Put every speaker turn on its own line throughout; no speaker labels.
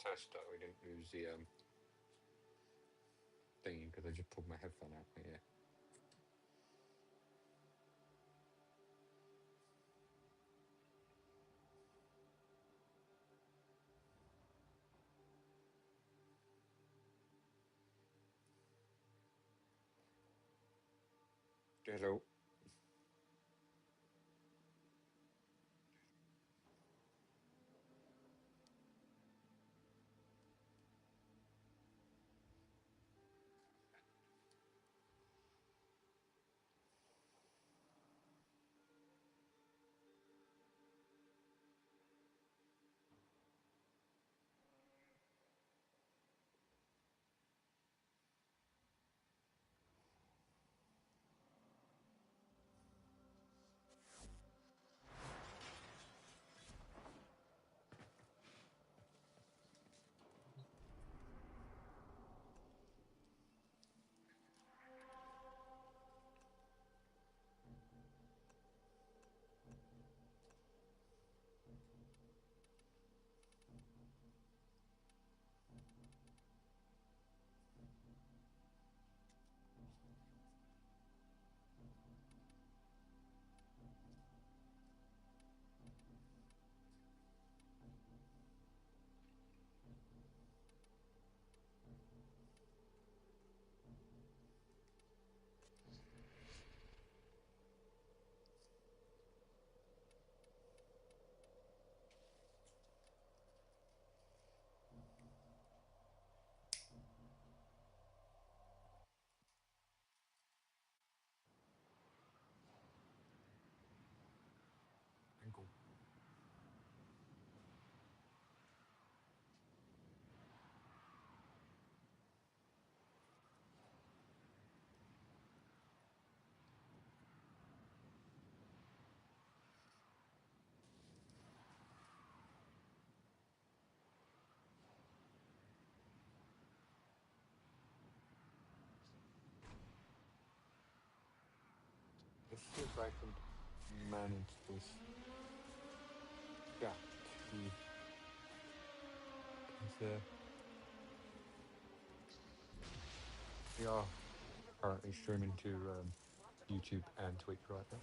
test that we didn't lose the thingy because I just pulled my headphone out my ear. Hello. Ankle. Let's see if I can manage this. Yeah. We are currently streaming to YouTube and Twitch right now.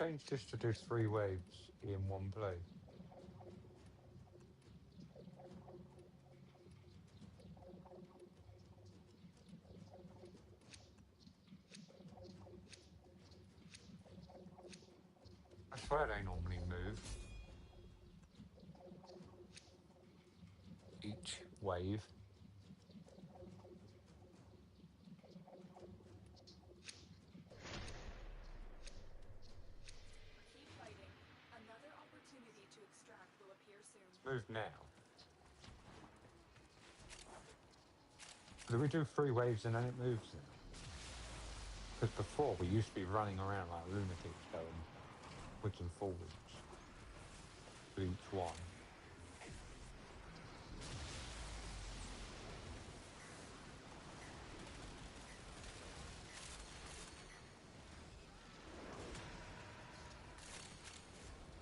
Change this to do 3 waves in one place. I swear they normally move each wave.
Keep fighting. Another opportunity to extract will appear soon.
Move now. Do we do 3 waves and then it moves now? Because before we used to be running around like lunatics going backwards and forwards to each one.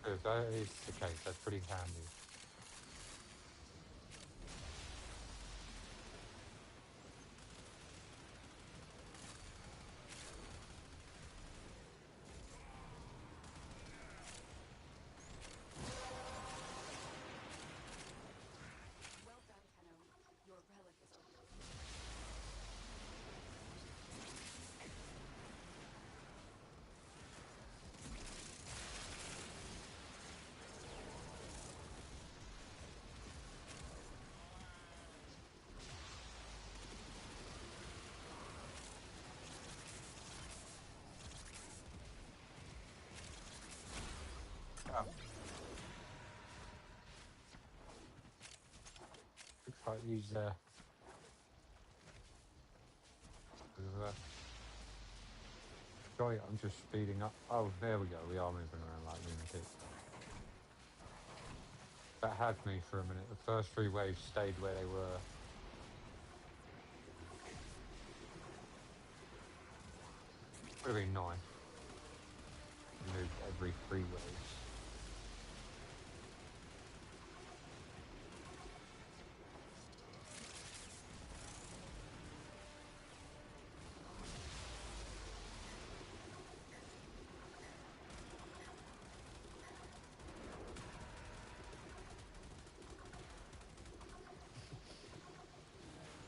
If that is the case, that's pretty handy.
Well done, Tenno. Your relic is open.
Oh. Looks like these sorry, I'm just speeding up. Oh, there we go. We are moving around like lunatics. That had me for a minute. The first 3 waves stayed where they were. Would have been nice. Moved every 3 waves.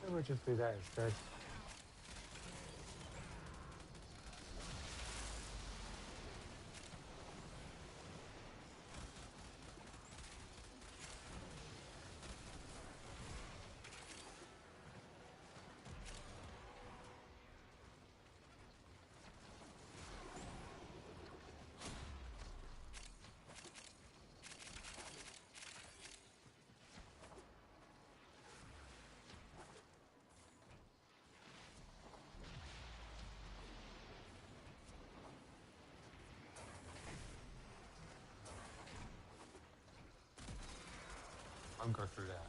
Maybe we'll just do that instead. I'm going through that.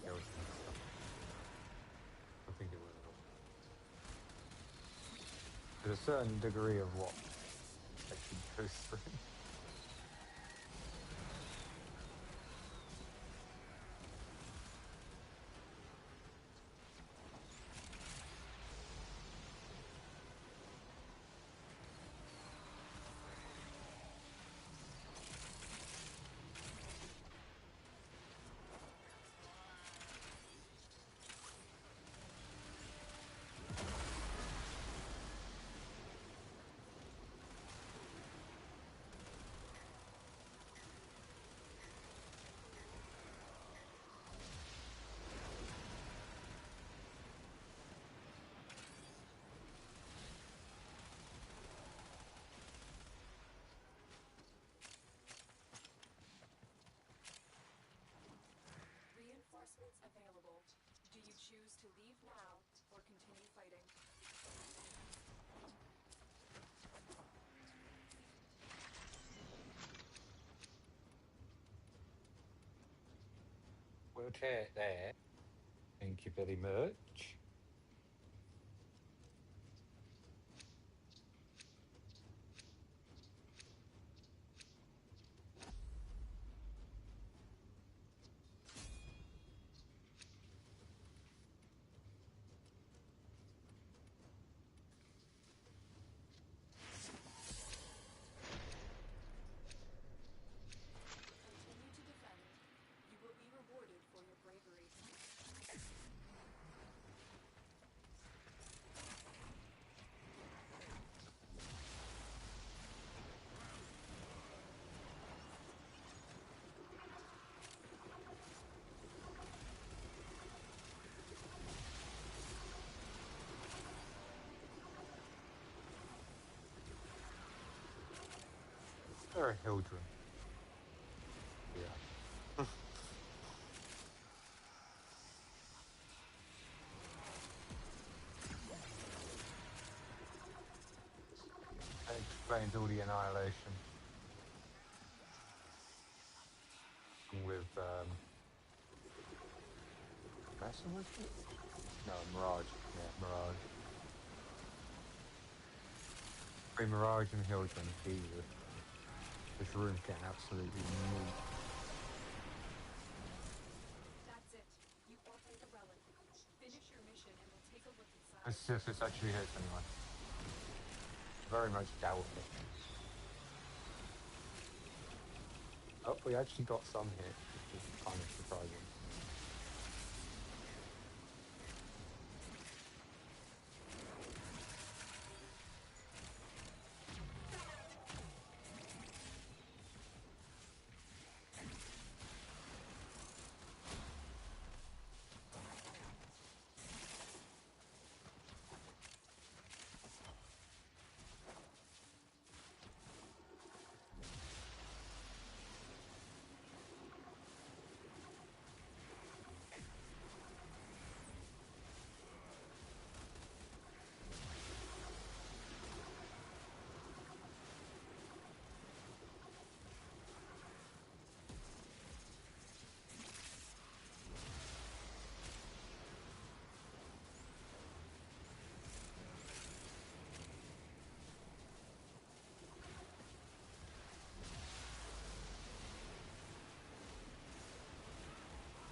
I think it will. There's a certain degree of what actually goes through.
Reinforcements available. Do you choose to leave now or continue fighting?
We'll take that. Thank you very much. there a Hildren? Yeah. That explains all the annihilation. With messing with it? No, Mirage. Yeah, Mirage. Between Mirage and Hildren, Jesus. This room's getting absolutely neat.
That's it. You orphaned the relic. Finish your mission and we'll take a look inside.
Let's see if this actually hits anyone. Very much doubt it. Oh, we actually got some hits, which is kind of surprising.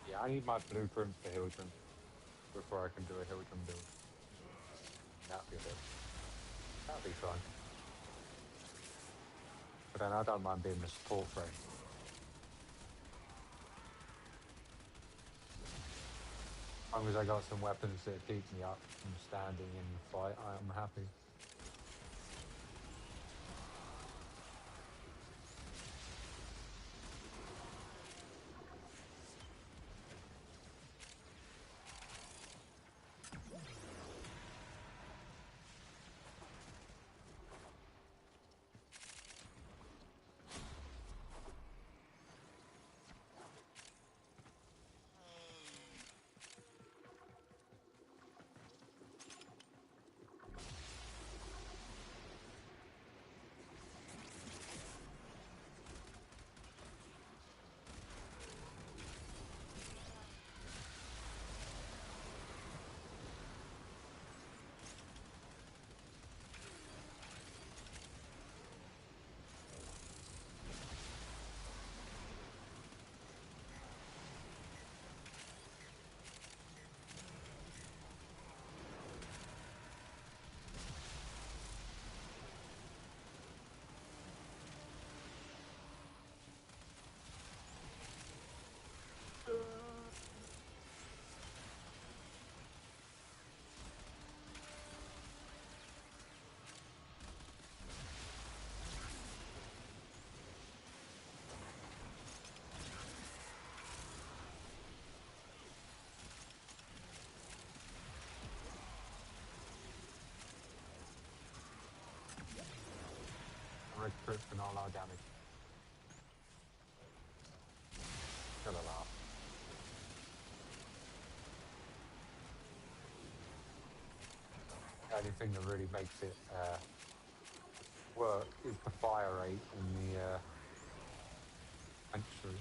Yeah, I need my blueprint for Hildren before I can do a Hildren build. That'd be good. That'd be fun. But then I don't mind being the support frame. As long as I got some weapons that keep me up from standing in the fight, I am happy. Red crit for not a lot of damage. Still a lot. The only thing that really makes it work is the fire rate and the punch through.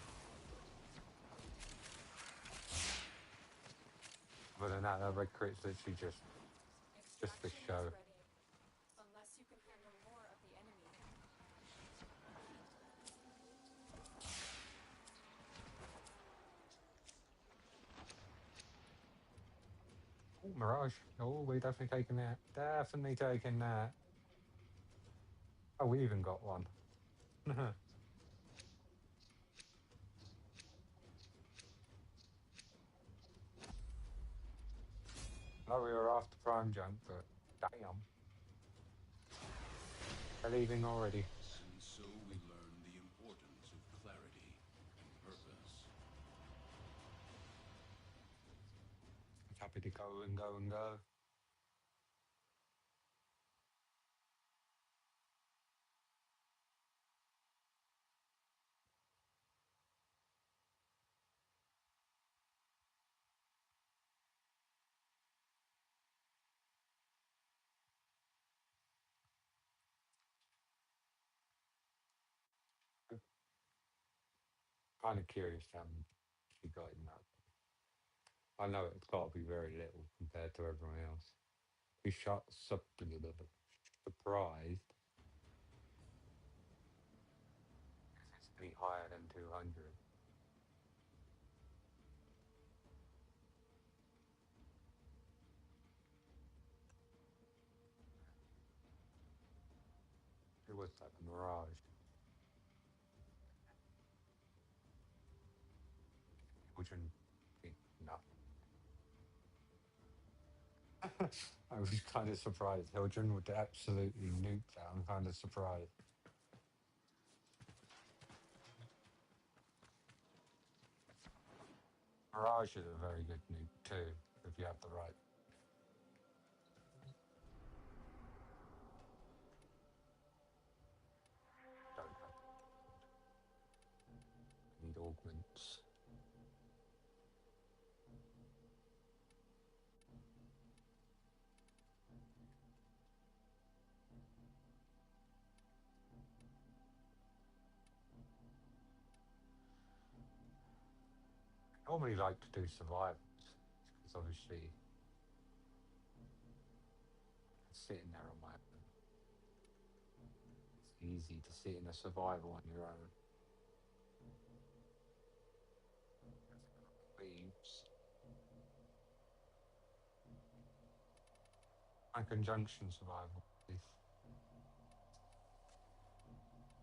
Other than that, red crit's literally just for
Extraction
show.
is ready. Unless you can handle more of the enemy.
Oh, Mirage. Oh, we're definitely taking that. Definitely taking that. Oh, we even got one. No, we were after prime junk, but damn. They're leaving already.
And so we learn the importance of clarity and purpose.
Happy to go and go and go. Kind of curious how much she got in that. I know it's got to be very little compared to everyone else. We shot surprised if it's any higher than 200. It was like a mirage. Children think nothing. I was kind of surprised. Children would absolutely nuke that. I'm kind of surprised. Mirage is a very good nuke too, if you have the right. Don't have. Need augments. I normally like to do survivals because obviously it's sitting there on my own. It's easy to sit in a survival on your own. Leaves. My conjunction survival.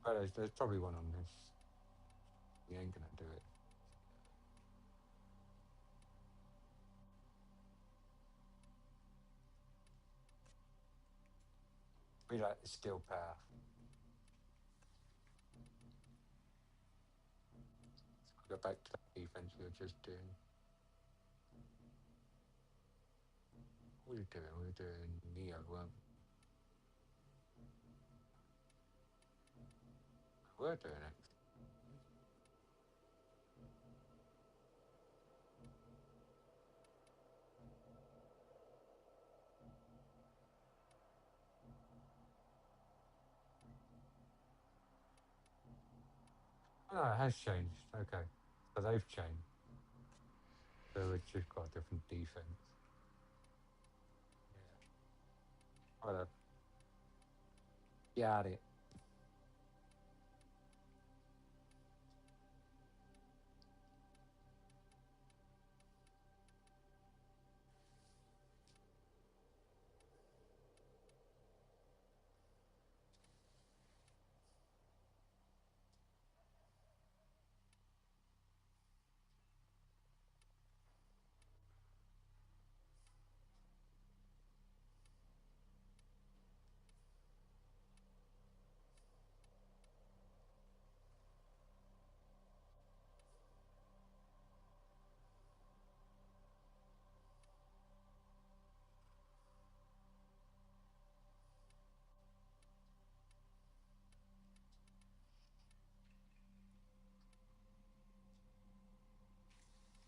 But there's probably one on this. We ain't gonna do it. We like the steel path. Go back to the defense we were just doing. What were we doing? We were doing Neo, weren't we? We were doing it. Oh, no, it has changed. Okay. So they've changed. So it's just got a different defense. Yeah. Whatever. Got it.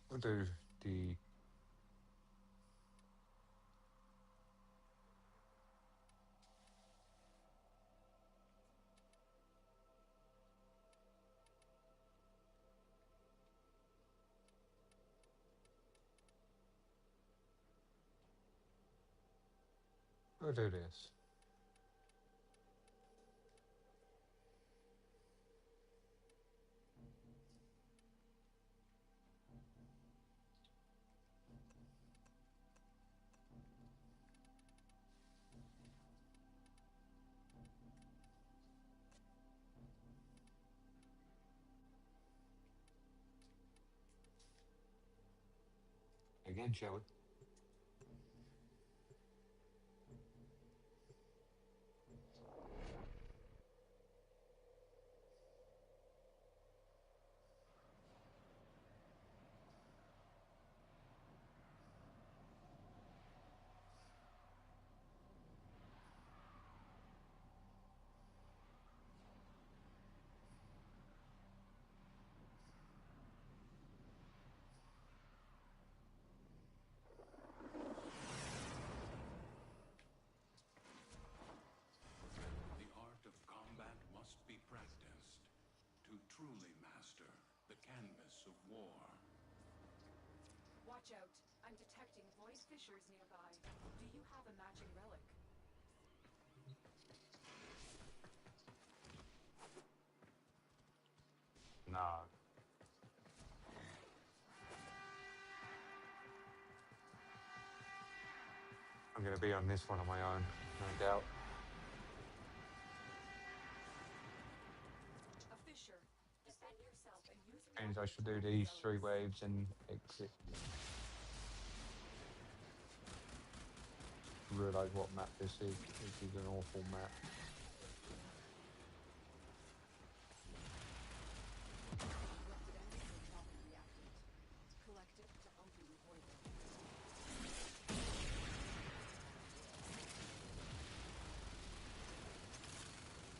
We'll do the. We'll do this. Again, shall we?
Watch out. I'm detecting void fissures nearby. Do you have a matching relic?
No. I'm going to be on this one on my own, no doubt.
A fissure. Defend yourself and use
Means I should do
reactive
these
relics.
3 waves and exit. Realise what map this is. This is an awful map.
Corrupted enemies are dropping reactant. Collect it to help you avoid them.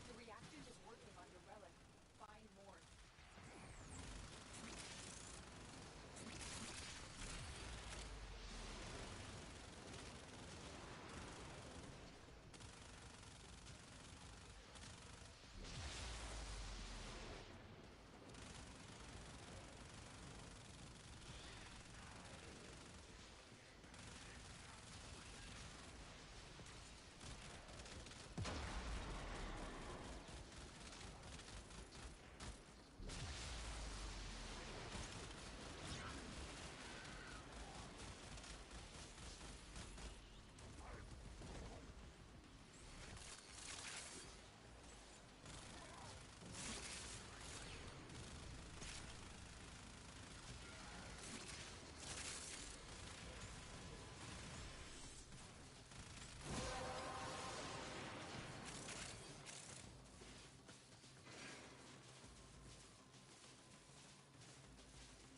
The reactant is working on your relic. Find more.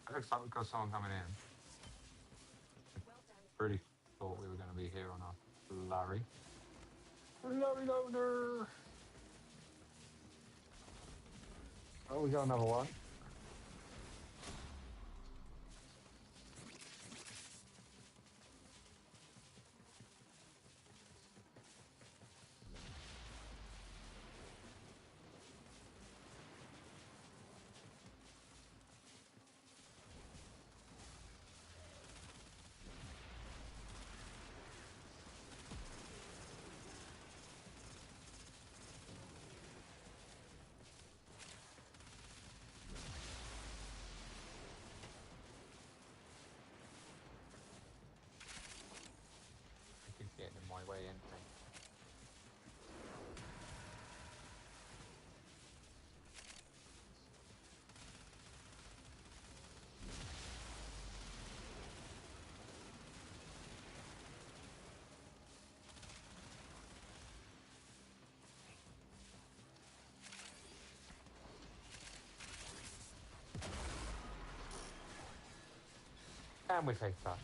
It looks like we've got someone coming in.
Well done.
Really thought we were going to be here on our Larry. Larry loader! Oh, we got another one. I keep getting in my way, ain't they? And we take that.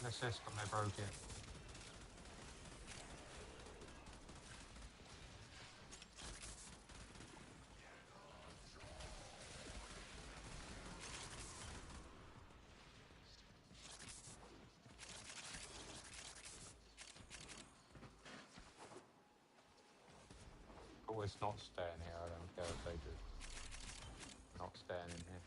The system, they broke it. Oh, it's not staying here. I don't care if they do. Not staying in here.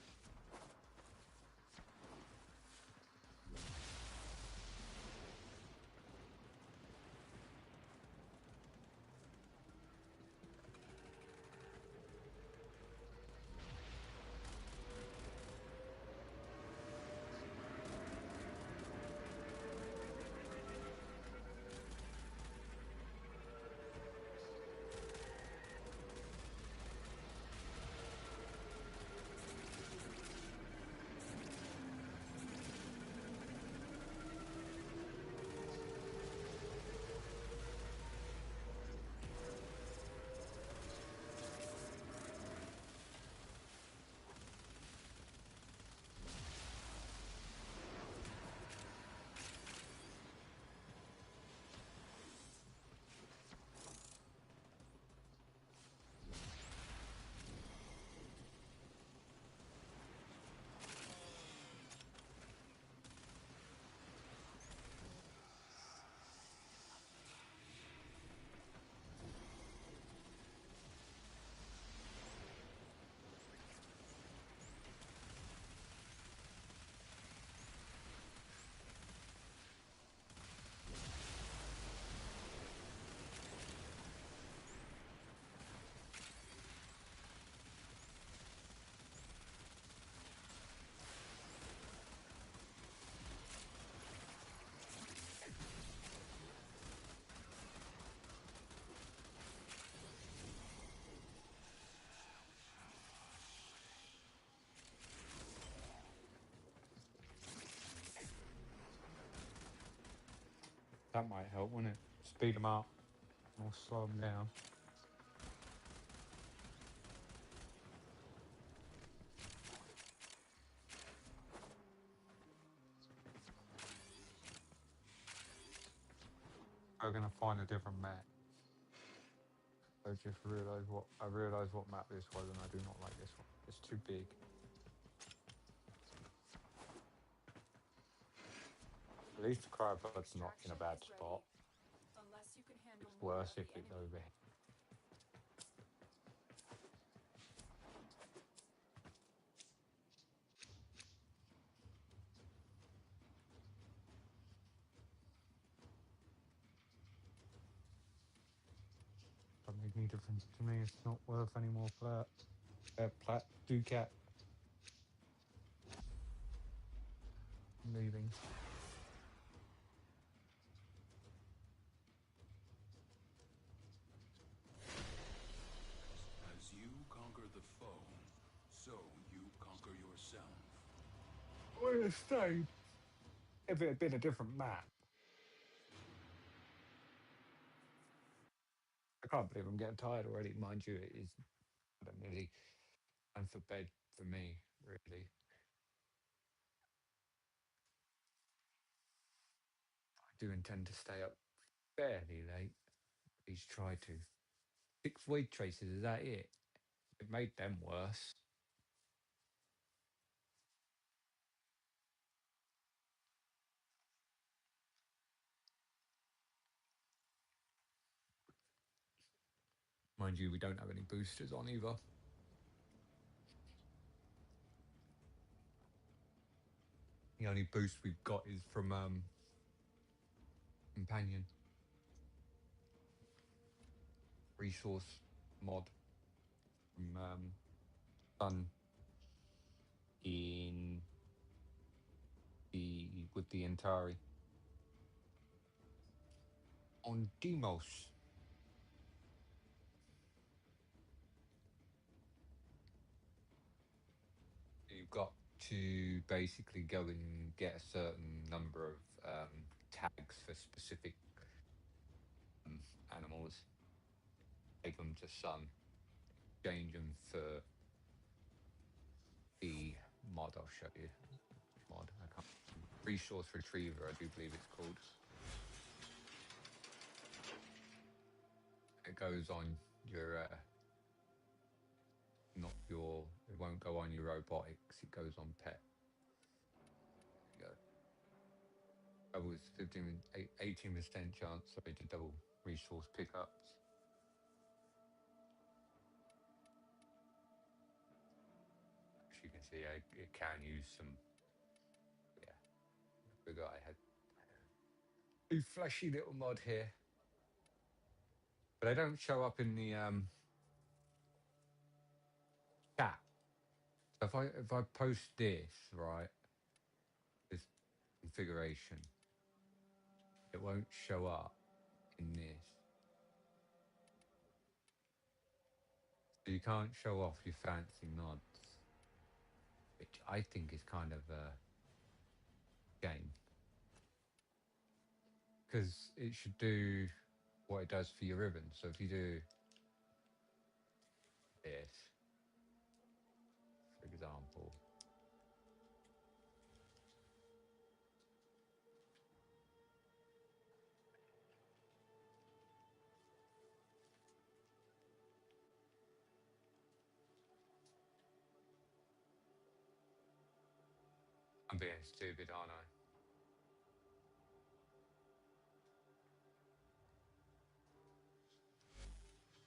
That might help, wouldn't it? Speed them up or slow them down. We're gonna find a different map. I just realised what map this was, and I do not like this one. It's too big. At least the cryopad's not in a bad spot.
Unless you can handle
It's
more
worse
of
if
the
it's
enemy.
over. Doesn't make any difference to me. It's not worth any more plat. Ducat. I'm leaving.
As you conquer the foe, so you conquer yourself.
I would have stayed if it had been a different map. I can't believe I'm getting tired already. Mind you, it is nearly time for bed for me, really. I do intend to stay up fairly late. Please try to. 6 void traces, is that it? It made them worse. Mind you, we don't have any boosters on either. The only boost we've got is from Companion. Resource mod from Sun in with the Antari. On Demos. You've got to basically go and get a certain number of tags for specific animals, take them to Sun, exchange them for the mod. I'll show you. Mod. I can't. Resource Retriever, I do believe it's called. It goes on your not your. It won't go on your robotics. It goes on pet. There you go. I was 18% chance. Sorry, to double resource pickups. As you can see, it can use some. Yeah, the guy had a flashy little mod here, but they don't show up in the chat. So if I post this right, this configuration, it won't show up in this. So you can't show off your fancy mods, which I think is kind of a game, because it should do what it does for your ribbon. So if you do this, for example, I'm being stupid, aren't I?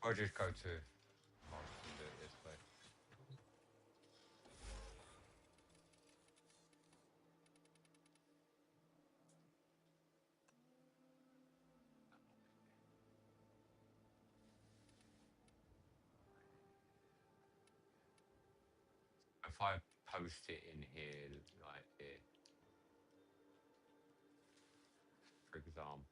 I'll just go to mods and do it this way. If I post it in here, like here, for example,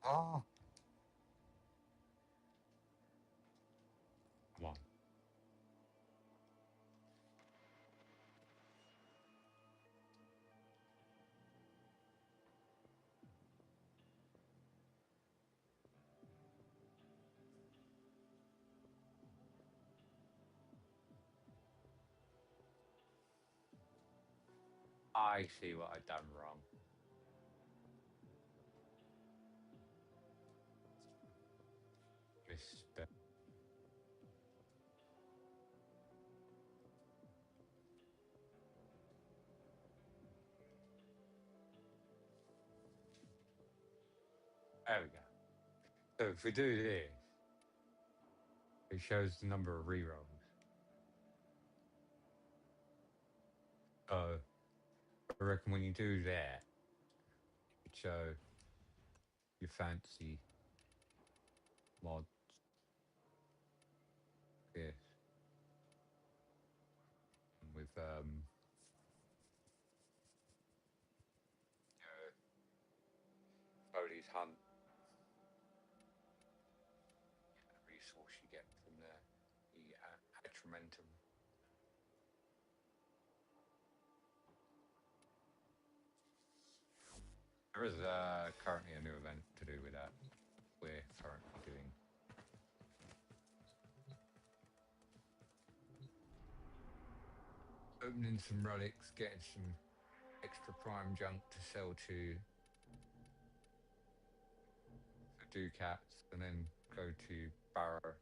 Oh, come on. I see what I've done wrong. Misspell. There we go. So if we do this, it shows the number of rerolls. So I reckon when you do that, it show your fancy mods. Yes. With Foley's Hunt, the resource you get from the Atramentum. There is currently a new event to do with that. We're currently doing. Opening some relics, getting some extra prime junk to sell to the Ducats, and then go to Baro.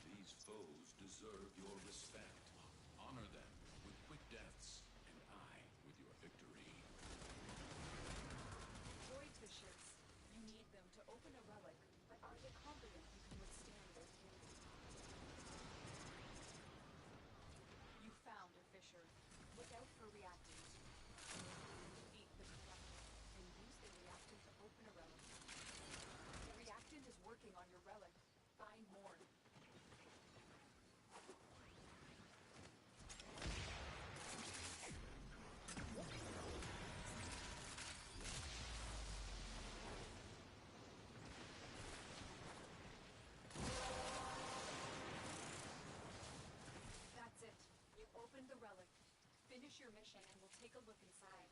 These foes deserve your respect. Honor them with quick deaths, and I with your victory.
Void fissures. You need them to open a relic, but are you confident you can withstand their fury? You found a fissure. Look out for reactants. Defeat the corruptor, and use the reactant to open a relic. The reactant is working on your relic. Find more. That's it. You opened the relic. Finish your mission and we'll take a look inside.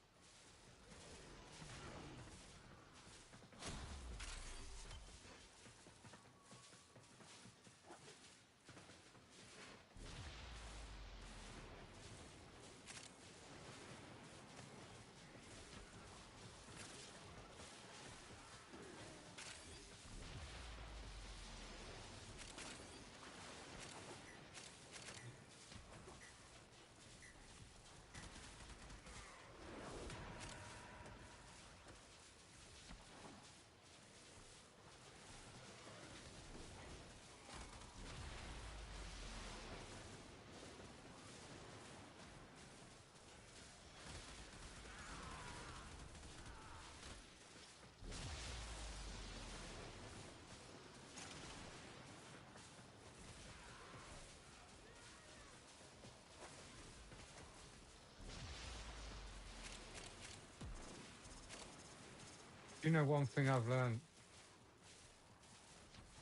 You know, one thing I've learned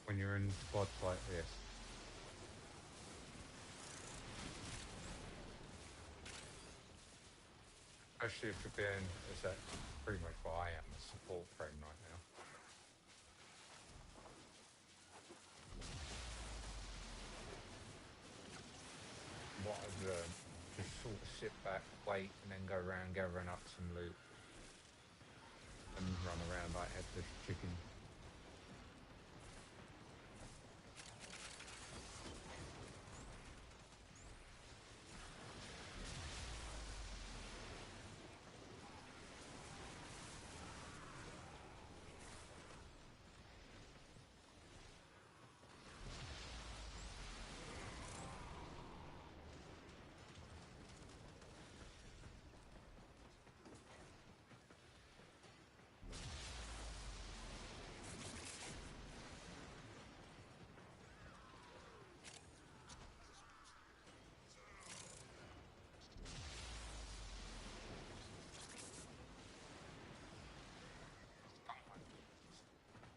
when you're in squads like this, especially if you're being, is that pretty much what I am, a support frame right now. What I've learned, just sort of sit back, wait, and then go around gathering up some loot and run around like headless chicken.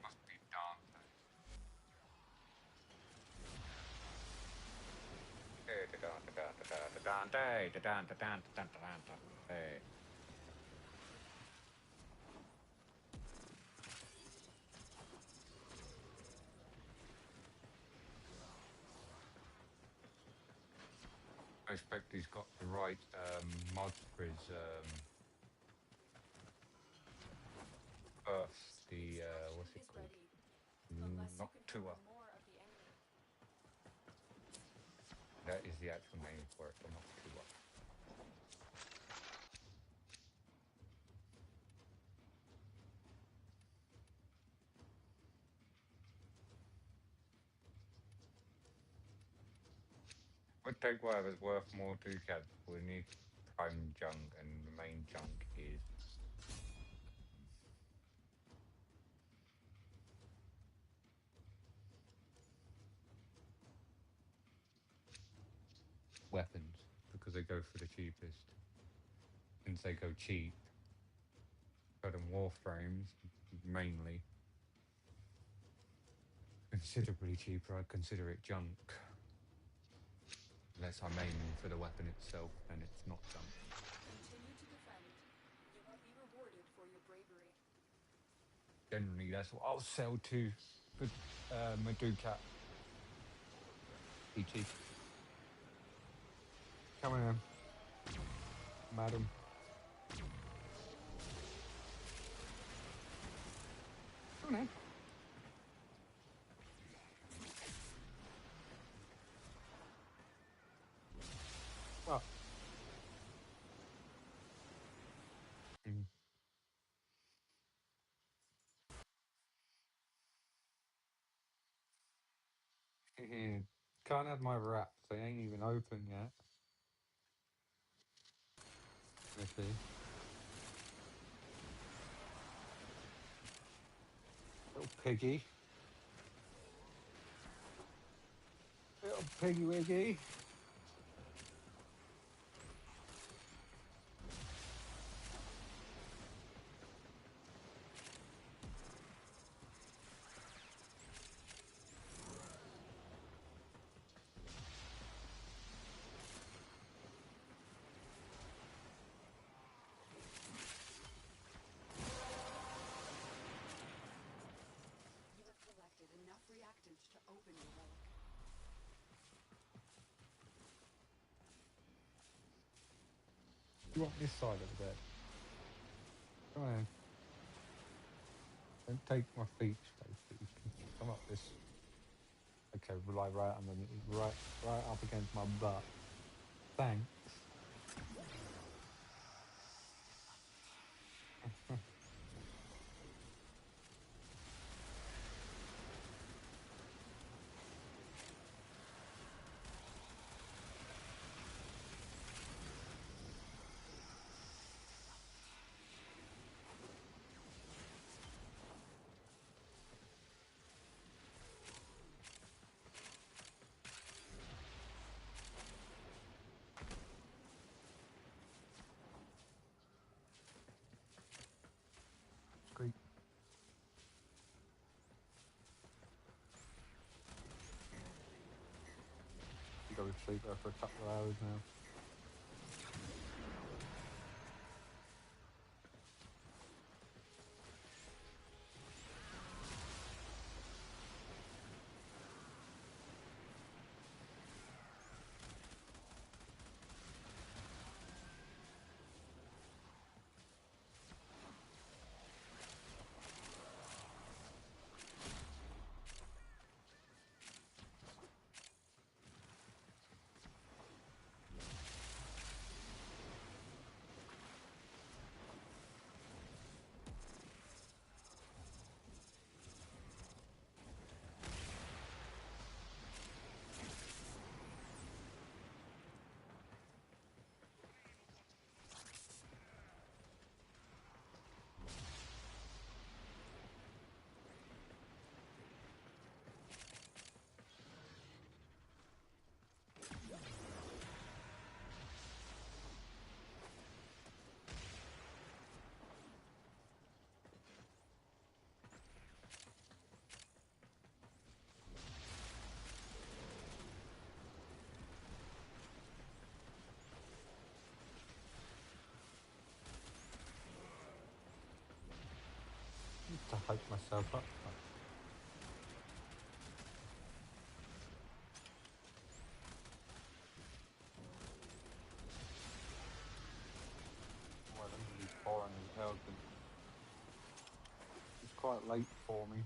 Must be Dante. Hey. I expect he's got the right mods for his Earth, the what's it
Is
called?
ready, unless you
Not
control
Tua.
more of the enemy.
That is the actual name for it, but not Tua. We'll take whatever's worth more to get. We need prime junk, and the main junk is weapons, because they go for the cheapest. Since they go cheap, but in Warframes, mainly, considerably cheaper, I'd consider it junk. Unless I'm aiming for the weapon itself, then it's not junk.
Continue to defend. You will be rewarded for your bravery.
Generally, that's what I'll sell to for my Ducat. E.T. Come on in, madam. Come on in. Well. Can't have my wraps. They ain't even open yet. Let's see. Little piggy. Little piggy wiggy.
You have collected enough reactants to open your relic.
You want this side of the bed? Come on in. Don't take my feet space, but you can come up this. Okay, like right underneath, right up against my butt. Thanks. go to sleep after a couple of hours now. To hype myself up. Well, I'm going to be boring as hell because it's quite late for me.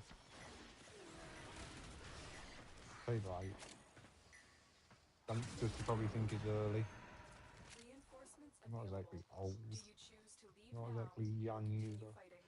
Say late. Youngsters probably think it's early.
Reinforcements
I'm not
available.
exactly old.
Do you choose to leave
Not
now
exactly
or
young
continue
either.
fighting?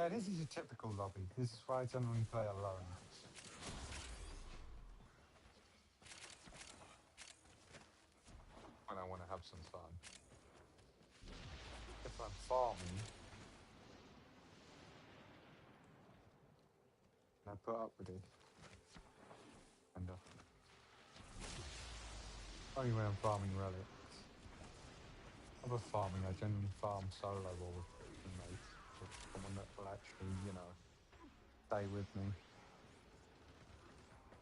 Yeah, this is a typical lobby. This is why I generally play alone. When I want to have some fun. If I'm farming, I put up with it. And only when I'm farming relics. Other farming, I generally farm solo or with teammates. With someone that will actually, you know, stay with me.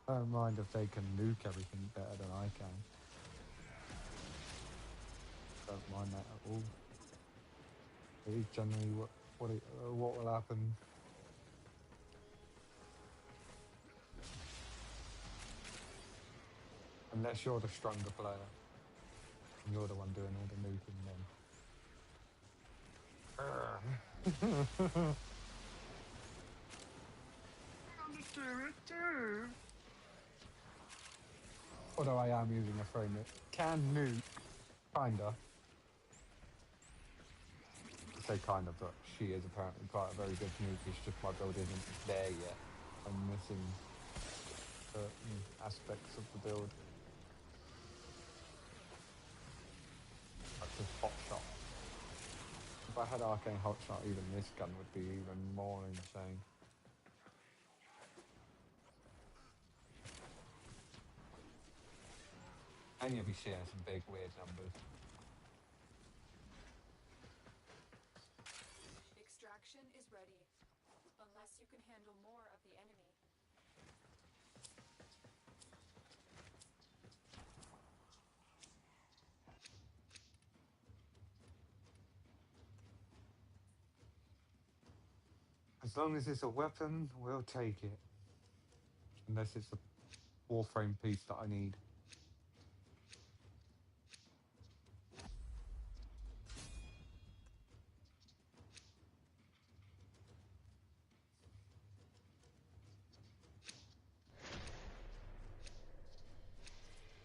I don't mind if they can nuke everything better than I can. Don't mind that at all. It is generally what will happen. Unless you're the stronger player. And you're the one doing all the nuking then. Although I am using a frame that can nuke, kinda. I say kinda, but she is apparently quite a very good nuke. It's just my build isn't there yet. I'm missing certain aspects of the build. Such as hot shot. If I had arcane hot shot, even this gun would be even more insane. And you'll be seeing some big weird numbers.
Extraction is ready. Unless you can handle more of the enemy.
As long as it's a weapon, we'll take it. Unless it's a Warframe piece that I need.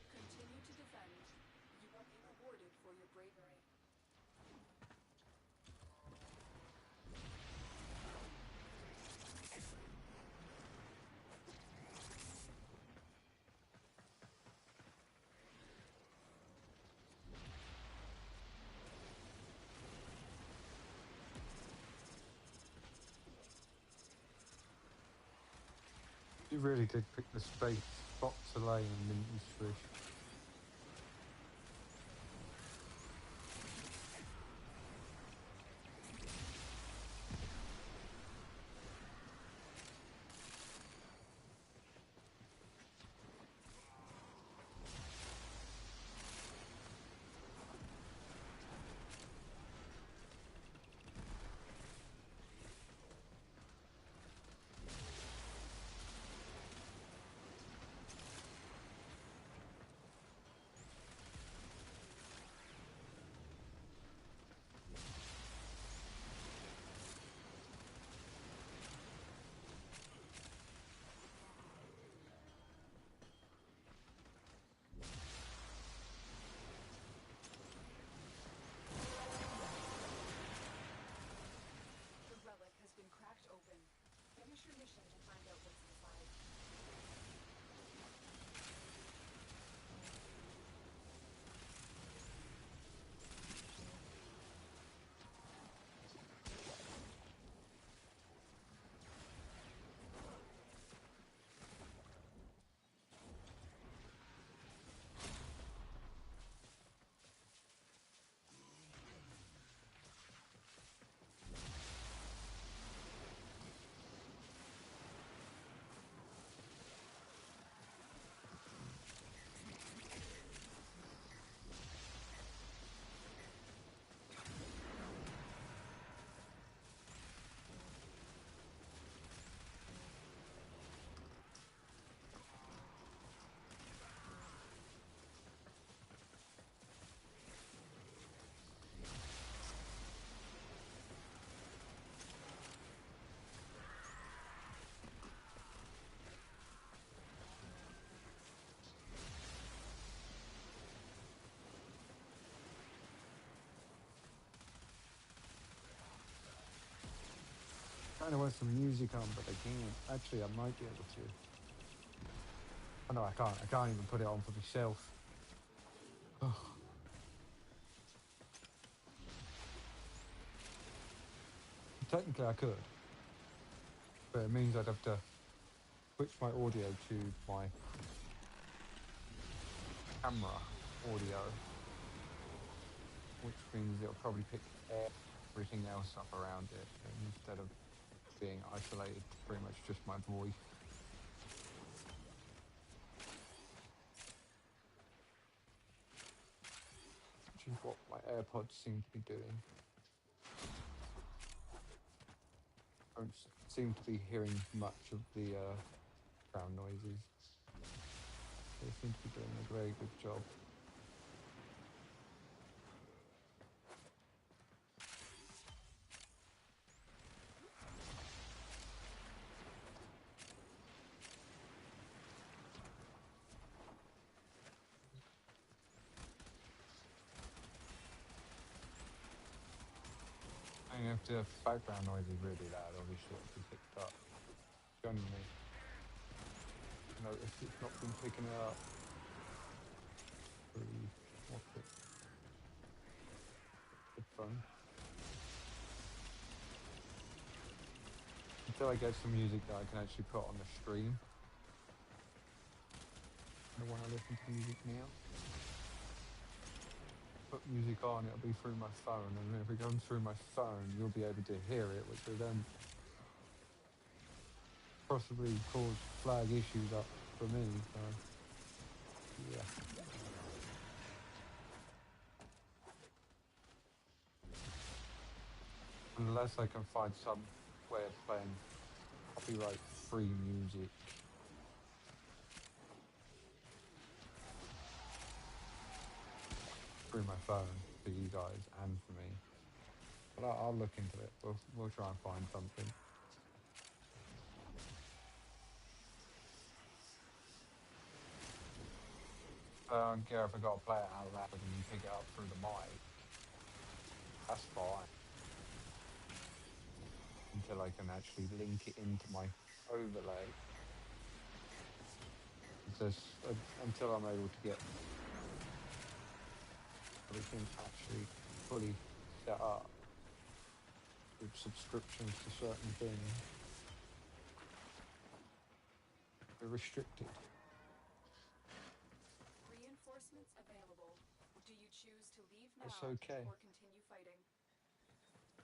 Continue to defend. You will be rewarded for your bravery.
You really did pick the space spot to lay and didn't you, Swish? kind of want some music on, but I can't. Actually, I might be able to. Oh no, I can't. I can't even put it on for myself. Oh. Technically, I could, but it means I'd have to switch my audio to my camera audio, which means it'll probably pick everything else up around it instead of being isolated to pretty much just my voice. Which is what my AirPods seem to be doing. I don't seem to be hearing much of the background noises. They seem to be doing a very good job. And if the background noise is really loud, obviously it'll be picked up. Generally, notice it's not been picking it up through what's it? Headphone. Until I get some music that I can actually put on the stream. I don't want to listen to music now. Put music on, it'll be through my phone, and if it comes through my phone, you'll be able to hear it, which will then possibly cause flag issues up for me. So, yeah. Unless I can find some way of playing copyright-free music. Through my phone for you guys and for me. But I'll look into it. We'll try and find something. I don't care if I got to play it out loud and you pick it up through the mic. That's fine. Until I can actually link it into my overlay. Until I'm able to get everything actually fully set up with subscriptions to certain things, we're restricted.
Reinforcements available. Do you choose to leave now
It's okay.
or continue fighting?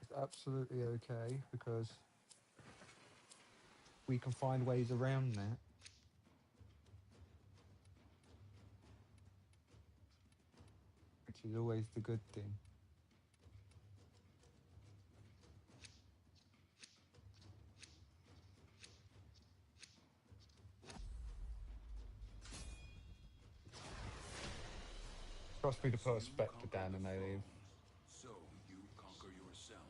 It's absolutely okay because we can find ways around that. Which is always the good thing. Trust me to put a spectre down and they leave.
So you conquer yourself.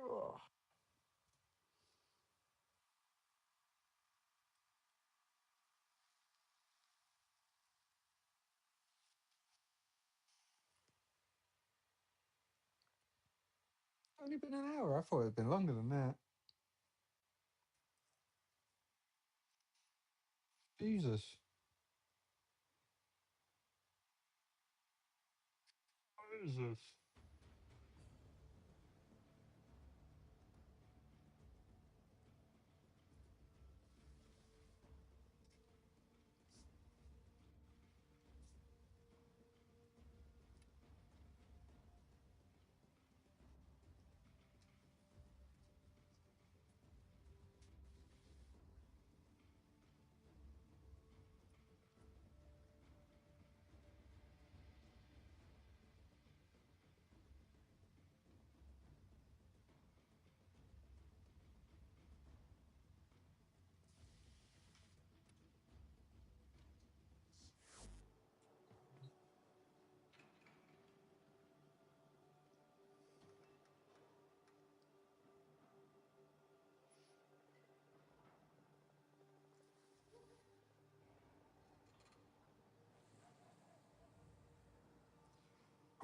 Ugh. Only been an hour. I thought it'd been longer than that. Jesus. Jesus.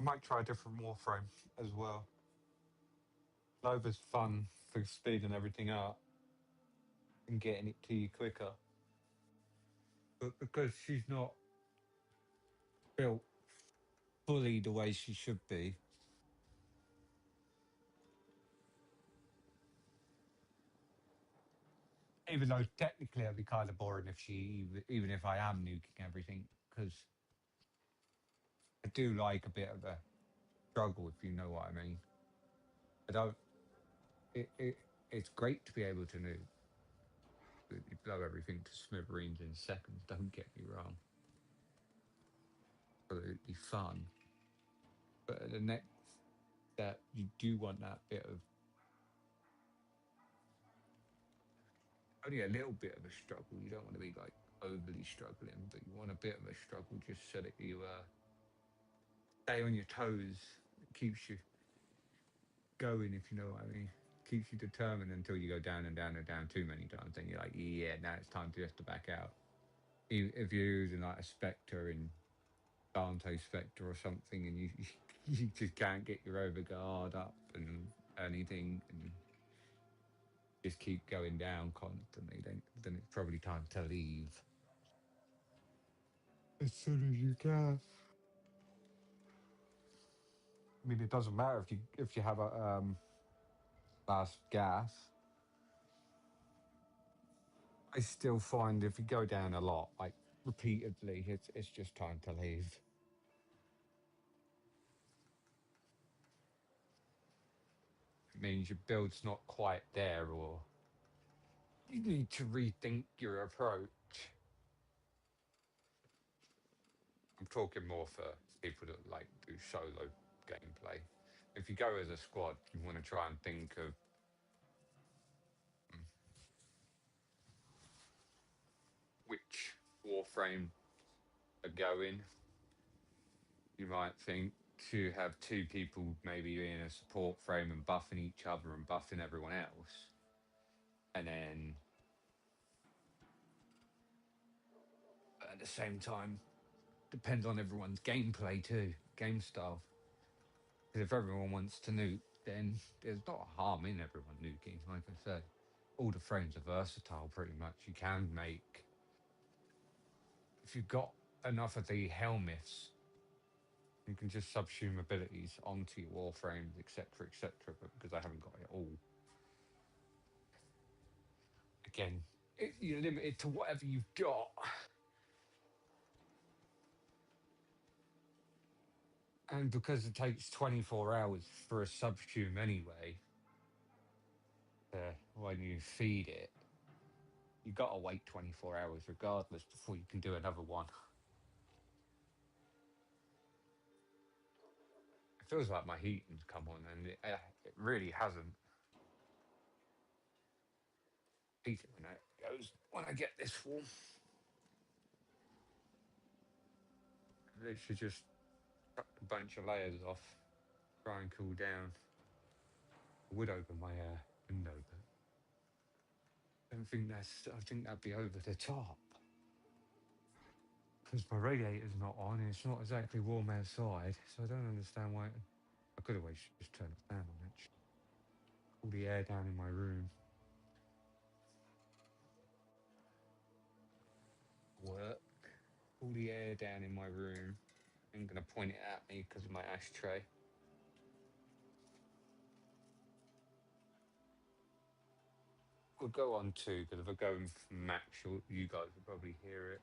might try a different Warframe as well. Nova's fun for speeding everything up and getting it to you quicker. But because she's not built fully the way she should be, even though technically it'd be kind of boring if even if I am nuking everything, because I do like a bit of a struggle, if you know what I mean. I don't. It's great to be able to nuke. You blow everything to smithereens in seconds. Don't get me wrong. Absolutely fun. But at the next step, you do want that bit of only a little bit of a struggle. You don't want to be like overly struggling, but you want a bit of a struggle just so that you stay on your toes. It keeps you going, if you know what I mean. Keeps you determined until you go down and down and down too many times. Then you're like, yeah, now it's time to just to back out. If you're using like a Spectre in Dante Spectre or something, and you you just can't get your overguard up and anything, and just keep going down constantly, then it's probably time to leave as soon as you can. I mean, it doesn't matter if you have a last gas. I still find if you go down a lot, like repeatedly, it's just time to leave. It means your build's not quite there, or you need to rethink your approach. I'm talking more for people that like do solo gameplay. If you go as a squad, you want to try and think of which Warframe are going. You might think to have two people maybe in a support frame and buffing each other and buffing everyone else. And then at the same time, depends on everyone's gameplay too, game style. Because if everyone wants to nuke, then there's not harm in everyone nuking. Like I said, all the frames are versatile pretty much. You can make, if you've got enough of the helmets, you can just subsume abilities onto your warframes, etc., etc. But because I haven't got it all, again, you're limited to whatever you've got. And because it takes 24 hours for a subsume anyway, when you feed it, you got to wait 24 hours regardless before you can do another one. It feels like my heating's come on, and it really hasn't. Heat it when it goes, when I get this warm. Literally just cut a bunch of layers off, try and cool down. I would open my window, but I think that'd be over the top. Because my radiator's not on, and it's not exactly warm outside, so I don't understand why. I could always just turn the fan on, actually. Cool the air down in my room. Work. Cool the air down in my room. I'm going to point it at me because of my ashtray. We'll go on too, because if I go max, you guys will probably hear it.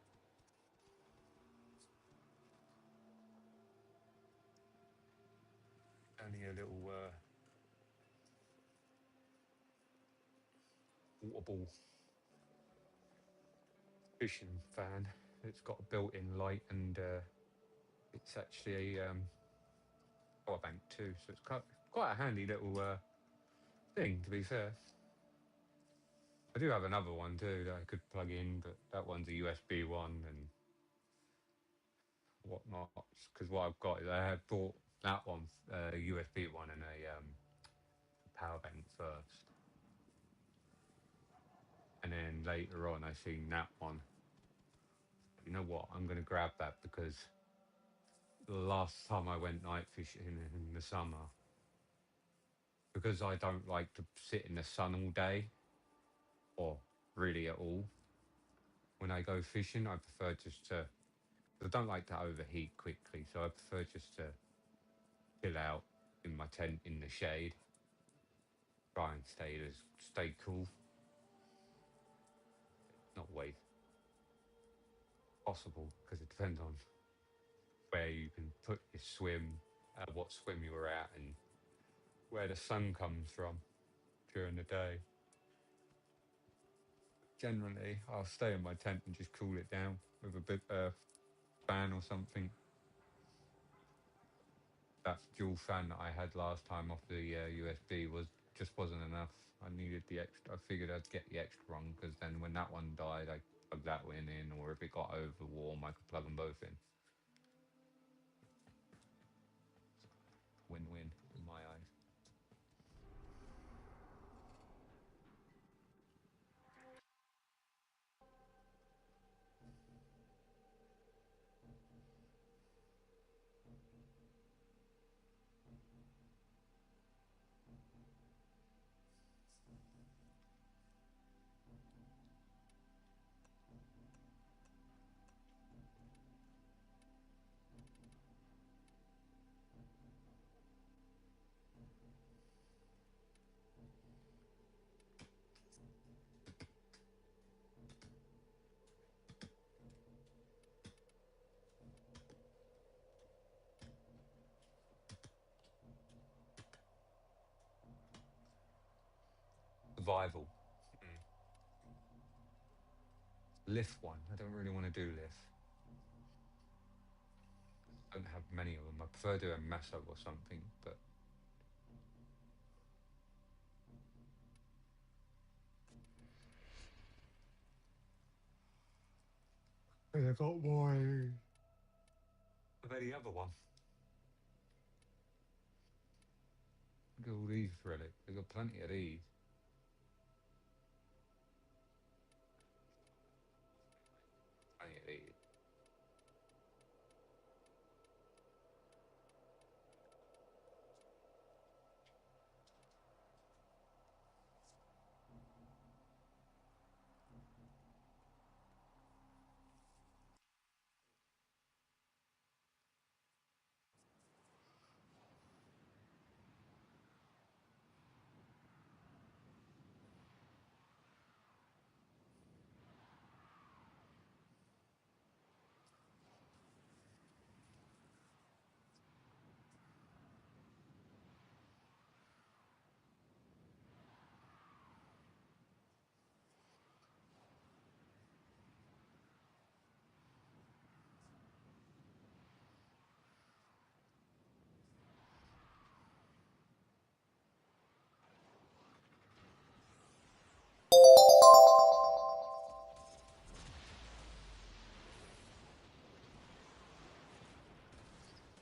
Only a little portable fishing fan. It's got a built-in light, and it's actually a power bank too, so it's quite a handy little thing, to be fair. I do have another one too that I could plug in, but that one's a USB one and whatnot. Because what I've got is I had bought that one, a USB one, and a power bank first, and then later on I seen that one. You know what? I'm going to grab that because the last time I went night fishing in the summer, because I don't like to sit in the sun all day, or really at all. When I go fishing, I prefer just to. I don't like to overheat quickly, so I prefer just to chill out in my tent in the shade. Try and stay cool. Not always possible because it depends on where you can put your swim, what swim you were at, and where the sun comes from during the day. Generally, I'll stay in my tent and just cool it down with a bit fan or something. That dual fan that I had last time off the USB wasn't enough. I needed the extra. I figured I'd get the extra one because then when that one died, I plug that one in, or if it got over warm, I could plug them both in. Win-win in my eyes. Survival. Lift one. I don't really want to do lift. I don't have many of them. I prefer doing Masso or something, but and I got more of any other one. Look at all these relics. They've got plenty of these. Plenty of these.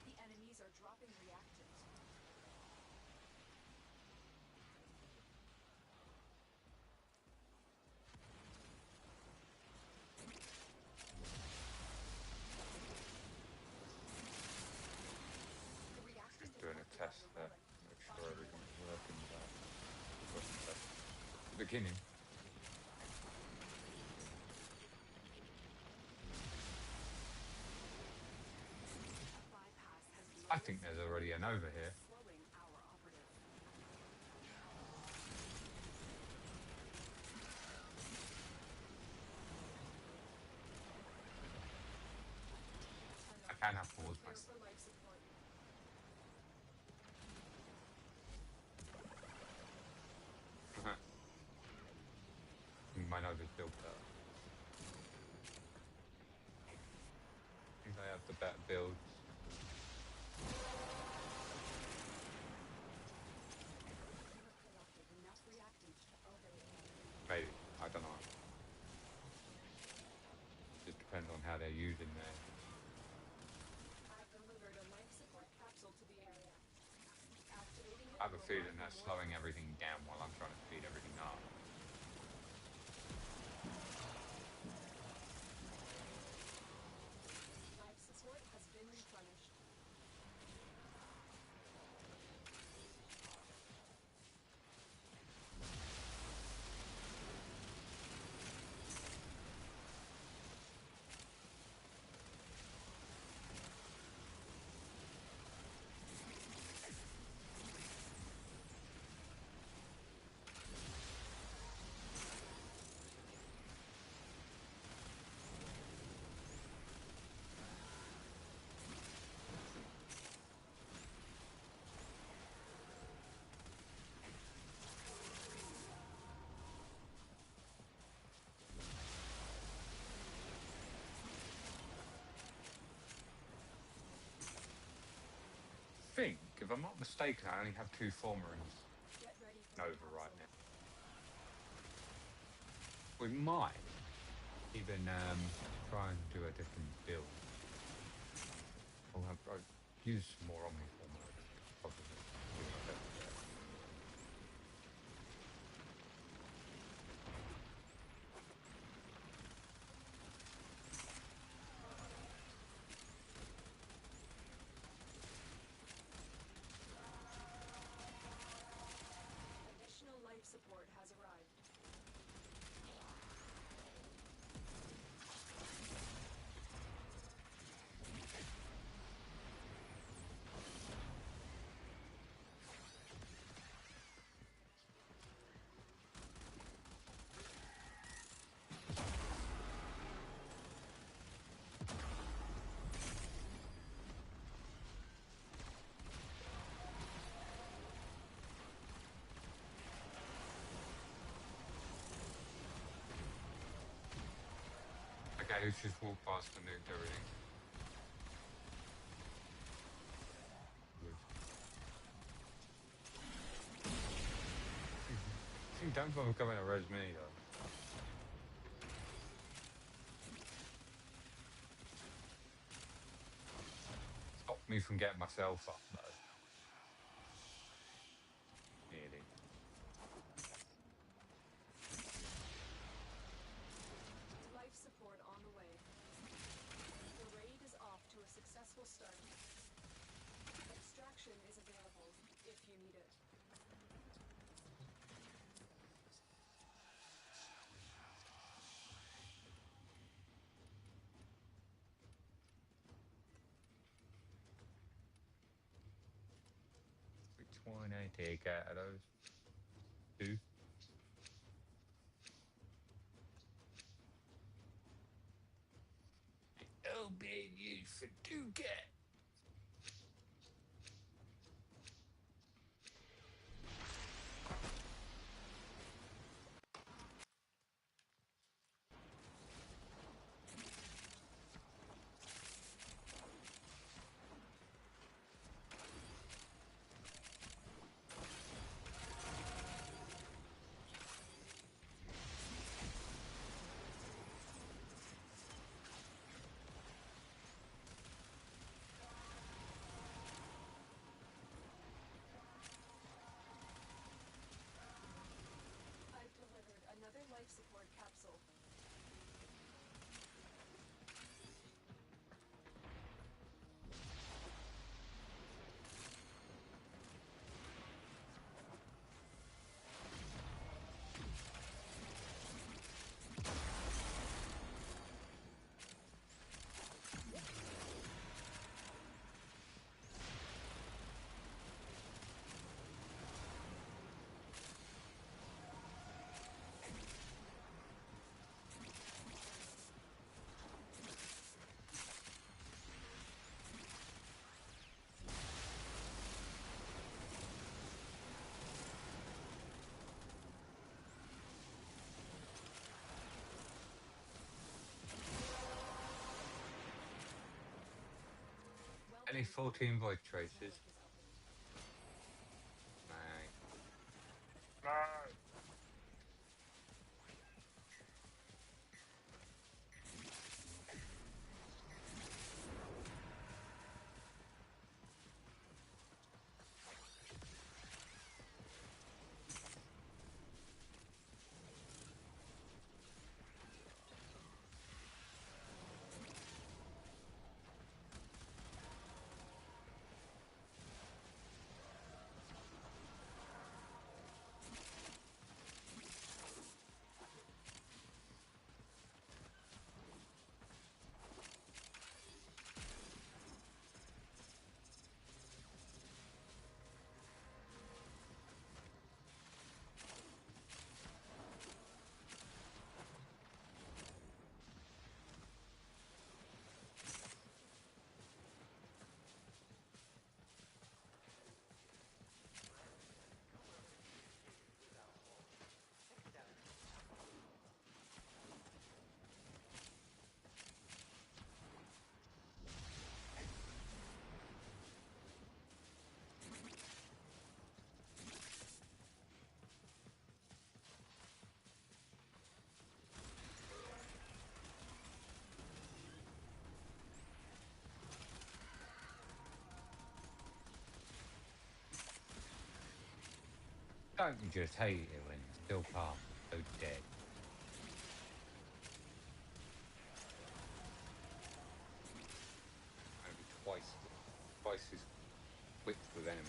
The enemies are dropping reactants. The reactant
Just
is
doing a
working on
test
your
there.
relic.
Make
Find
sure
the
everything's
relic.
working without beginning.
A bypass has
I
lowered
think there's
signal,
already an over here.
slowing our operative. Turn
I
on.
can have pause
Clear
myself.
for life support.
My nose is built up. I think I have the better builds.
You have collected enough reactants to open it.
Maybe. I don't know. Just depends on how they're using their.
I've delivered a life support capsule to the area. Activating it
I have a
will
feeling
mark
they're
your
slowing
location.
everything down while I'm trying to speed everything up.
Life support has been replenished.
if I'm not mistaken, I only have 2 Formarines
Get ready for
over
the
right
capsule.
now. We might even try and do a different build. I'll use some more Omniformer, probably. Do my best there.
Additional life support has arrived.
Okay, let's just walk past and nuked everything. Good. Don't bother coming to res me though. Stop me from getting myself up though. Nearly.
Life support on the way. The raid is off to a successful start. Extraction is available if you need it.
Which one I take out of those 2? Oh, being used for 2 get.
I've delivered another life support capsule.
Any 14 void traces?
Network is open.
Bang. Don't you just hate it when it's still calm, so dead? Maybe twice as quick with enemies.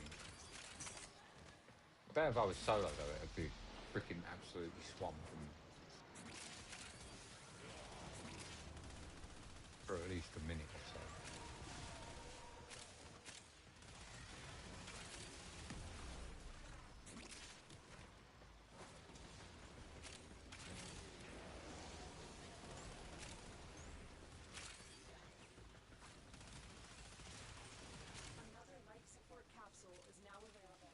I bet if I was solo though, it'd be freaking absolutely swamped them for at least a minute or so.
Another life support capsule is now available.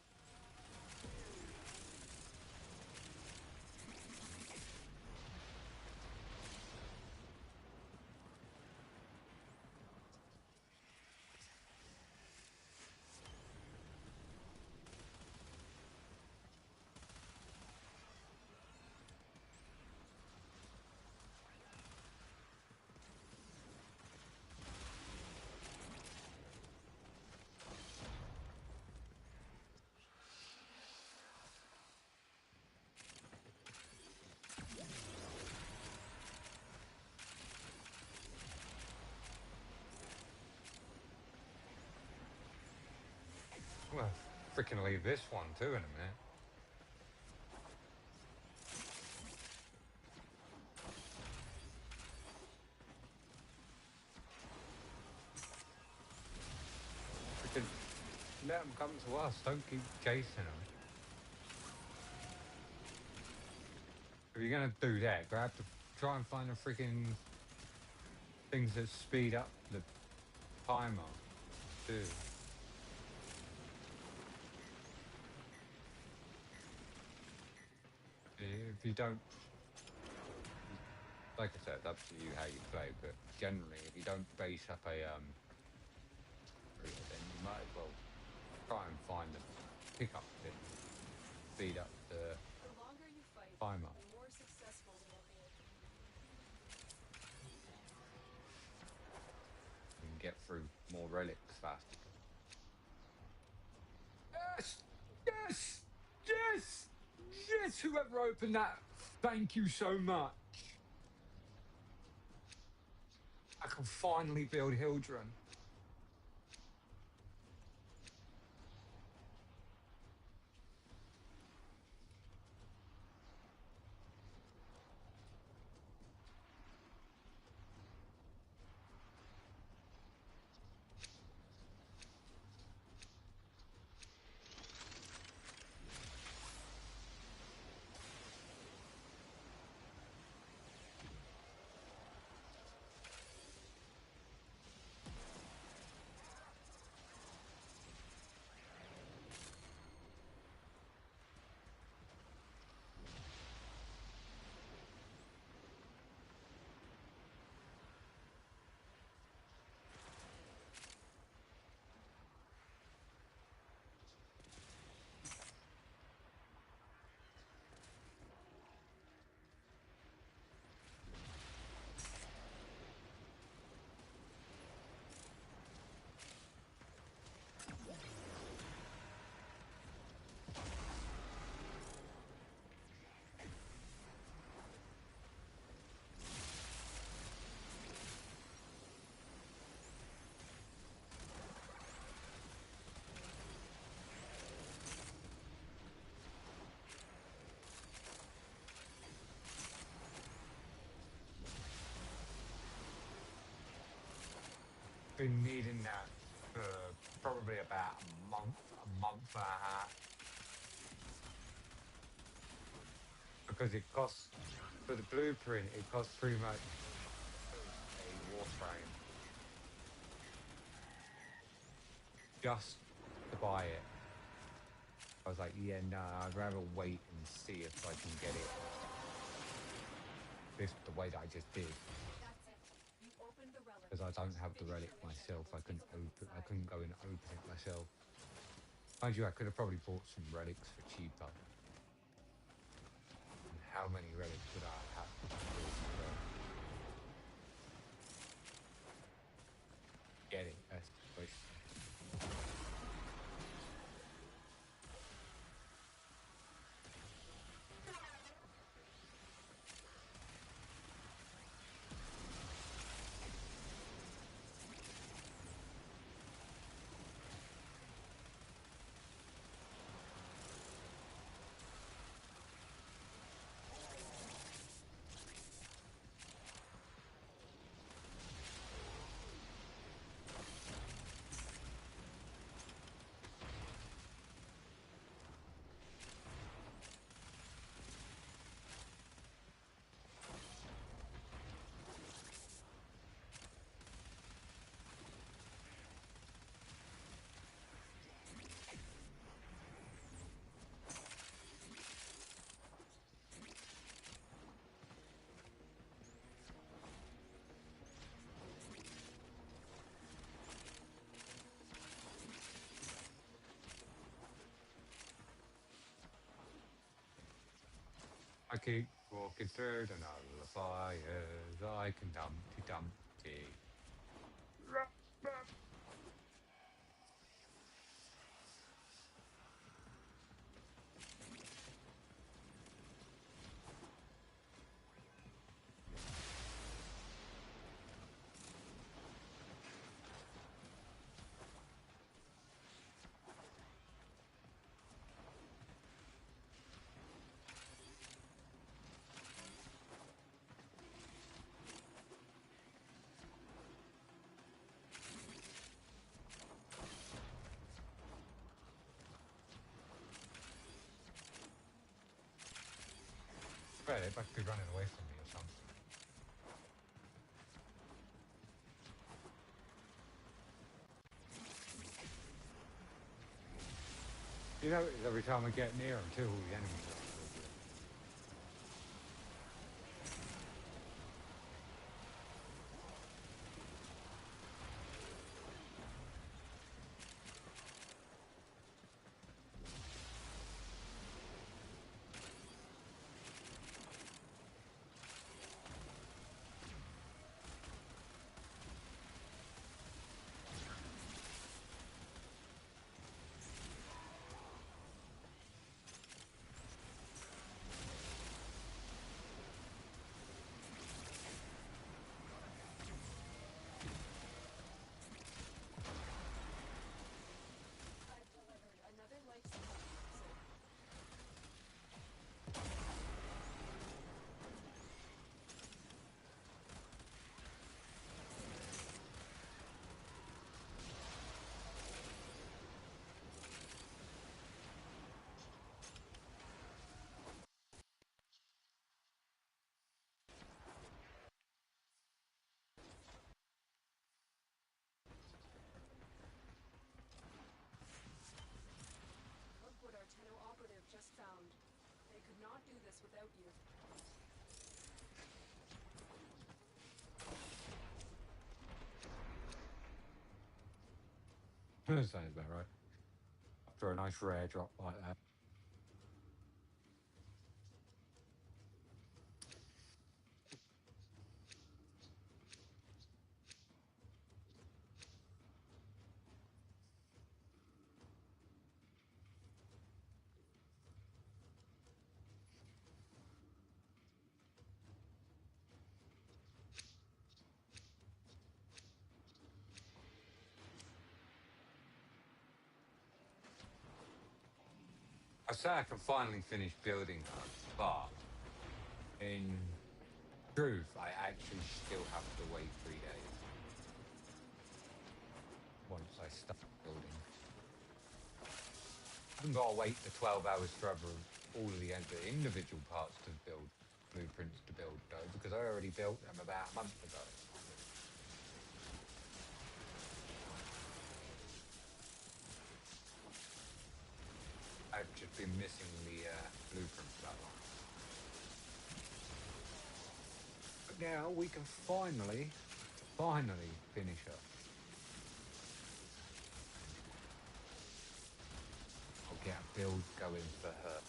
Well, freaking leave this one too in a minute. Freaking let them come to us. Don't keep chasing them. If you're gonna do that, grab the try and find the freaking things that speed up the timer too. If you don't, like I said, it's up to you how you play. But generally, if you don't base up a then you might as well try and find the pickup bit, speed up the
The longer you fight,
timer.
the more successful you'll be.
And get through more relics faster. Yes! Yes! Yes! Yes! Whoever opened that, thank you so much. I can finally build Hildren. Been needing that for probably about a month and a half. Because it costs, for the blueprint, it costs pretty much a Warframe just to buy it. I was like, yeah, no, I'd rather wait and see if I can get it this the way that I just did.
That's it. You opened the relic.
Because I don't have the relic myself. I couldn't go and open it myself. Mind you, I could have probably bought some relics for cheaper. And how many relics would I have had to get it? That's the question. I keep walking through the night of the fires. I can Dumpty Dumpty. Right, they must be running away from me or something. You know, every time I get near them, too, all the enemies are towards you.
I've delivered another life support capsule. Look what our Tenno operative just found. They could not do this without you.
Sounds about right. After a nice rare drop like that. I say I can finally finish building her, but in truth, I actually still have to wait 3 days once I start building. I haven't got to wait the 12 hours for all of the individual parts to build, blueprints to build though, because I already built them about a month ago. I've just been missing the blueprints that long. But now we can finally finish her. I'll get a build going for her.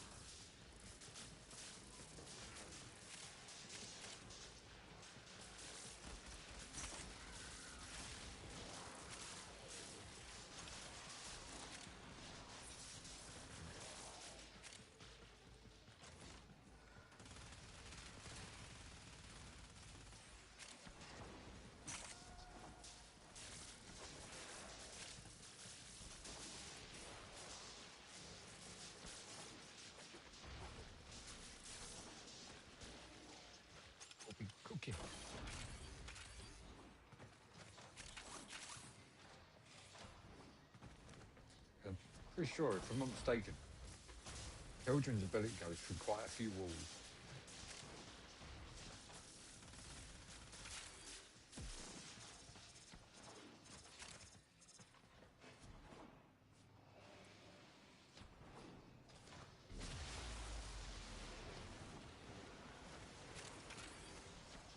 We'll be cooking. I'm pretty sure, if I'm not mistaken, children's ability goes through quite a few walls.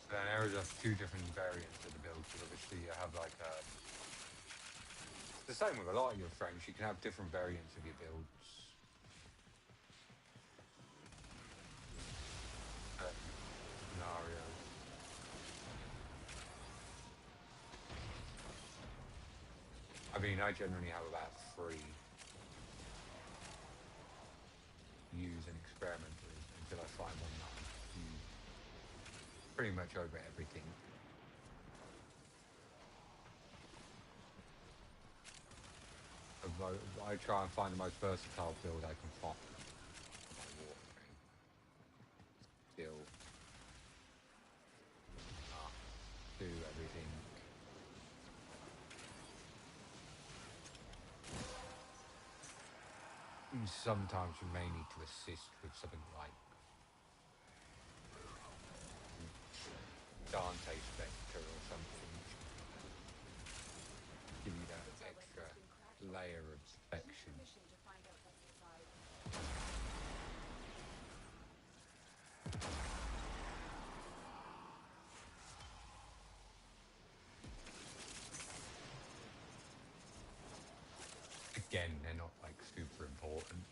Then there is a few different variants of the build, because obviously you have like a... It's the same with a lot of your frames, you can have different variants of your builds. I generally have about three use and experiment with until I find one that I use pretty much over everything. I try and find the most versatile build I can find for my Warframe. Still do everything. And sometimes you may need to assist with something like Dante Spectre or something. Give you that
The turret
extra
has been cracked.
layer of
Use
protection.
permission to find out what's inside.
Again, they're not like super important.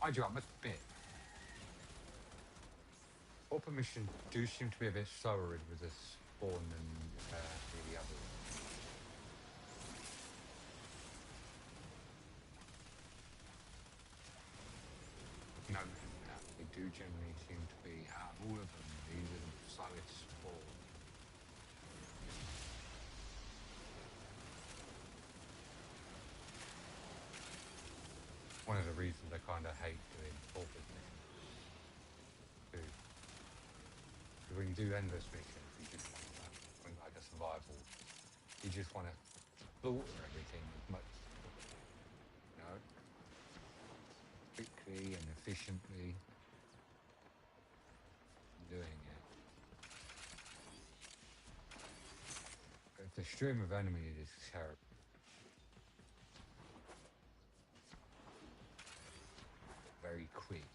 I must admit, Open Mission do seem to be a bit slower with the spawn than the others. No, they do generally seem to be, out of all of them, these are the slowest spawn. One of the reasons I kind of hate doing Open Missions. Too. Because when you do endless missions, you just want that, when like a survival, you just want to slaughter everything as much, you know, quickly and efficiently doing it. If the stream of enemies is terrible, very quick,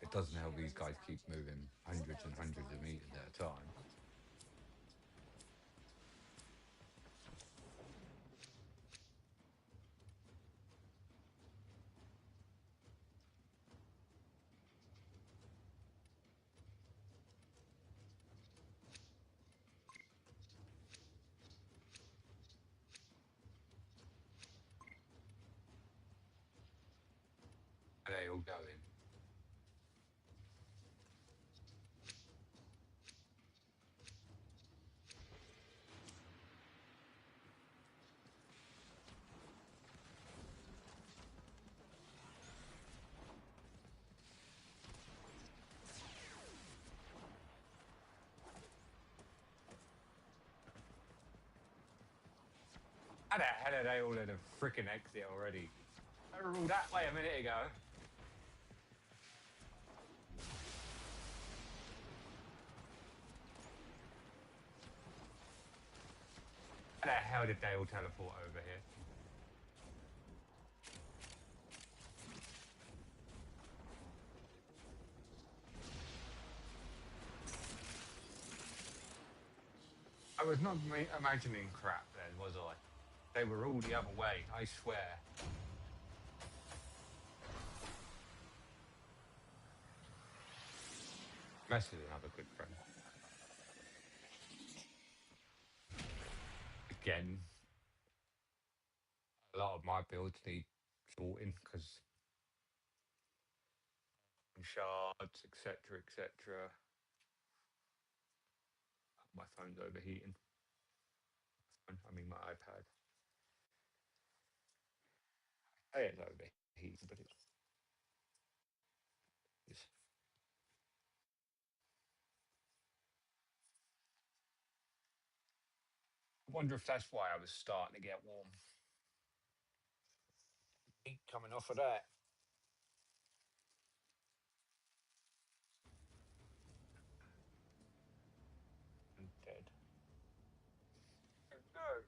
it doesn't help these guys keep moving hundreds and hundreds of meters at a time. Are they all going? How the hell are they all in a freaking exit already? They were all that way a minute ago. How the hell did they all teleport over here? I was not imagining crap then, was I? They were all the other way, I swear. Mess is another good friend. Again, a lot of my builds need sorting because shards, etc., etc. My phone's overheating. I mean, my iPad. Hey, it's overheating, but it's I wonder if that's why I was starting to get warm. Heat coming off of that. I'm dead. Oh, no.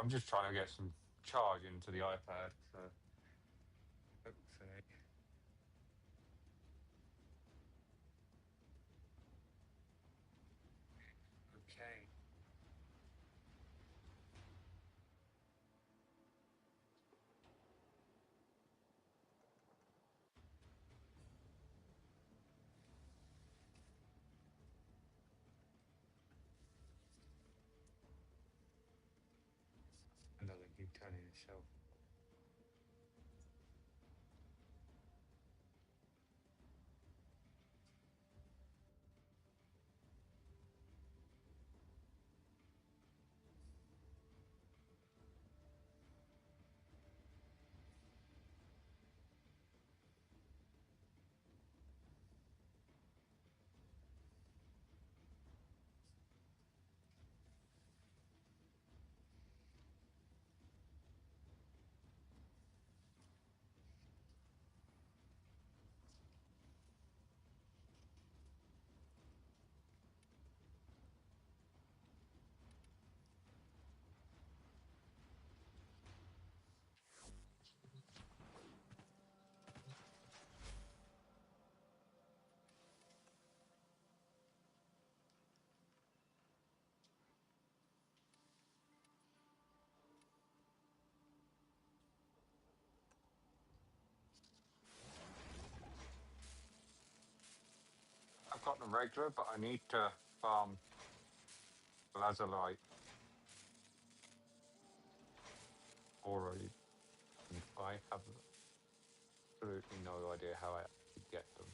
I'm just trying to get some charge into the iPad. So hopefully. Okay. Another keep turning itself. I've got the regular, but I need to farm lazulite already. And I have absolutely no idea how I get them.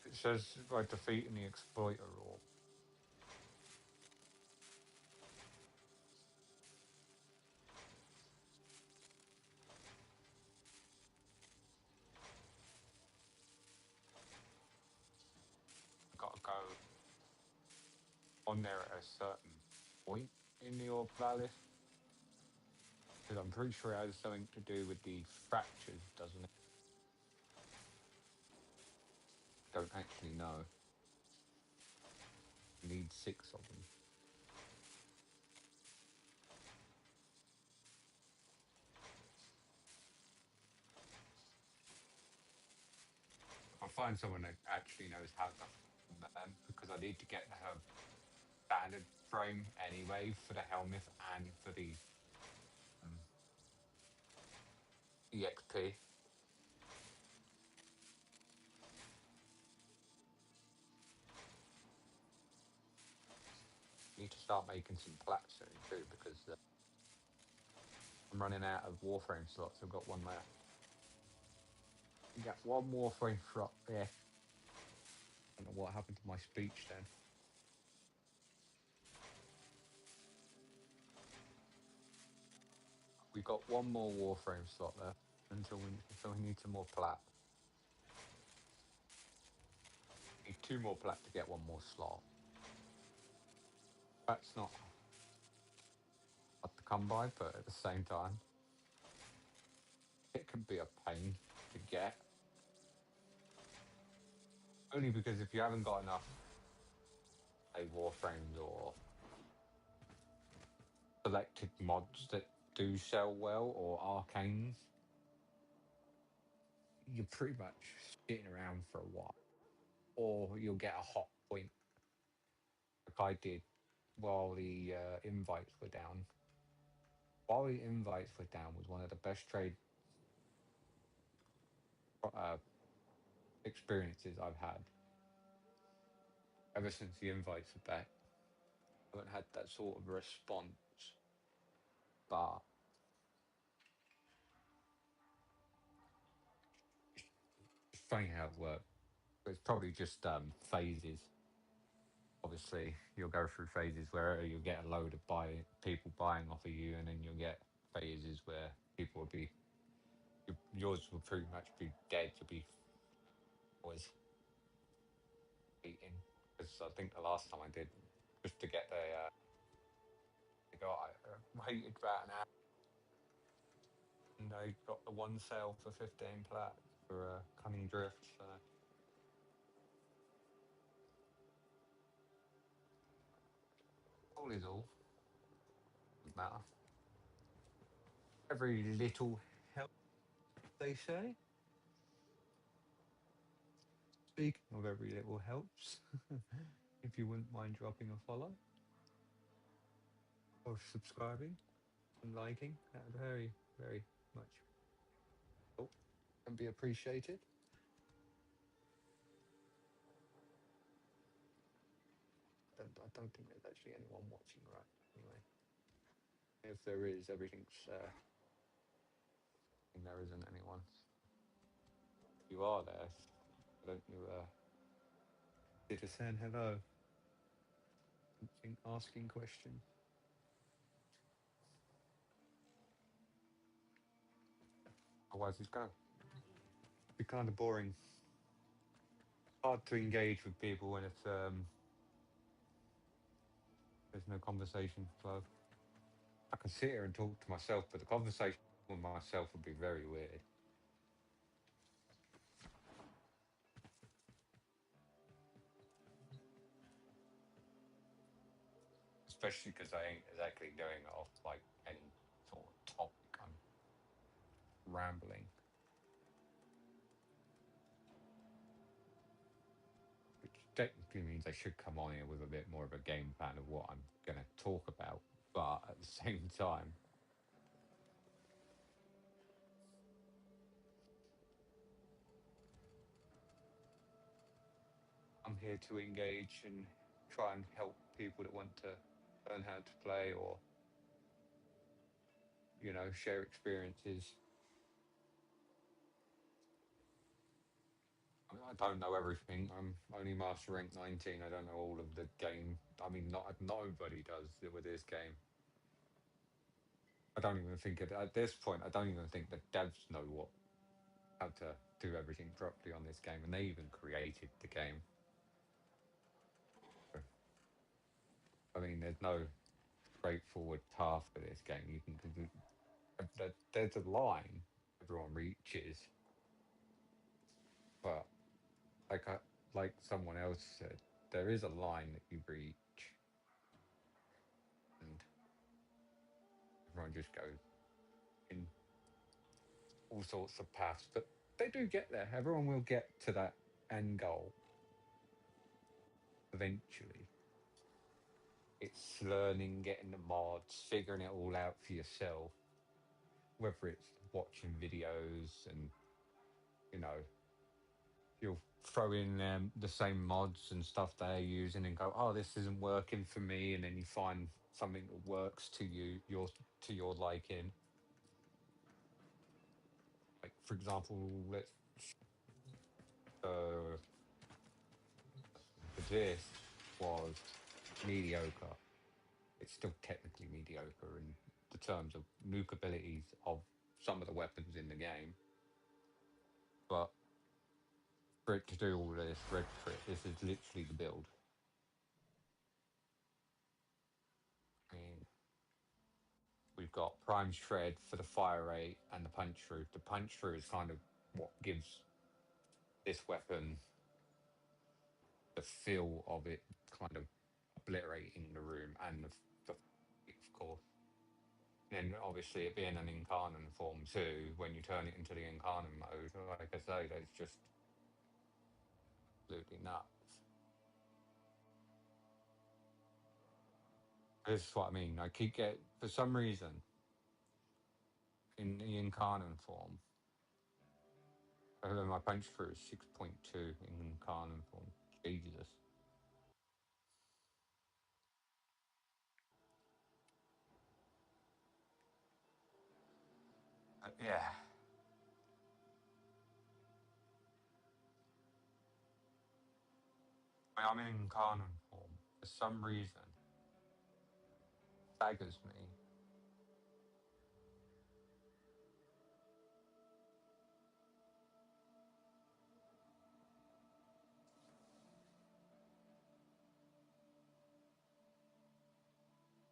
It says by defeating the exploiter or gotta go on there at a certain point in the orb valley. Because I'm pretty sure it has something to do with the fractures, doesn't it? Don't actually know. Need 6 of them. I'll find someone that actually knows how to farm them because I need to get her standard frame anyway for the helmet and for the um, EXP. Need to start making some plats soon too because I'm running out of Warframe slots. I've got one left. You got one Warframe slot there. I don't know what happened to my speech then. We got one more Warframe slot left until we need some more plat. Need 2 more plat to get one more slot. That's not hard to come by, but at the same time, it can be a pain to get. Only because if you haven't got enough, say, Warframes or selected mods that do sell well or arcanes, you're pretty much sitting around for a while. Or you'll get a hot point, like I did while the invites were down. while the invites were down, was one of the best trade uh, experiences I've had ever since the invites are back. I haven't had that sort of response, but it's funny how it works. It's probably just phases. Obviously, you'll go through phases where you'll get a load of people buying off of you, and then you'll get phases where people will be yours will pretty much be dead to be was eating. Because I think the last time I did, just to get I heated about an hour, and I got the one sale for 15 plat for Cunning Drift. So all is all, doesn't matter. Every little help, they say. Speaking of every little helps, if you wouldn't mind dropping a follow or subscribing and liking, that would very, very much help and be appreciated. I don't think there's actually anyone watching right anyway. If there is, everything's and there isn't anyone. If you are there, why don't you consider saying hello? Asking questions. Otherwise, it's going to be kind of boring. Hard to engage with people when it's there's no conversation flow. I can sit here and talk to myself, but the conversation with myself would be very weird. Especially because I ain't exactly doing it off like any sort of topic. I'm rambling, which technically means I should come on here with a bit more of a game plan of what I'm going to talk about. But at the same time, I'm here to engage and try and help people that want to learn how to play or, share experiences. I don't know everything. I'm only master rank 19. I don't know all of the game. I mean, not nobody does it with this game. I don't even think at this point. I don't even think the devs know how to do everything properly on this game, and they even created the game. I mean, there's no straightforward path for this game. You can there's a line everyone reaches, but like like someone else said, there is a line that you reach, and everyone just goes in all sorts of paths. But they do get there. Everyone will get to that end goal eventually. It's learning, getting the mods, figuring it all out for yourself. Whether it's watching videos and you know you'll throw in the same mods and stuff they're using and go, oh, this isn't working for me, and then you find something that works to your liking. Like for example, let's uh, this was mediocre. It's still technically mediocre in the terms of nuke abilities of some of the weapons in the game, but for it to do all this red for it, this is literally the build. I mean, we've got prime shred for the fire rate and the punch through. The punch through is kind of what gives this weapon the feel of it kind of obliterating the room and of course. And obviously it being an incarnate form too, when you turn it into the incarnate mode, like I say, that's just absolutely nuts. This is what I mean. I keep getting, for some reason, in the Incarnate form. Although my punch through is 6.2 in Incarnate form. Jesus. Yeah. When I'm in Incarnate form, for some reason, staggers me.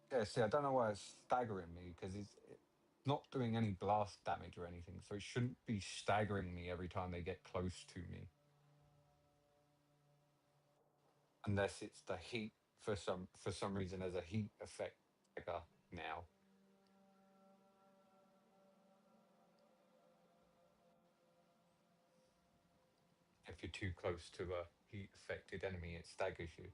Yeah, see, I don't know why it's staggering me, because it's not doing any blast damage or anything, so it shouldn't be staggering me every time they get close to me. Unless it's the heat for some reason there's a heat effect stagger now. If you're too close to a heat affected enemy, it staggers you.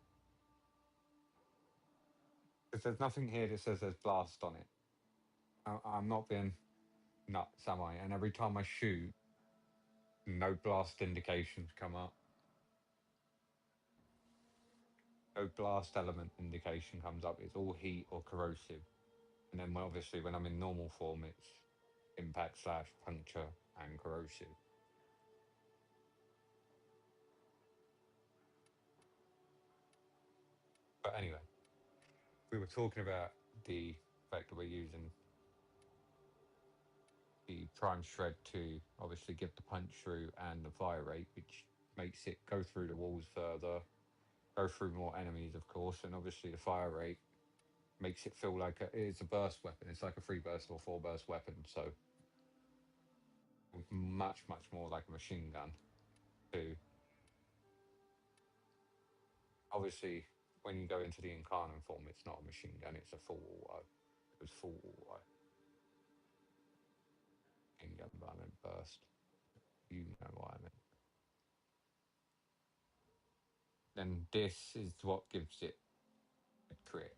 Because there's nothing here that says there's blast on it. I'm not being nuts, am I? And every time I shoot, no blast indications come up. No blast element indication comes up. It's all heat or corrosive. And then obviously when I'm in normal form, it's impact / puncture and corrosive. But anyway, we were talking about the fact that we're using the prime shred to obviously give the punch through and the fire rate, which makes it go through the walls further, go through more enemies, of course, and obviously the fire rate makes it feel like it's a burst weapon. It's like a 3 burst or 4 burst weapon, so much more like a machine gun too. Obviously, when you go into the Incarnate form, it's not a machine gun; it's a full auto. It was full auto. Machine gun, but I meant burst. You know what I meant. Then this is what gives it a crit.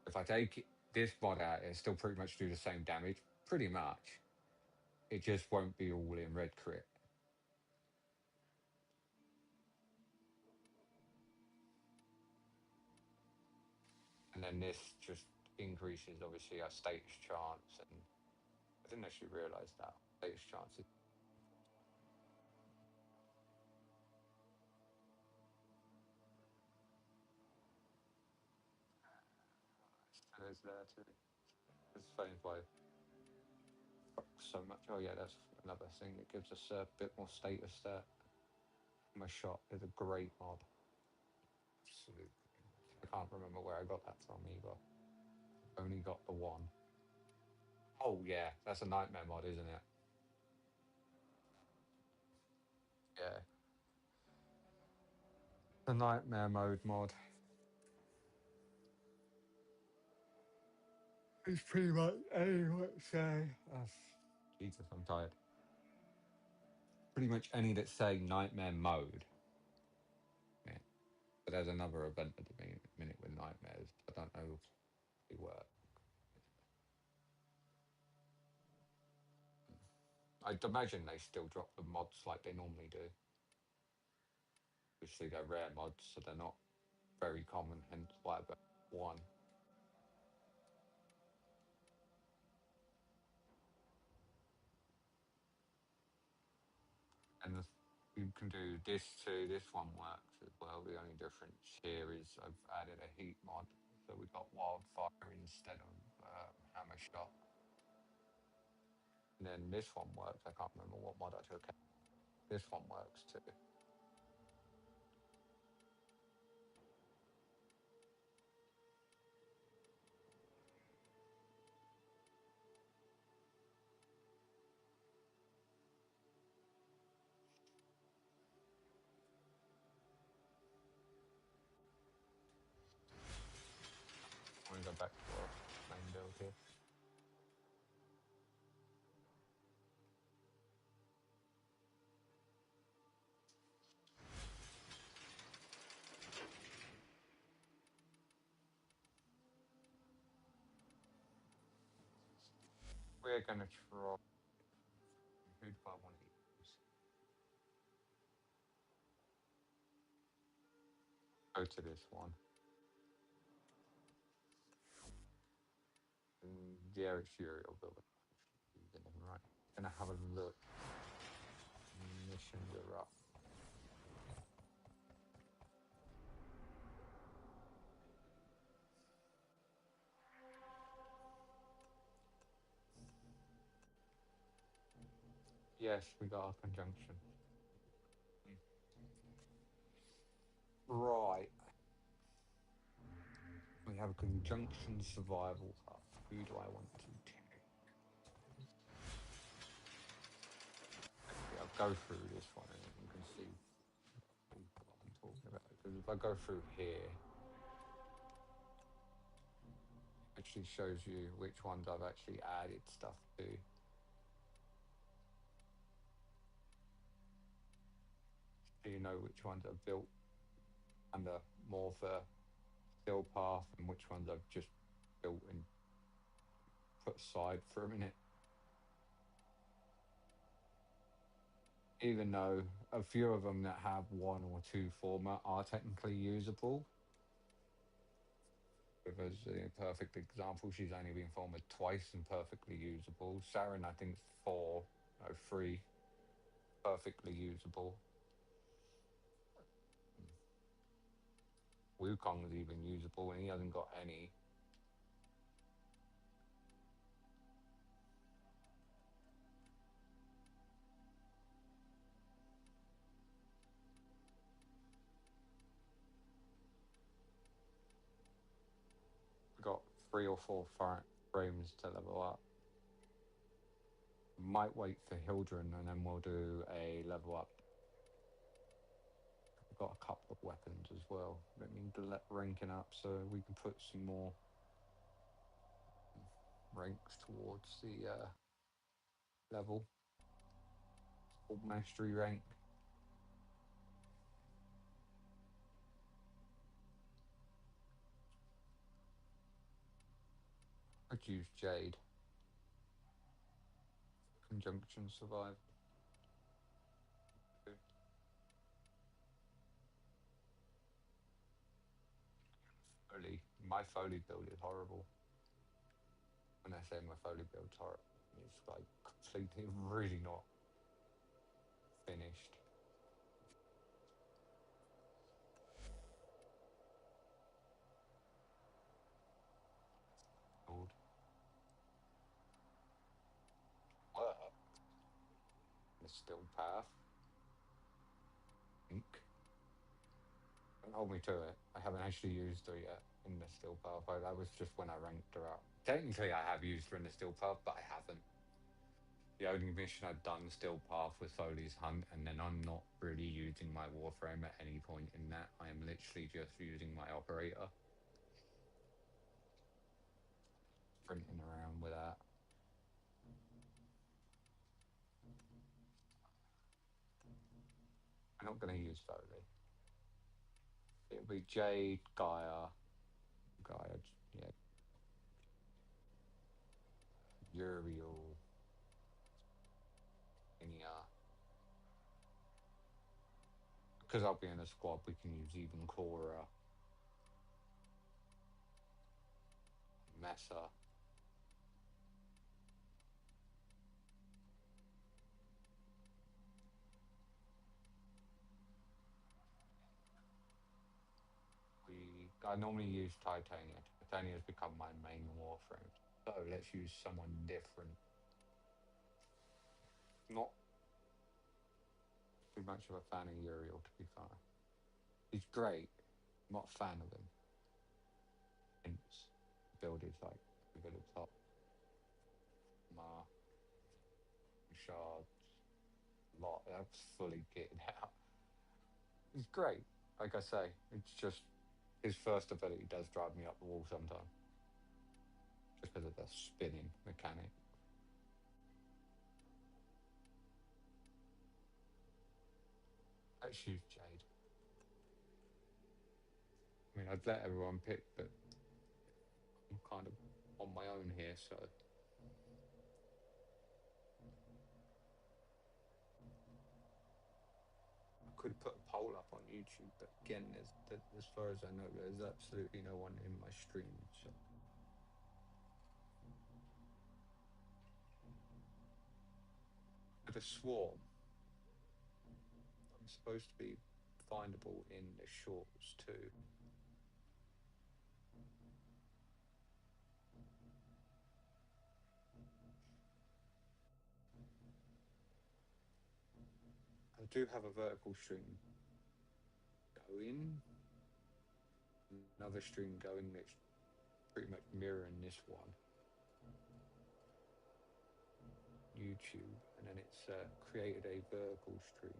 If I take this mod out, it'll still pretty much do the same damage. Pretty much. It just won't be all in red crit. And then this just increases, obviously, our status chance. And I didn't actually realise that. Status chances. There's there too. It's funny why so much. Oh yeah, that's another thing that gives us a bit more status there. My shot is a great mod. Absolutely. I can't remember where I got that from either. Only got the one. Oh yeah, that's a nightmare mod, isn't it? Yeah. The nightmare mode mod. It's pretty much any, let's say. Jesus, I'm tired. Pretty much any that say nightmare mode. Yeah. But there's another event at the minute with nightmares. I don't know if they work. I'd imagine they still drop the mods like they normally do. Obviously, they're rare mods, so they're not very common, hence why about one. And you can do this too. This one works as well. The only difference here is I've added a heat mod, so we've got wildfire instead of hammer shot. And then this one works. I can't remember what mod I took. This one works too. I'm gonna go back to our main build here. We're gonna try. Who do I want to use? Go to this one. Yeah, it's Uriel building. Right. Gonna have a look. Missions are up. Yes, we got our conjunction. Right. We have a conjunction survival hub. Who do I want to take? Actually, I'll go through this one and you can see what I'm talking about. Because if I go through here, it actually shows you which ones I've actually added stuff to. So you know which ones I've built under more of a still path and which ones I've just built and put aside for a minute. Even though a few of them that have one or two format are technically usable. Because a perfect example, she's only been formatted twice and perfectly usable. Saren, I think, four, no, three, perfectly usable. Wukong's even usable and he hasn't got any. Got 3 or 4 frames to level up. Might wait for Hildren and then we'll do a level up. We've got a couple of weapons as well that need to let ranking up so we can put some more ranks towards the level. Old mastery rank. I'd use Jade. Conjunction survive. Foley. My Foley build is horrible. When I say my Foley build's horrible, it's like completely really not finished. Old. Work. The still path. Ink. Don't hold me to it. I haven't actually used her yet in the still path. That was just when I ranked her up. Technically, I have used her in the still path, but I haven't. The only mission I've done still path was Foley's Hunt, and then I'm not really using my Warframe at any point in that. I am literally just using my operator. Sprinting around with that. I'm not going to use Foley. It'll be Jade, Gaia, yeah, Uriel, Inia. Because I'll be in a squad, we can use even Cora, Mesa. I normally use Titania. Titania has become my main Warframe. So let's use someone different. Not too much of a fan of Uriel, to be fair. He's great. I'm not a fan of him. Hence, build is like over the top. Shards, lot. That's fully kitted out. He's great. Like I say, it's just his first ability does drive me up the wall sometimes. Just because of the spinning mechanic. Let's use Jade. I mean, I'd let everyone pick, but I'm kind of on my own here, so could put a poll up on YouTube, but again, as far as I know, there's absolutely no one in my stream. So. But a swarm, I'm supposed to be findable in the shorts too. I do have a vertical stream going, another stream going that's pretty much mirroring this one, YouTube, and then it's created a vertical stream.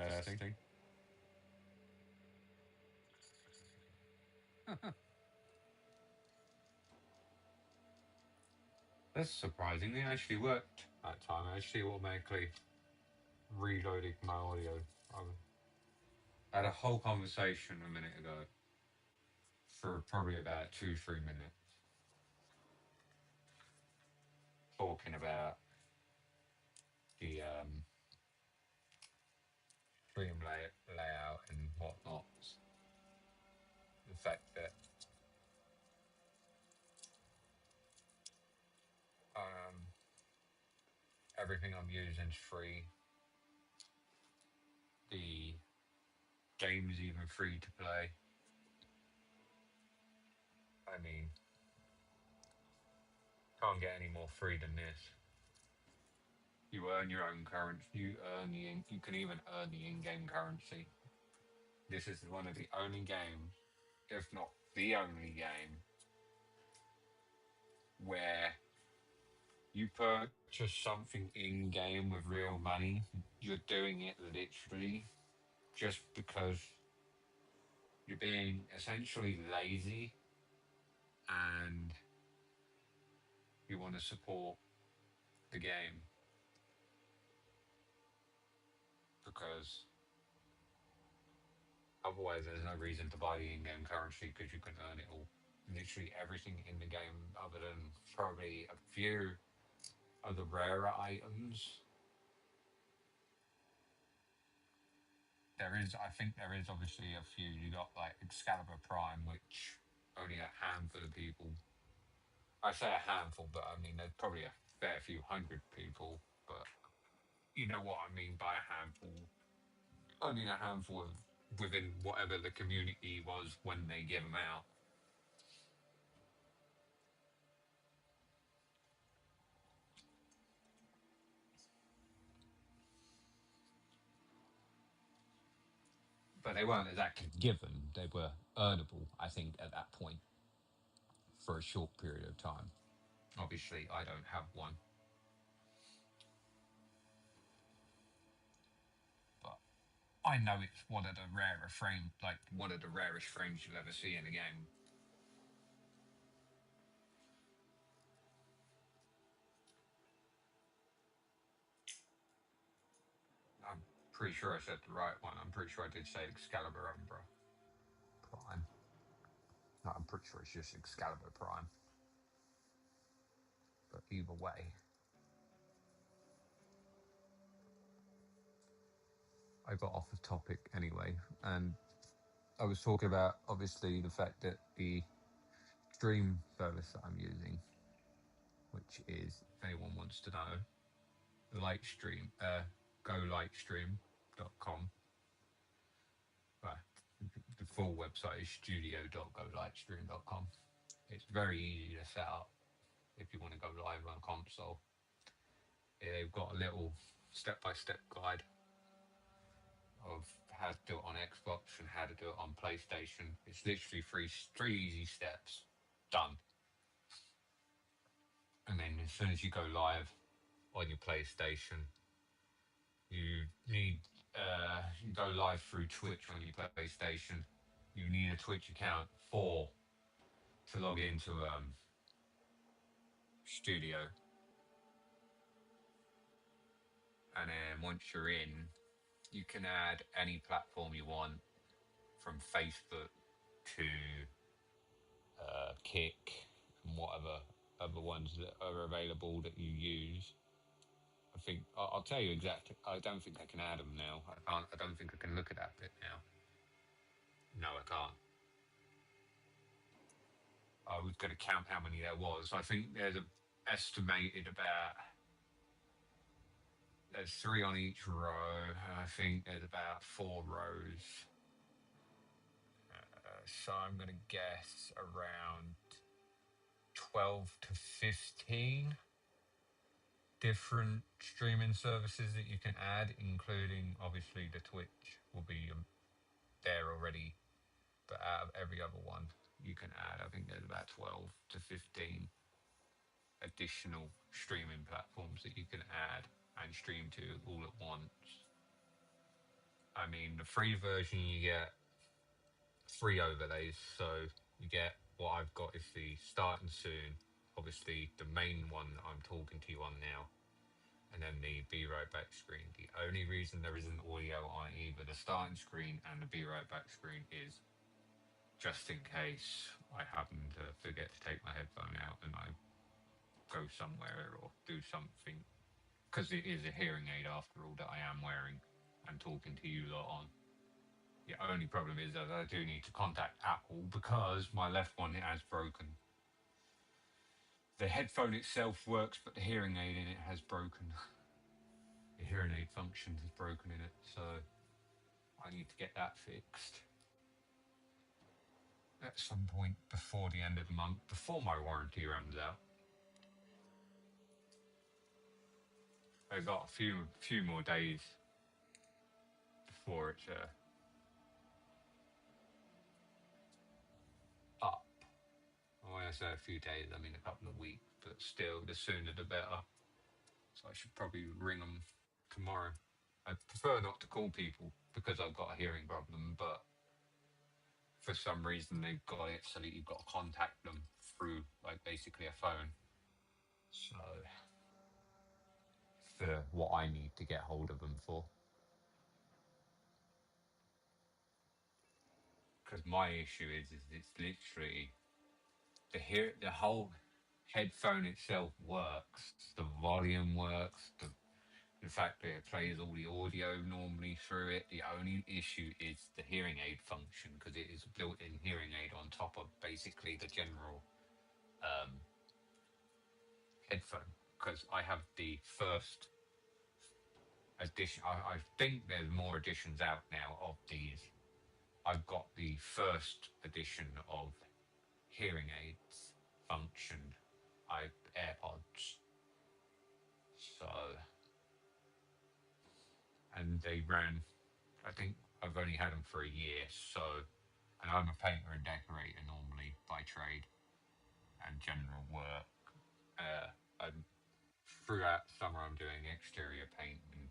Testing. That's surprising. It actually worked that time. I actually automatically reloaded my audio. I had a whole conversation a minute ago for probably about 2, 3 minutes talking about the stream layout and whatnot. The fact that um, everything I'm using is free. The game's even free to play. I mean, can't get any more free than this. You earn your own currency. You can even earn the in-game currency. This is one of the only games, if not the only game, where you purchase something in-game with real money. You're doing it literally just because you're being essentially lazy and you want to support the game because otherwise there's no reason to buy the in-game currency because you can earn it all. Literally everything in the game other than probably a few of the rarer items. I think there is obviously a few. You got like Excalibur Prime, which only a handful of people. I say a handful, but I mean there's probably a fair few hundred people. But you know what I mean by a handful. Only a handful of within whatever the community was when they give them out. But they weren't exactly given. They were earnable, I think, at that point for a short period of time. Obviously, I don't have one. But I know it's one of the rarer frame, like one of the rarest frames you'll ever see in a game. I'm pretty sure I said the right one. I'm pretty sure I did say Excalibur Umbra Prime. No, I'm pretty sure it's just Excalibur Prime. But either way, I got off the topic anyway, and I was talking about obviously the fact that the stream service that I'm using, which is, if anyone wants to know, the Lightstream, golightstream.com. But the full website is studio.golightstream.com. It's very easy to set up if you want to go live on console. They've got a little step-by-step guide of how to do it on Xbox and how to do it on PlayStation. It's literally three easy steps. Done. And then as soon as you go live on your PlayStation, you need you go live through Twitch on your PlayStation. You need a Twitch account to log into Studio. And then once you're in, you can add any platform you want, from Facebook to Kick and whatever other ones that are available that you use. I think I'll tell you exactly. I don't think I can add them now. I can't. I don't think I can look at that bit now. No, I can't. I was going to count how many there was. I think there's estimated about. There's 3 on each row. I think there's about 4 rows. So I'm going to guess around 12 to 15 different streaming services that you can add, including obviously the Twitch will be there already. But out of every other one you can add, I think there's about 12 to 15 additional streaming platforms that you can add and stream to all at once. I mean, the free version you get 3 overlays, so you get what I've got is the starting soon, obviously the main one that I'm talking to you on now, and then the be right back screen. The only reason there isn't audio on either the starting screen and the be right back screen is just in case I happen to forget to take my headphone out and I go somewhere or do something, because it is a hearing aid after all that I am wearing and talking to you lot on. The only problem is that I do need to contact Apple because my left one has broken. The headphone itself works, but the hearing aid in it has broken. The hearing aid function is broken in it, so I need to get that fixed at some point before the end of the month, before my warranty runs out. I've got a few more days before it's up. When I say a few days, I mean a couple of weeks, but still, the sooner the better. So I should probably ring them tomorrow. I prefer not to call people because I've got a hearing problem, but for some reason they've got it so that you've got to contact them through like basically a phone. So for what I need to get hold of them for. Because my issue is it's literally the whole headphone itself works, the volume works, the fact that it plays all the audio normally through it. The only issue is the hearing aid function, because it is a built-in hearing aid on top of basically the general headphone. Because I have the first edition. I think there's more editions out now of these. I've got the first edition of hearing aids function. AirPods. So, and they ran. I think I've only had them for a year. So, and I'm a painter and decorator normally by trade and general work. And throughout summer, I'm doing exterior painting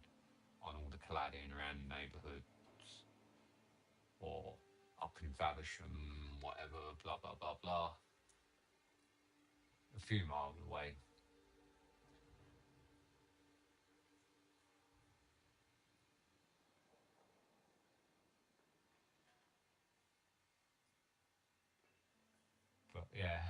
on all the cladding around the neighbourhoods or up in Faversham, whatever, blah, blah, blah, blah. A few miles away. But yeah.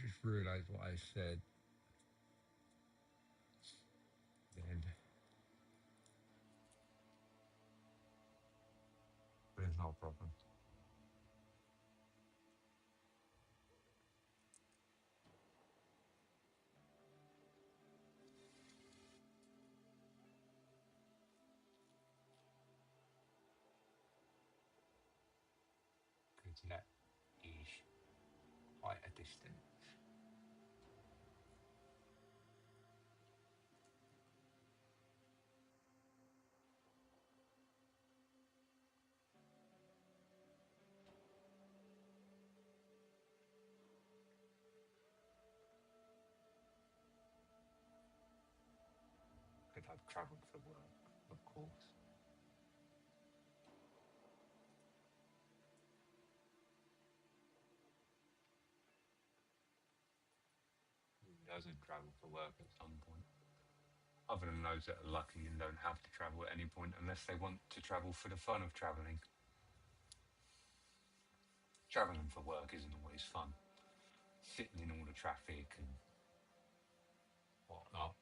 Just realised what I said. Then. But it's not a problem. Because that is quite a distance. Because I've travelled for work, of course. Who doesn't travel for work at some point? Other than those that are lucky and don't have to travel at any point unless they want to travel for the fun of travelling. Travelling for work isn't always fun. Sitting in all the traffic and whatnot.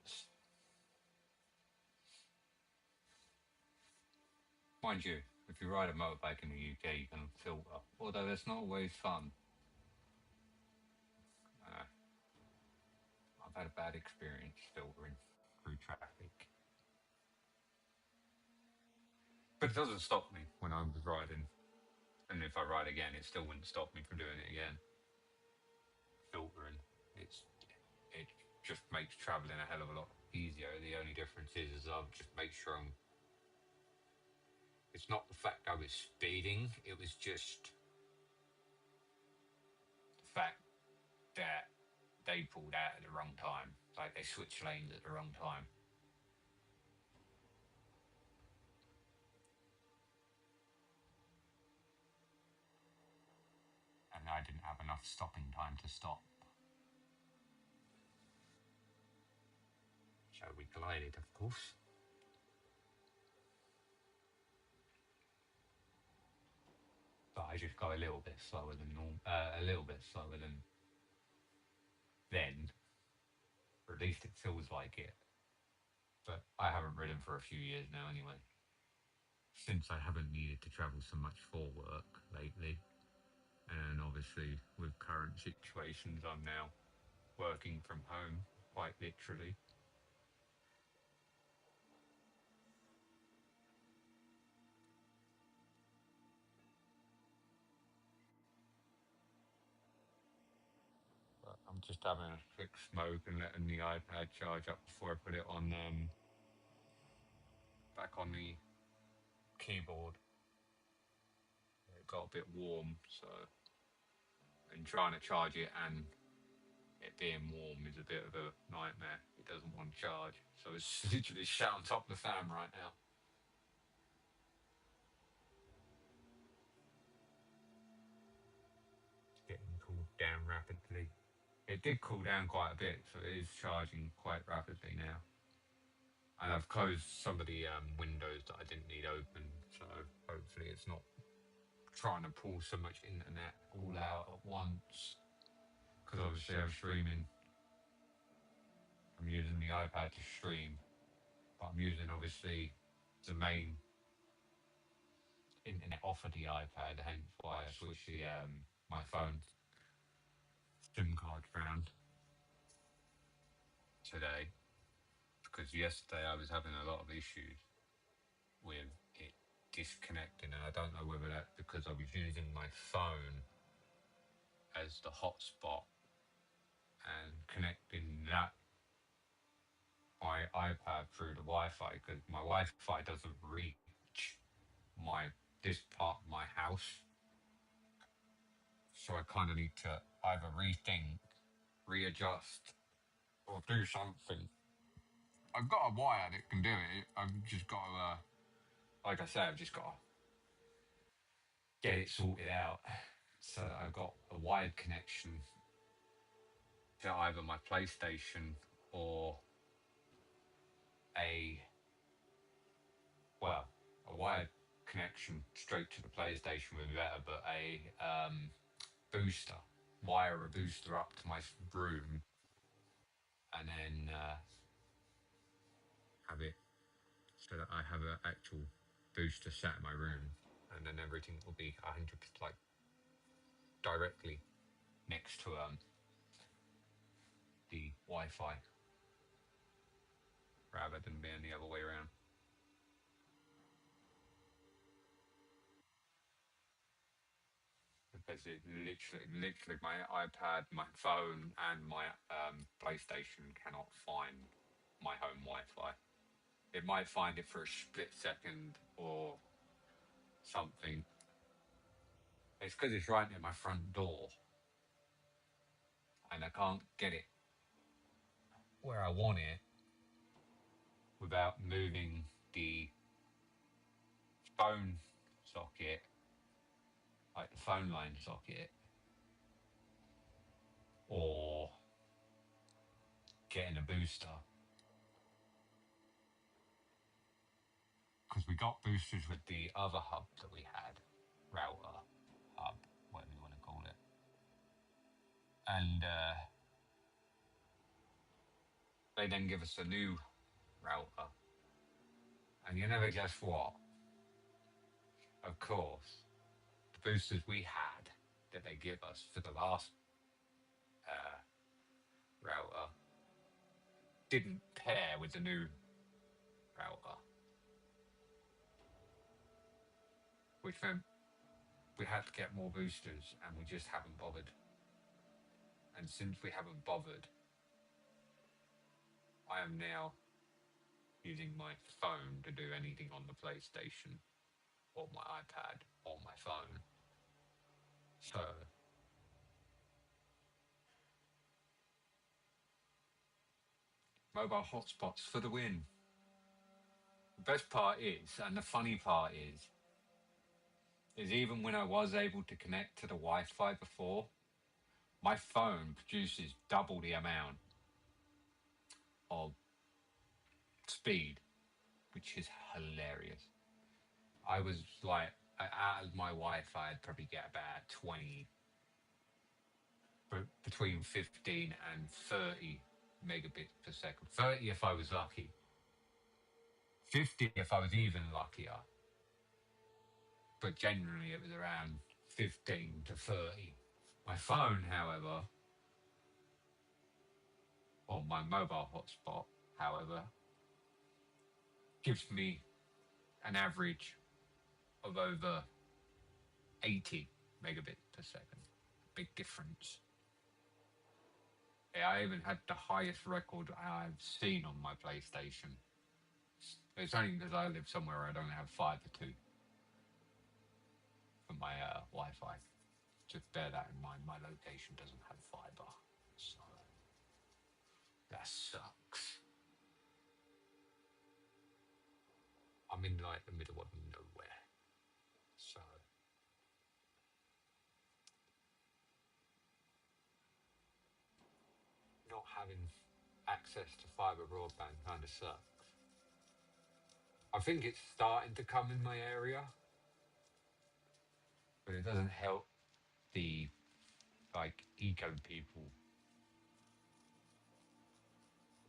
Mind you, if you ride a motorbike in the UK, you can filter, although that's not always fun. I've had a bad experience filtering through traffic. But it doesn't stop me when I was riding. And if I ride again, it still wouldn't stop me from doing it again. Filtering. It just makes travelling a hell of a lot easier. The only difference is I'll just make sure I'm It's not the fact I was speeding, it was just the fact that they pulled out at the wrong time. Like they switched lanes at the wrong time. And I didn't have enough stopping time to stop. So we collided, of course. But I just got a little bit slower than normal, a little bit slower than then. Or at least it feels like it. But I haven't ridden for a few years now anyway. Since I haven't needed to travel so much for work lately. And obviously with current situations, I'm now working from home, quite literally. But I'm just having a quick smoke and letting the iPad charge up before I put it on back on the keyboard. It got a bit warm, so and trying to charge it and it being warm is a bit of a nightmare. It doesn't want to charge, so it's literally sat on top of the fan right now. It's getting cooled down rapidly. It did cool down quite a bit, so it is charging quite rapidly now. And I've closed some of the windows that I didn't need open, so hopefully it's not trying to pull so much internet all out at once. Because obviously I'm streaming. I'm using the iPad to stream, but I'm using obviously the main internet off of the iPad, hence why I switched the my phone SIM card round today. Because yesterday I was having a lot of issues with it disconnecting, and I don't know whether that's because I was using my phone as the hotspot and connecting that my iPad through the Wi-Fi, because my Wi-Fi doesn't reach this part of my house, so I kind of need to either rethink, readjust, or do something. I've got a wire that can do it. I've just got to, like I say, I've just got to get it sorted out. So I've got a wired connection to either my PlayStation or a a wired connection straight to the PlayStation would be better, but a booster, wire a booster up to my room, and then have it so that I have an actual booster set in my room, and then everything will be 100% like directly next to the Wi-Fi rather than being the other way around. Because it literally, my iPad, my phone, and my PlayStation cannot find my home Wi-Fi. It might find it for a split second or something. It's because it's right near my front door, and I can't get it where I want it without moving the phone socket, like the phone line socket, or getting a booster. Because we got boosters with the other hub that we had, router hub, whatever you want to call it, and they then give us a new router, and you never guess what? Of course, the boosters we had that they give us for the last router didn't pair with the new router, which meant we had to get more boosters, and we just haven't bothered. And since we haven't bothered, I am now using my phone to do anything on the PlayStation. or my iPad or my phone. So mobile hotspots for the win. The best part is, and the funny part is even when I was able to connect to the Wi-Fi before, my phone produces double the amount of speed, which is hilarious. I was like, out of my Wi-Fi, I'd probably get about 20, between 15 and 30 megabits per second. 30 if I was lucky. 50 if I was even luckier. But generally it was around 15 to 30. My phone, however, or my mobile hotspot, however, gives me an average of over 80 megabits per second. Big difference. Yeah, I even had the highest record I've seen on my PlayStation. It's only because I live somewhere I don't have fiber to for my Wi-Fi. Just bear that in mind. My location doesn't have fiber, so that sucks. I'm in like the middle of nowhere, so not having access to fiber broadband kind of sucks. I think it's starting to come in my area, but it doesn't help the like eco people.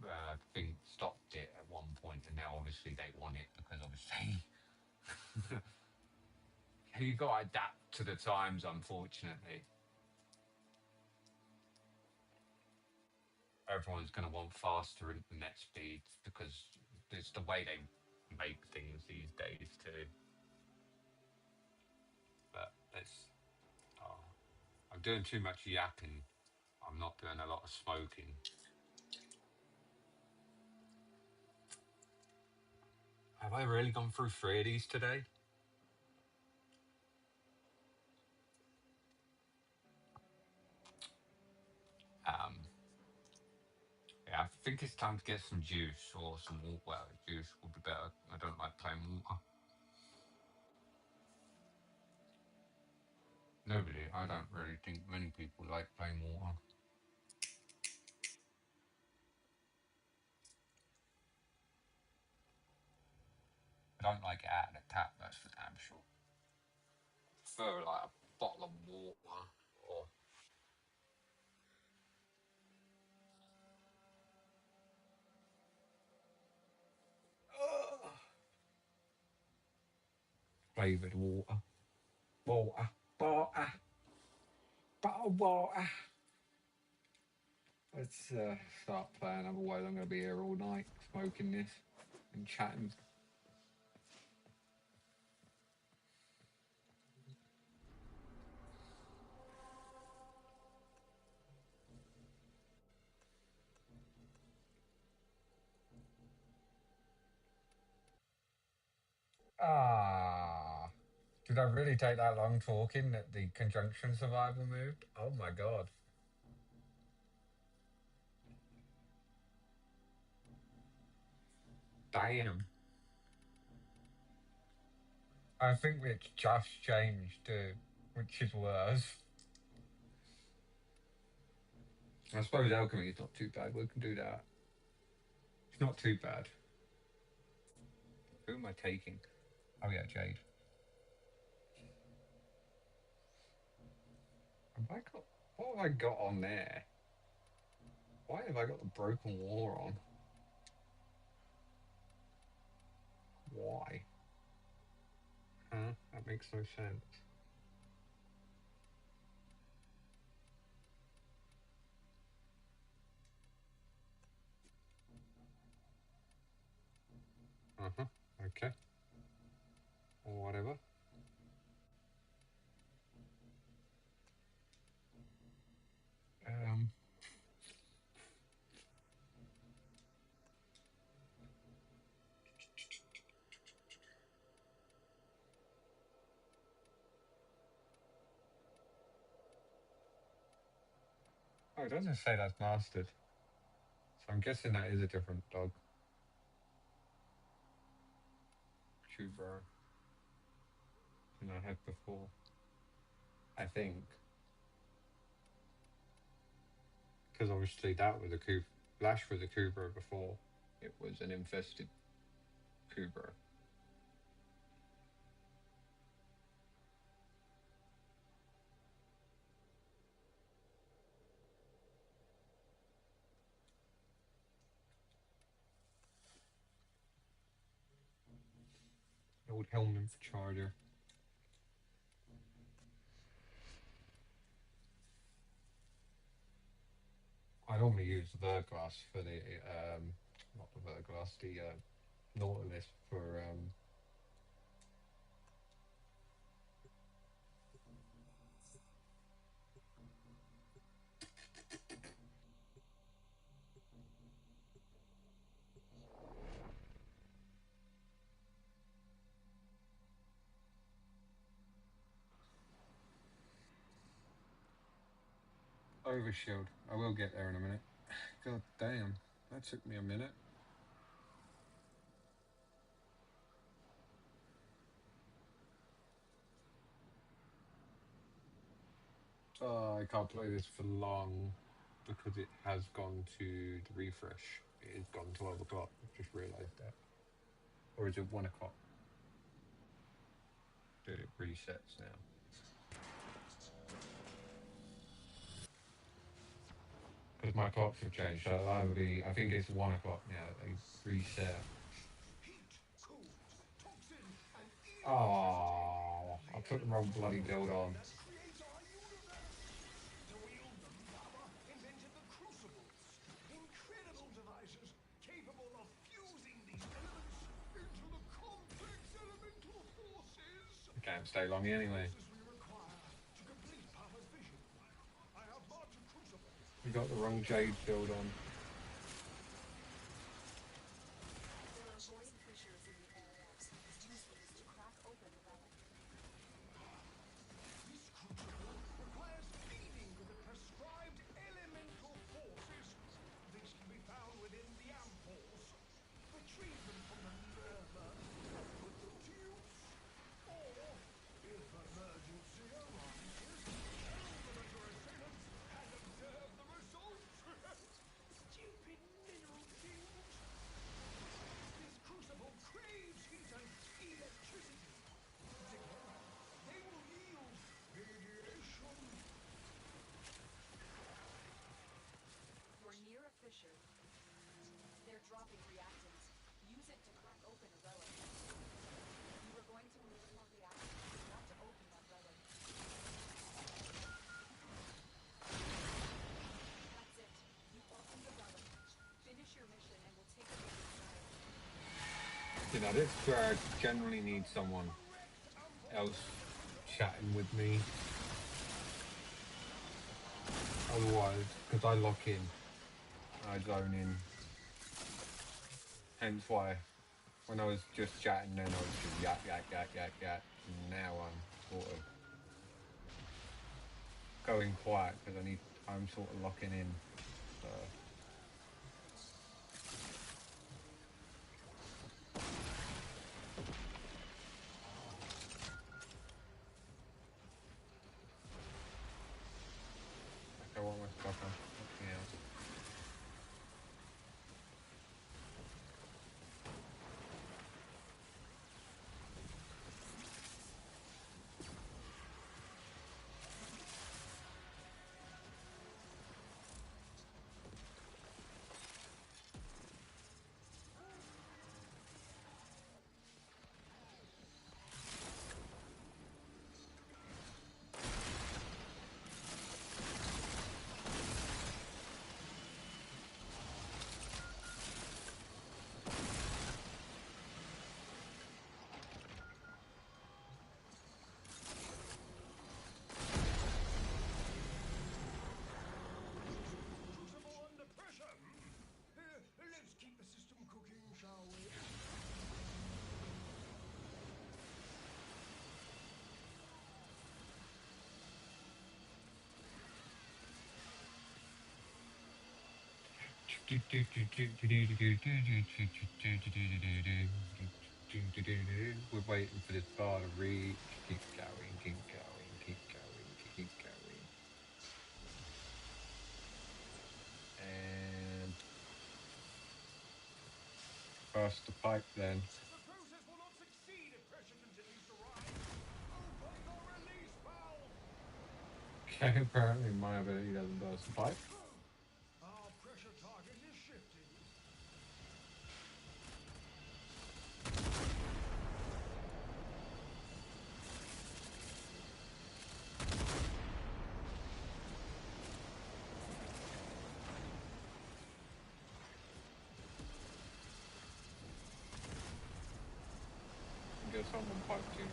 I think stopped it at one point, and now obviously they want it because obviously you got to adapt to the times. Unfortunately, everyone's going to want faster internet speeds because it's the way they make things these days too. But it's I'm doing too much yapping. I'm not doing a lot of smoking. Have I really gone through 3 of these today? Um, yeah, I think it's time to get some juice or some water. Well, juice would be better. I don't like plain water. Nobody, I don't really think many people like plain water. I don't like it out of the tap, that's for damn sure. I prefer like a bottle of water or flavoured water. Water. Bottled water. Let's start playing, otherwise I'm going to be here all night smoking this and chatting. Ah, did I really take that long talking that the conjunction survival moved? Oh my god. Damn. I think it's just changed too, which is worse. I suppose alchemy is not too bad. We can do that. It's not too bad. Who am I taking? Oh yeah, Jade. Have I got? What have I got on there? Why have I got the broken war on? Why? Huh? That makes no sense. Uh-huh. Okay. Or whatever. Um. Oh, it doesn't say that's mastered. So I'm guessing that is a different dog. Tuber than I had before. I think. Because obviously that was a Cooper. Lash was a Cooper before. It was an infested Cooper. Old helmet charger. I normally use the Verglass for the not the Verglass, the Nautilus for Overshield. I will get there in a minute. God damn, that took me a minute. I can't play this for long because it has gone to the refresh. It has gone 12 o'clock. I've just realised that. Or is it 1 o'clock? Dude, it resets now. Because my clocks have changed, so I think it's 1 o'clock now. They reset. Oh, I put the wrong bloody build on. I can't stay long anyway. We got the wrong Jade build on.
They're dropping reactants. Use it to crack open a relic. You were going to move more reactants, not to open that relic. That's it. You opened the relic. Finish your mission and we'll take it inside.
You know, this drag generally needs someone else chatting with me. Otherwise, because I lock in, I zone in. Hence why, when I was just chatting then, I was just yak. Now I'm sort of going quiet because I'm sort of locking in. So. Okay, what am I stuck on? Nothing else. We're waiting for this bar to reach. Keep going, keep going, keep going, keep going. And burst the pipe then.
The process will not succeed if pressure continues to rise. Open the release valve!
Okay, apparently my ability doesn't burst the pipe.
Our pressure target is shifting.
Get someone pipe to me.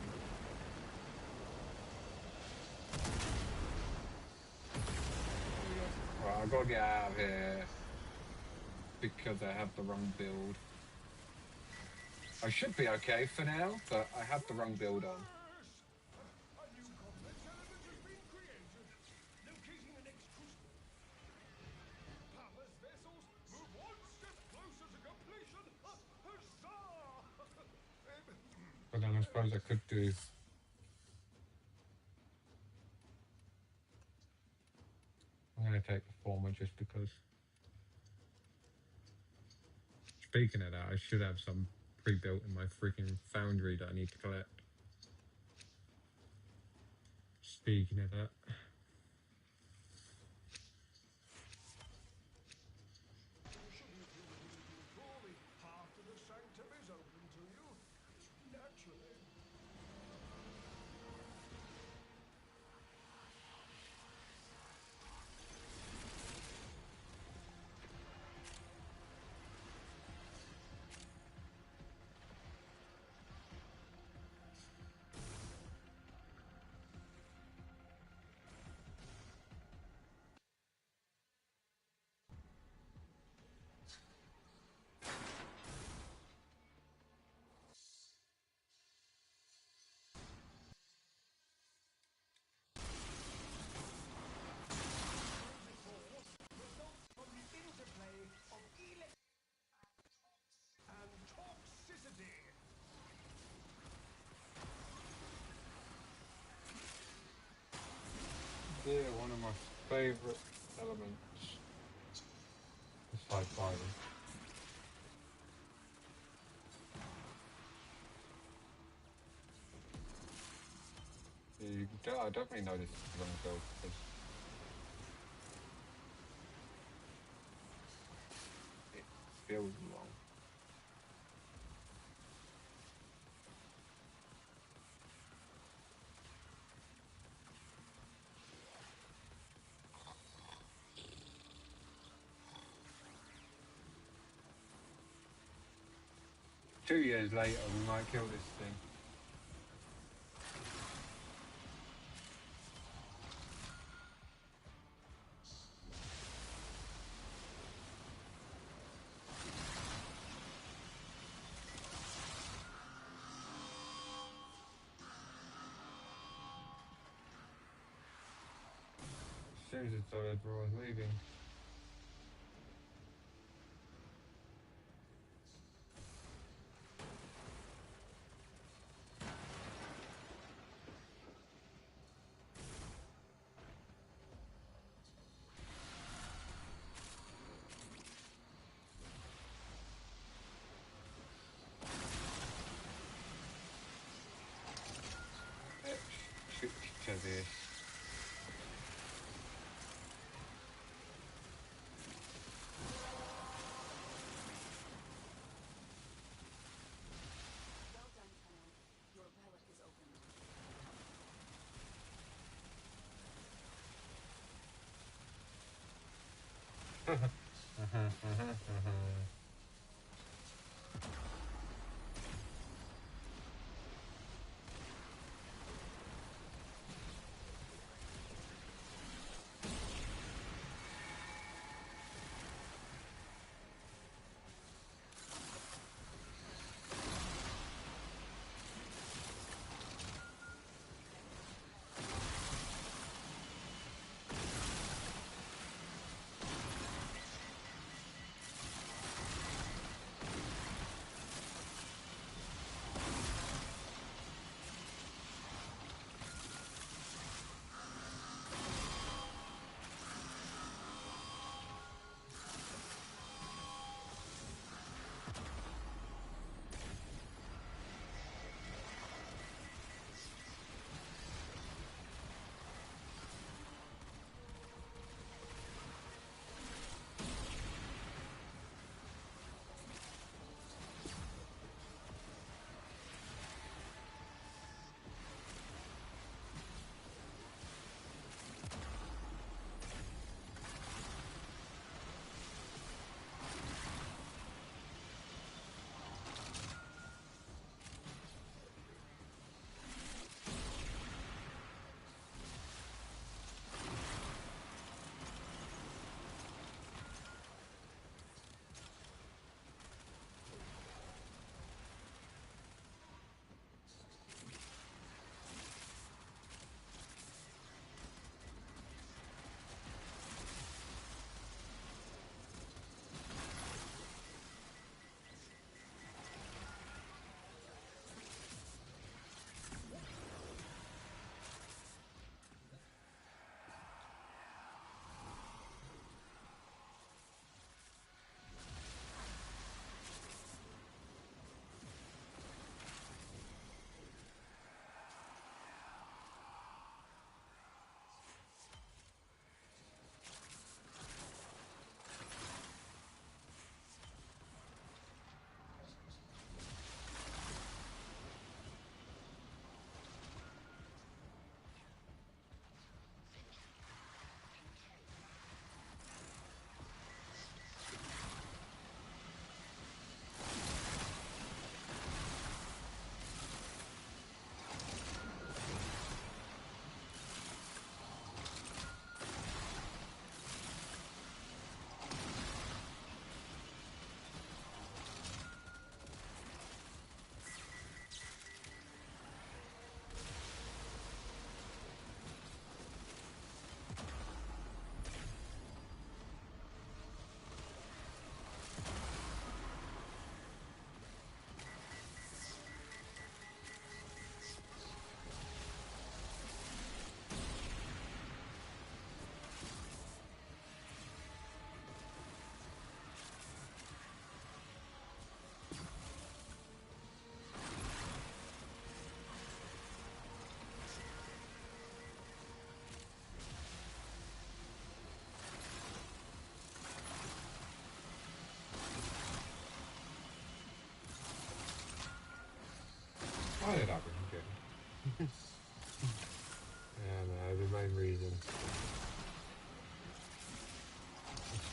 Well, I gotta get out of here because I have the wrong build. I should be okay for now, but I have the wrong build on.
A new complex element has been created. Locating the next crucible. Powerless vessels move one step closer to completion. Huzzah!
But then I suppose I could do. I'm gonna take the former just because. Speaking of that, I should have some pre-built in my freaking foundry that I need to collect. Speaking of that.
Surely half of the sanctum is open to you. Naturally.
Yeah, one of my favourite elements. Besides fighting. I definitely know this is wrong build because it feels long. Two years later, we might kill this thing. As soon as it's all everyone's leaving. Shoot to this.
Well done, Colonel. Your relic is opened.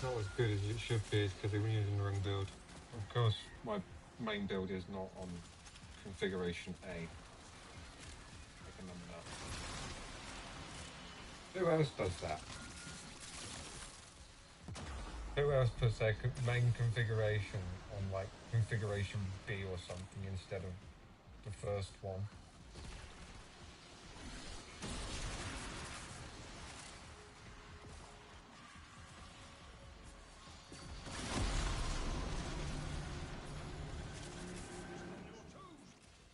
not as good as it should be is because we're using the wrong build.
Of course, my main build is not on configuration A. I can remember that. Who else does that? Who else puts their main configuration on like configuration B or something instead of the first one?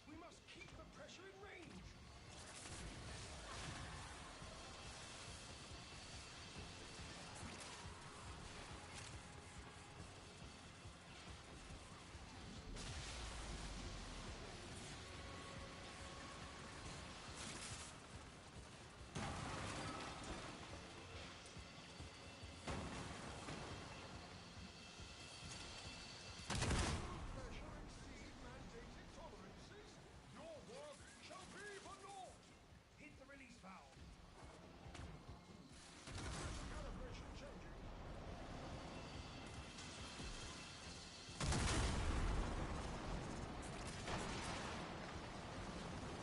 We must keep the pressure in range. Pressure exceed mandated tolerances. Your work shall be for naught. Hit the release valve. Pressure calibration changing.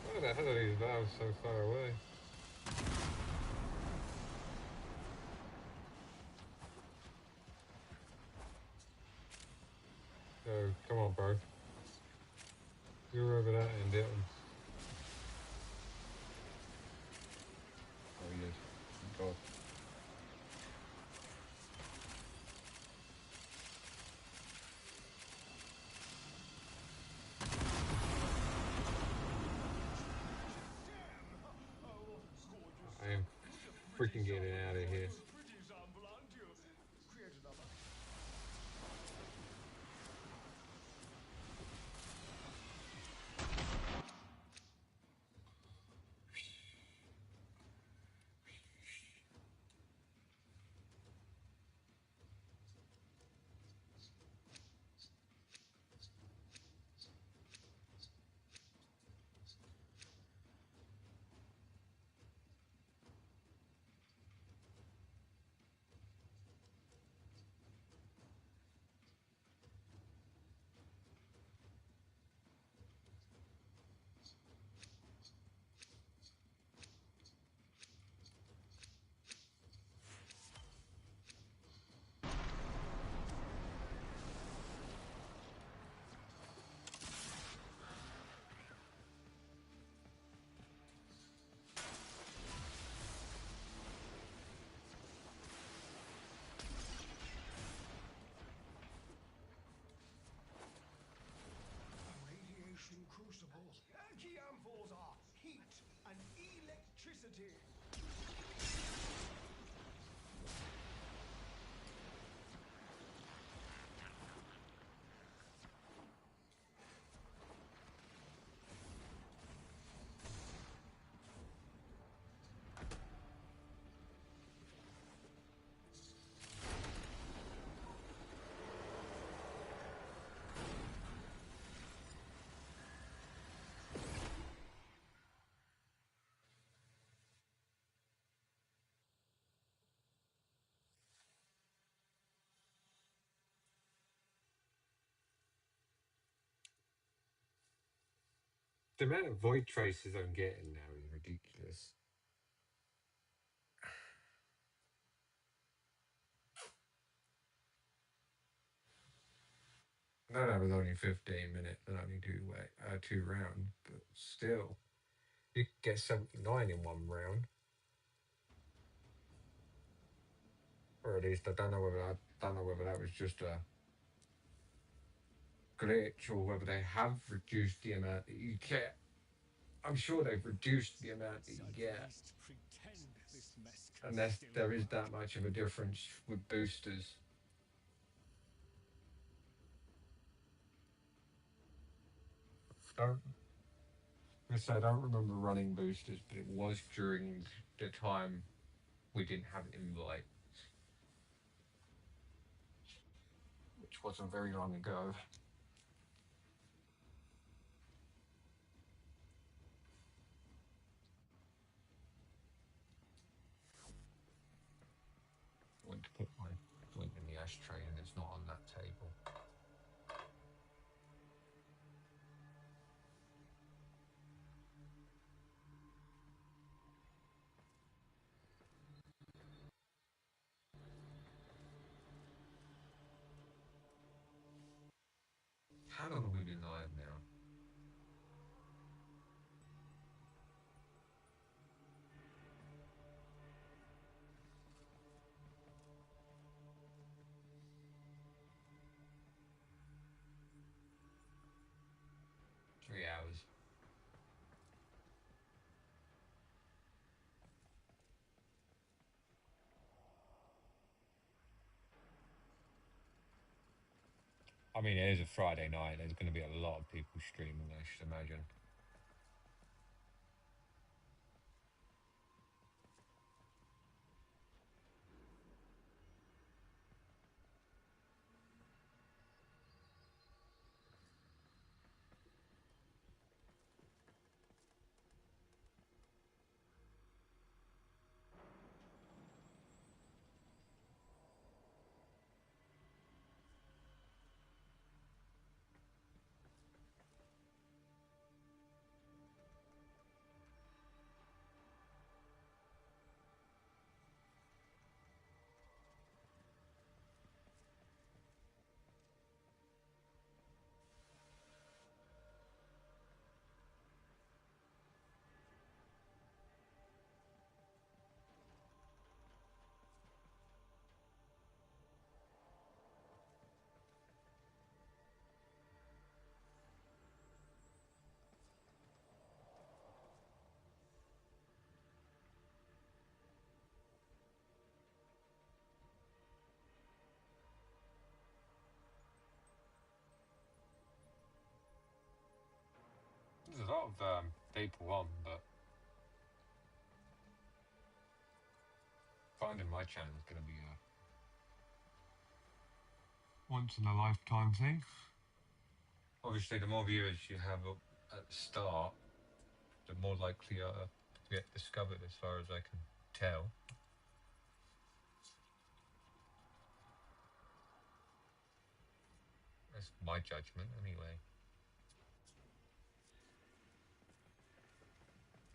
Why the hell are these valves so far away? Oh, come on, bro. You're over that end, hit him. Oh, he is. Thank God.
Oh, gorgeous.
I am freaking getting out of here.
Pretty sample, aren't you? Create another. Radiation crucible. Key ampoules are heat and electricity.
The amount of void traces I'm getting now is ridiculous. No, that was only 15 minutes and only two rounds, but still, you could get 79 in one round. Or at least I don't know whether that was just a glitch or whether they have reduced the amount that you get. I'm sure they've reduced the amount that you get, unless there is that much of a difference with boosters. Don't I don't remember running boosters, but it was during the time we didn't have invite, which wasn't very long ago. I went to put my link in the ashtray and it's not on that table. How long have we been live now? Hours. I mean, it is a Friday night. There's going to be a lot of people streaming, I should imagine. There's a lot of people on, but finding my channel is going to be a once in a lifetime thing. Obviously, the more viewers you have up at the start, the more likely you are to get discovered, as far as I can tell. That's my judgment, anyway.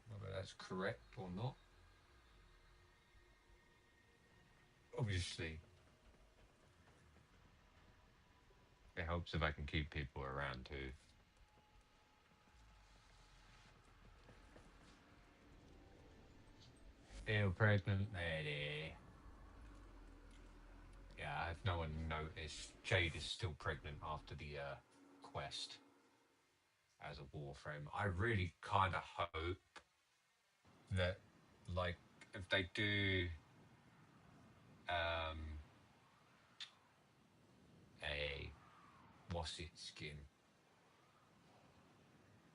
Whether that's correct or not, obviously, it helps if I can keep people around too. Feel pregnant, lady. Yeah, if no one noticed, Jade is still pregnant after the quest as a Warframe. I really kind of hope that, like, if they do a what's it skin,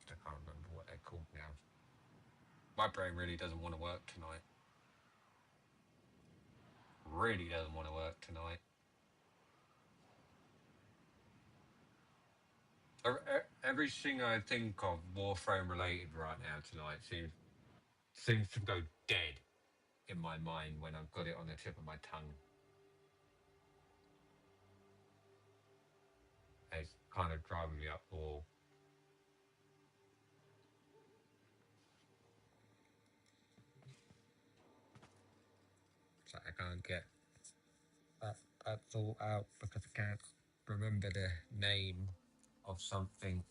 I can't remember what they're called now. My brain really doesn't want to work tonight. Really doesn't want to work tonight. Everything I think of Warframe related right now tonight seems to go dead in my mind when I've got it on the tip of my tongue. It's kind of driving me up the wall. It's like I can't get that thought out because I can't remember the name of something,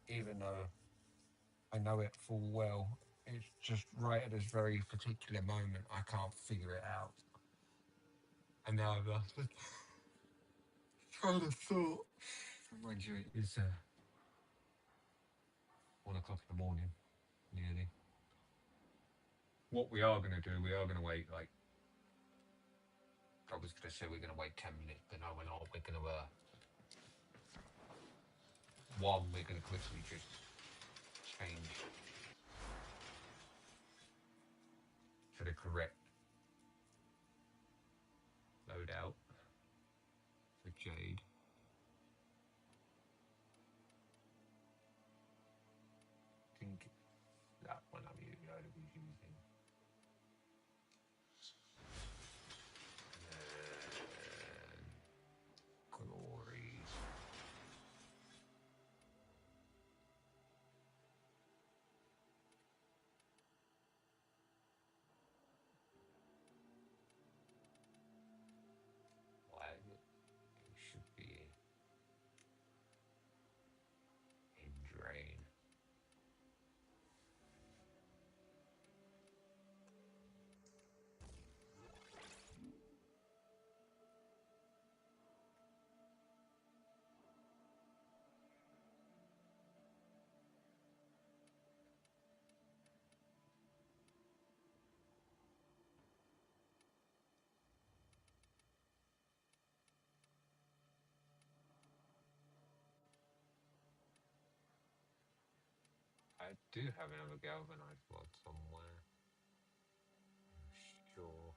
even though I know it full well. It's just right at this very particular moment, I can't figure it out. And now I've lost it. Train of thought. Mind you, it is 1 o'clock in the morning, nearly. What we are going to do, we are going to wait, like, I was going to say we're going to wait 10 minutes, but no, we're not. We're going to, we're going to quickly just change to the correct loadout for Jade. I think that one I'm using. I do have another galvanized rod somewhere. I'm sure.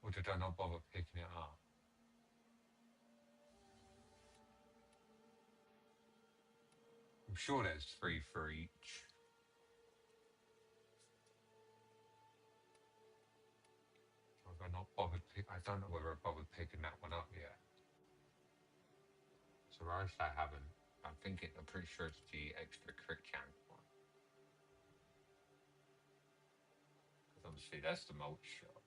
Or did I not bother picking it up? I'm sure there's 3 for each. Have I not bothered I don't know whether I bothered picking that one up yet. So else I haven't. I'm pretty sure it's the extra crit chance one. Because obviously that's the mulch shot.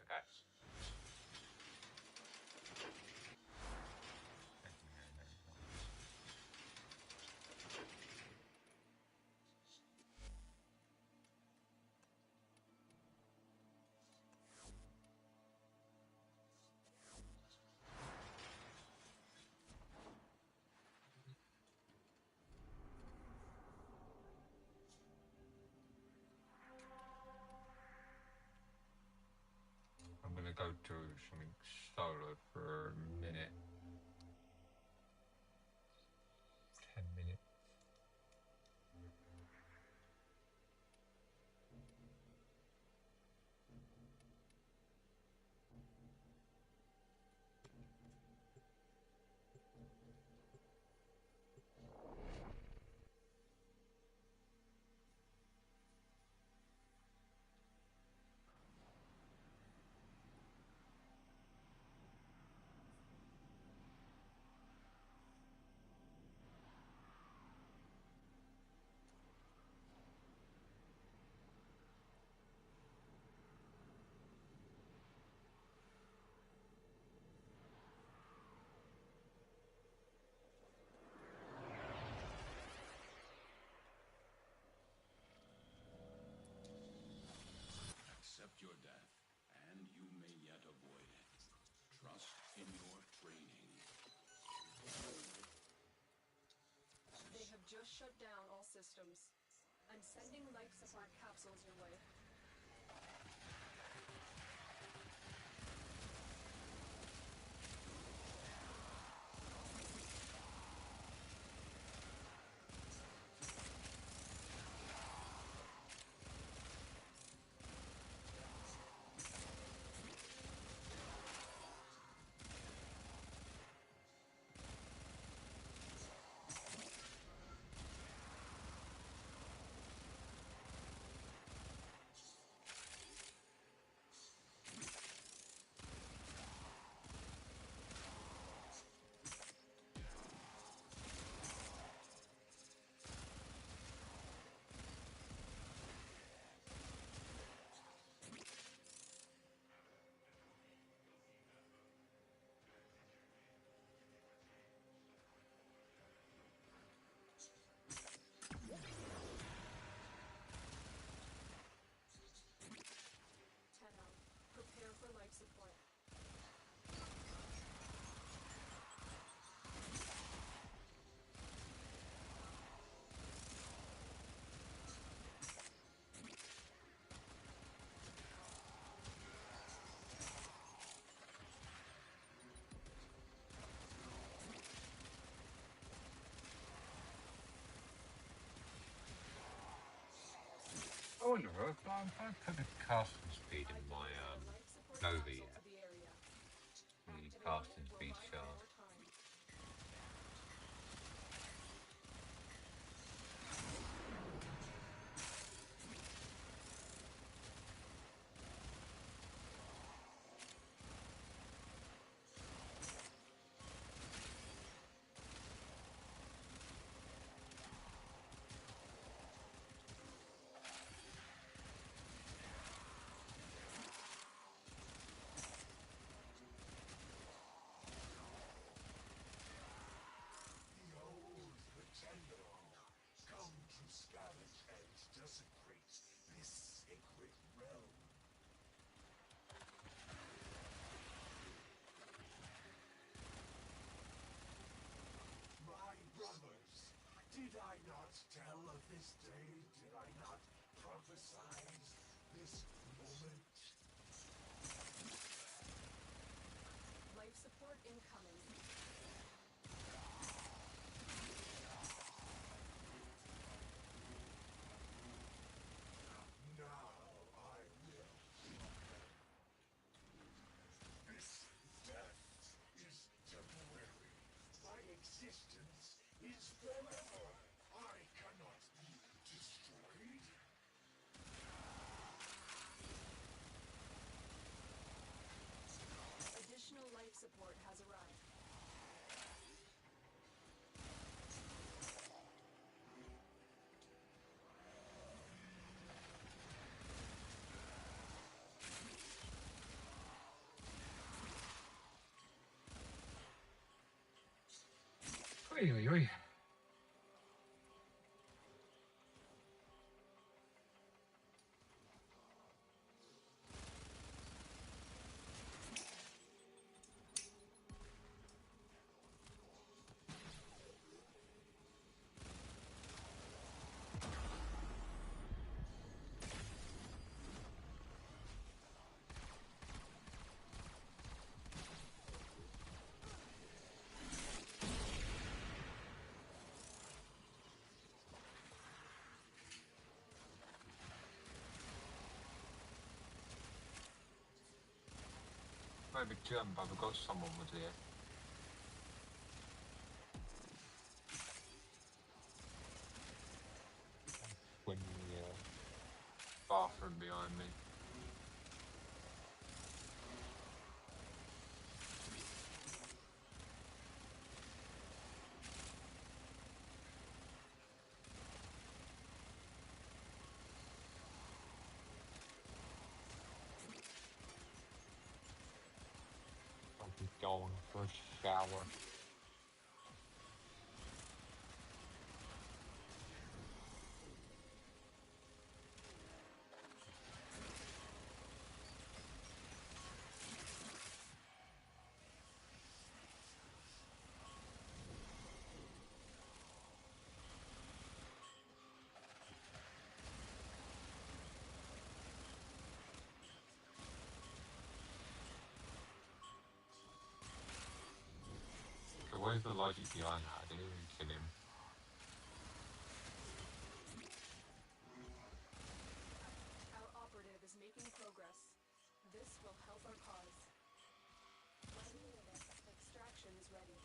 Okay. I'm gonna go to something solo for a minute. 10 minutes.
Accept your death, and you may yet avoid it. Trust in your training.
They have just shut down all systems. I'm sending life support capsules your way. Prepare for life support.
I wonder if I've put the casting speed in my Nova yet. The casting speed chart.
emphasize this moment.
Life support incoming.
Now I will. This death is temporary. My existence is forever. I cannot be destroyed.
Additional life support has arrived.
Oi, oi, oi. Maybe jump, I forgot someone was here. When the bathroom behind me. I'll be going for a shower. So where's the logic behind that? I didn't even kill him.
Our operative is making progress. This will help our cause. Extraction is ready.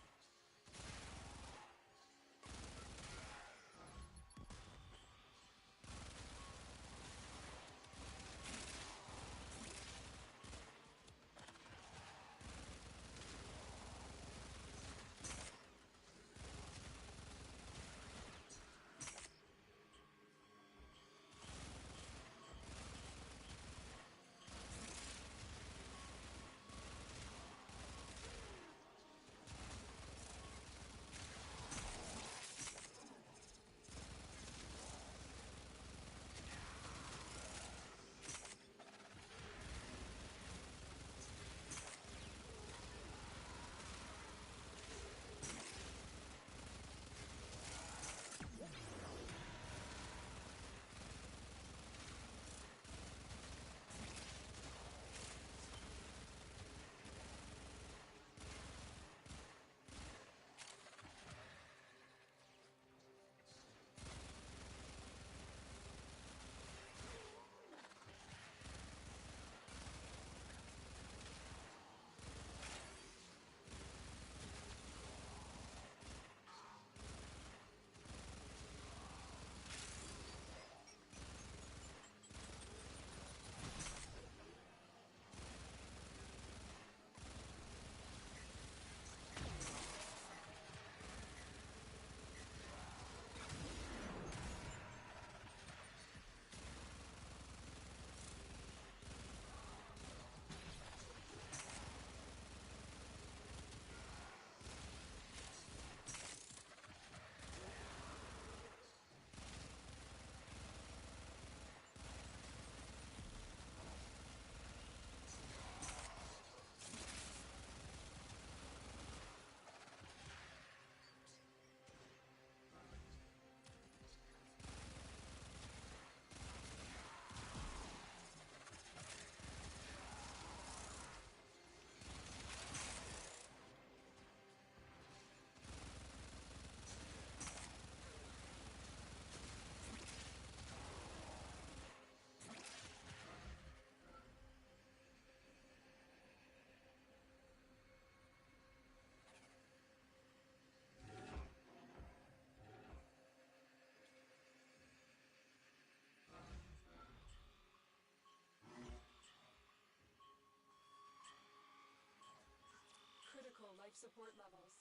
support levels.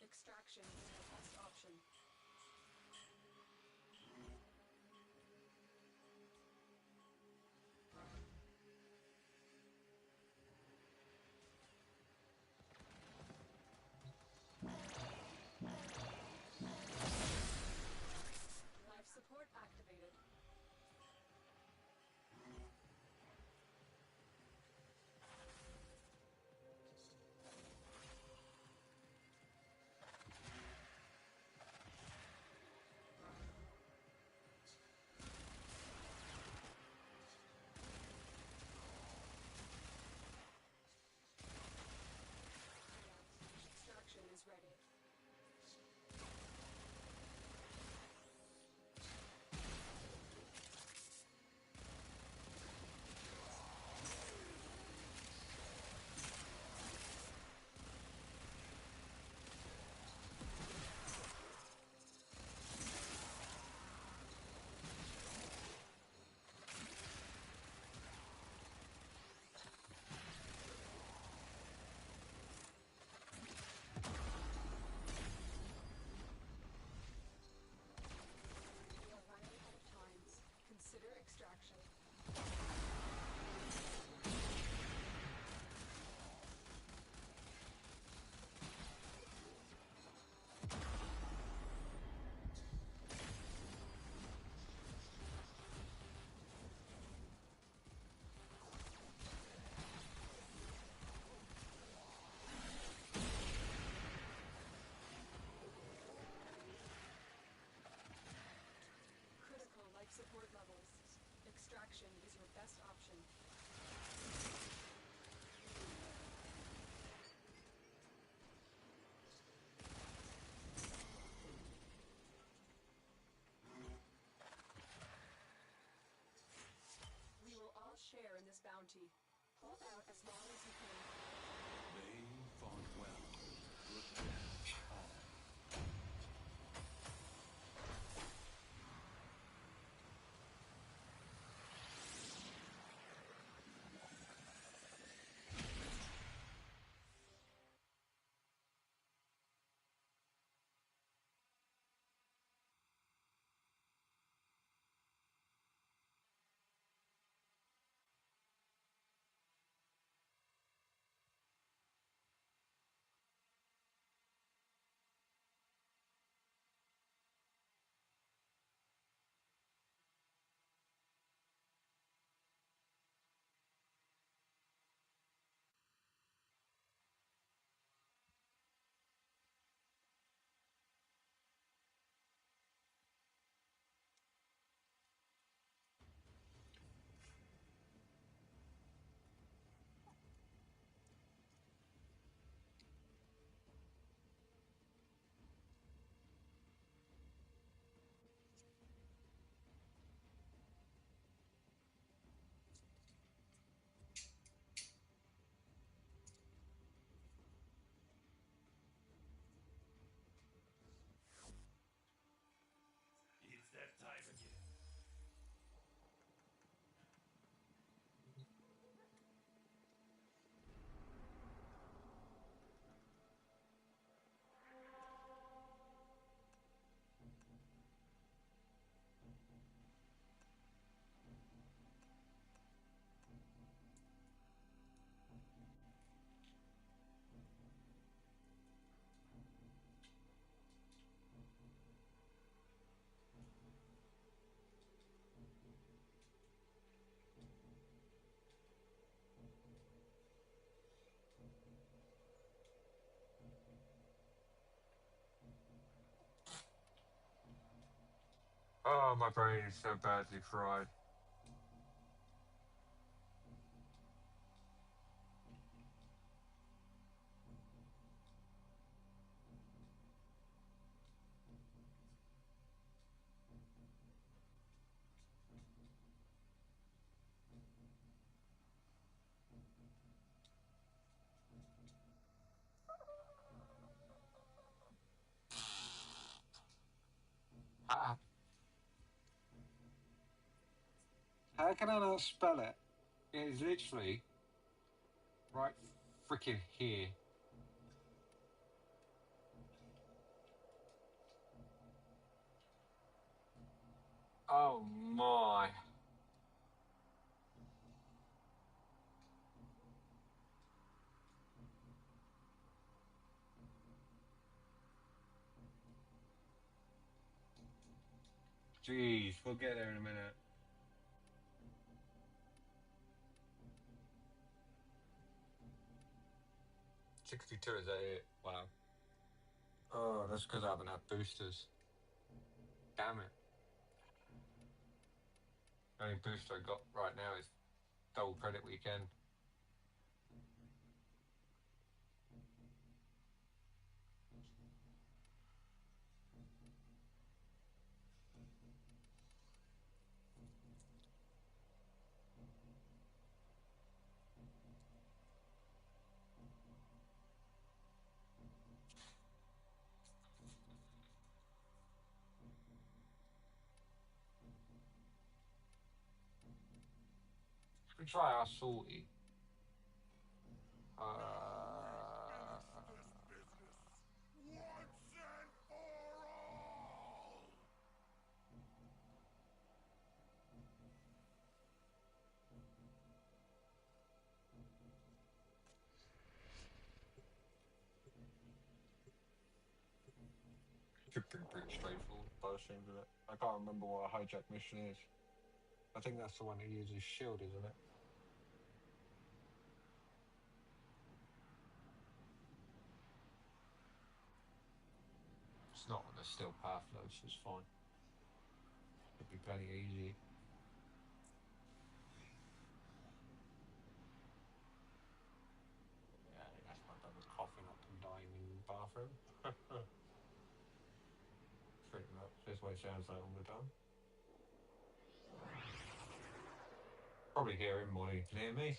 Extraction is your best option. Life support activated. Extraction is ready. We are running out of time. Consider extraction. Critical life support levels. Extraction is your best option. We will all share in this bounty. Hold out as long as you can.
They fought well. Revenge all. It's that time again.
Oh, my brain is so badly fried. Ah, how can I not spell it? It is literally right freaking here.
Oh my. Jeez, we'll get there in a minute. $62, is that it? Wow. Oh, that's because I haven't had boosters. Damn it. The only booster I got right now is double credit weekend. We try our salty.
Once and for all!
Pretty straightforward by the seems of it. I can't remember what a hijack mission is. I think that's the one that uses shield, isn't it? It's not on the still path though, so it's fine. It'd be plenty easy. Yeah, that's my brother coughing up and dying in the bathroom. Pretty much. That's what it sounds like all the time. Probably hear him more than he can hear me.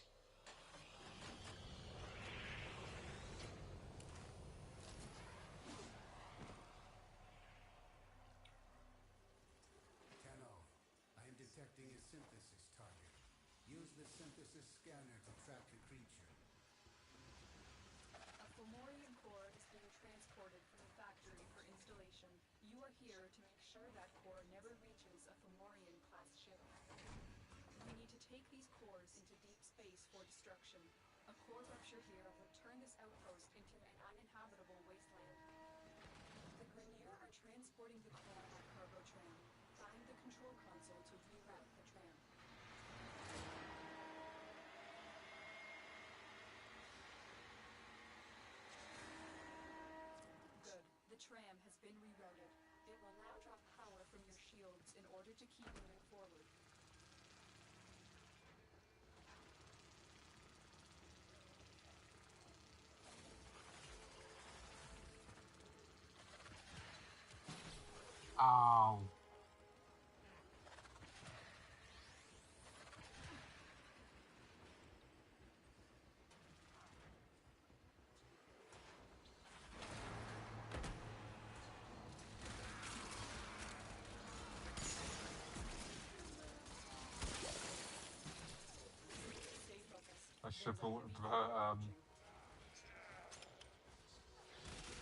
I am detecting a synthesis target. Use the synthesis scanner to track the creature.
A Fomorian core is being transported from the factory for installation. You are here to make sure that core never reaches a Fomorian-class ship. We need to take these cores into deep space for destruction. A core rupture here would turn this outpost into an uninhabitable wasteland. The Grenier are transporting the core on cargo tram. Find the control console to reroute the tram. Good. The tram has been rerouted. It will now draw power from your shields in order to keep moving forward.
Ow.
Stay focused.
I should
There's
have
enemy
put,
approaching.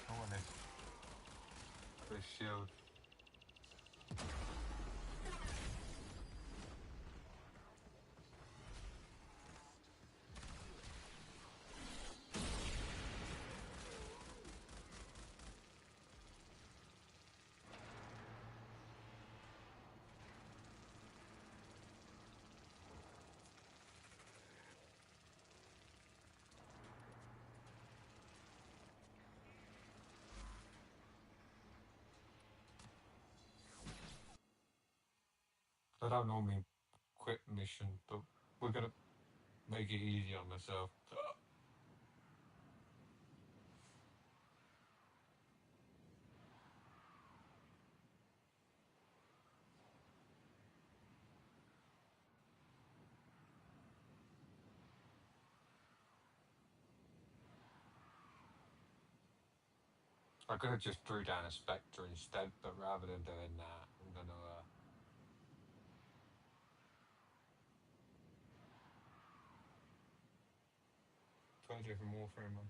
what on this? The shield. I don't normally quit mission, but we're gonna make it easy on myself. I could have just threw down a Spectre instead, but rather than doing that, I'm gonna try to do from Warframe man.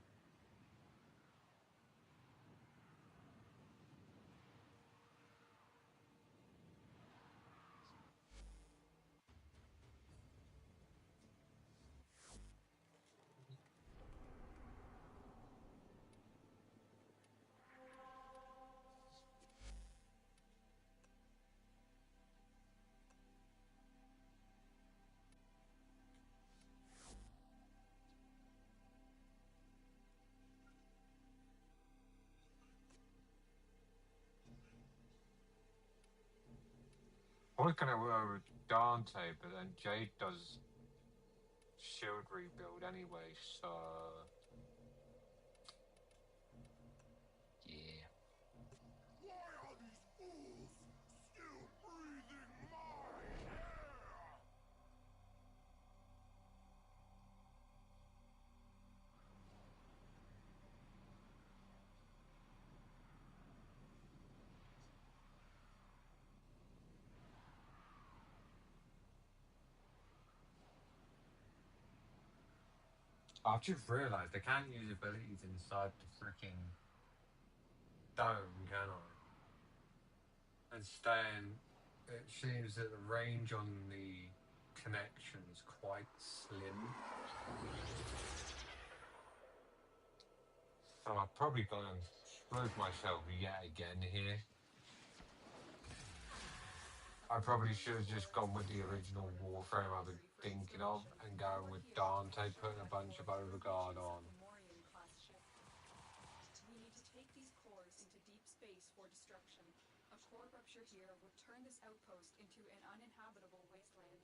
I was gonna go with Dante, but then Jade does shield rebuild anyway, so yeah.
Why are these fools still breathing my air?
I've just realised I can't use abilities inside the freaking dome, can I? And staying, it seems that the range on the connection is quite slim. So I've probably gone and screwed myself yet again here. I probably should have just gone with the original Warframe I've been thinking of and going with Dante putting a bunch of overguard on.
We need to take these cores into deep space for destruction. A core rupture here would turn this outpost into an uninhabitable wasteland.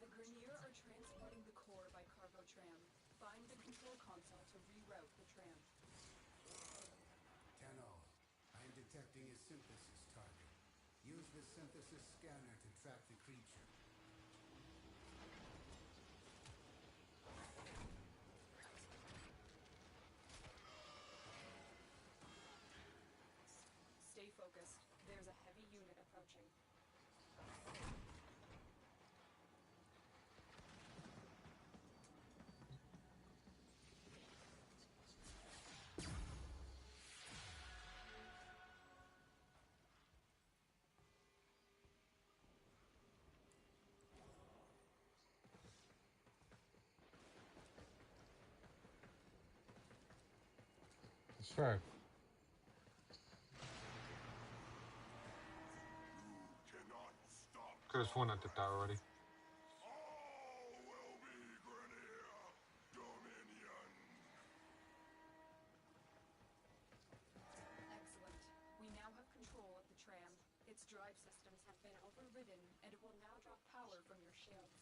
The Grenier are transporting the core by cargo tram. Find the control console to reroute the tram.
10-0. I am detecting a synthesis target. Use the synthesis scanner to track the creature.
Stay focused. There's a heavy unit approaching.
It's fair.
Cannot stop.
Could have sworn I did that already.
All will be Grenier Dominion.
Excellent. We now have control of the tram. Its drive systems have been overridden, and it will now draw power from your shields.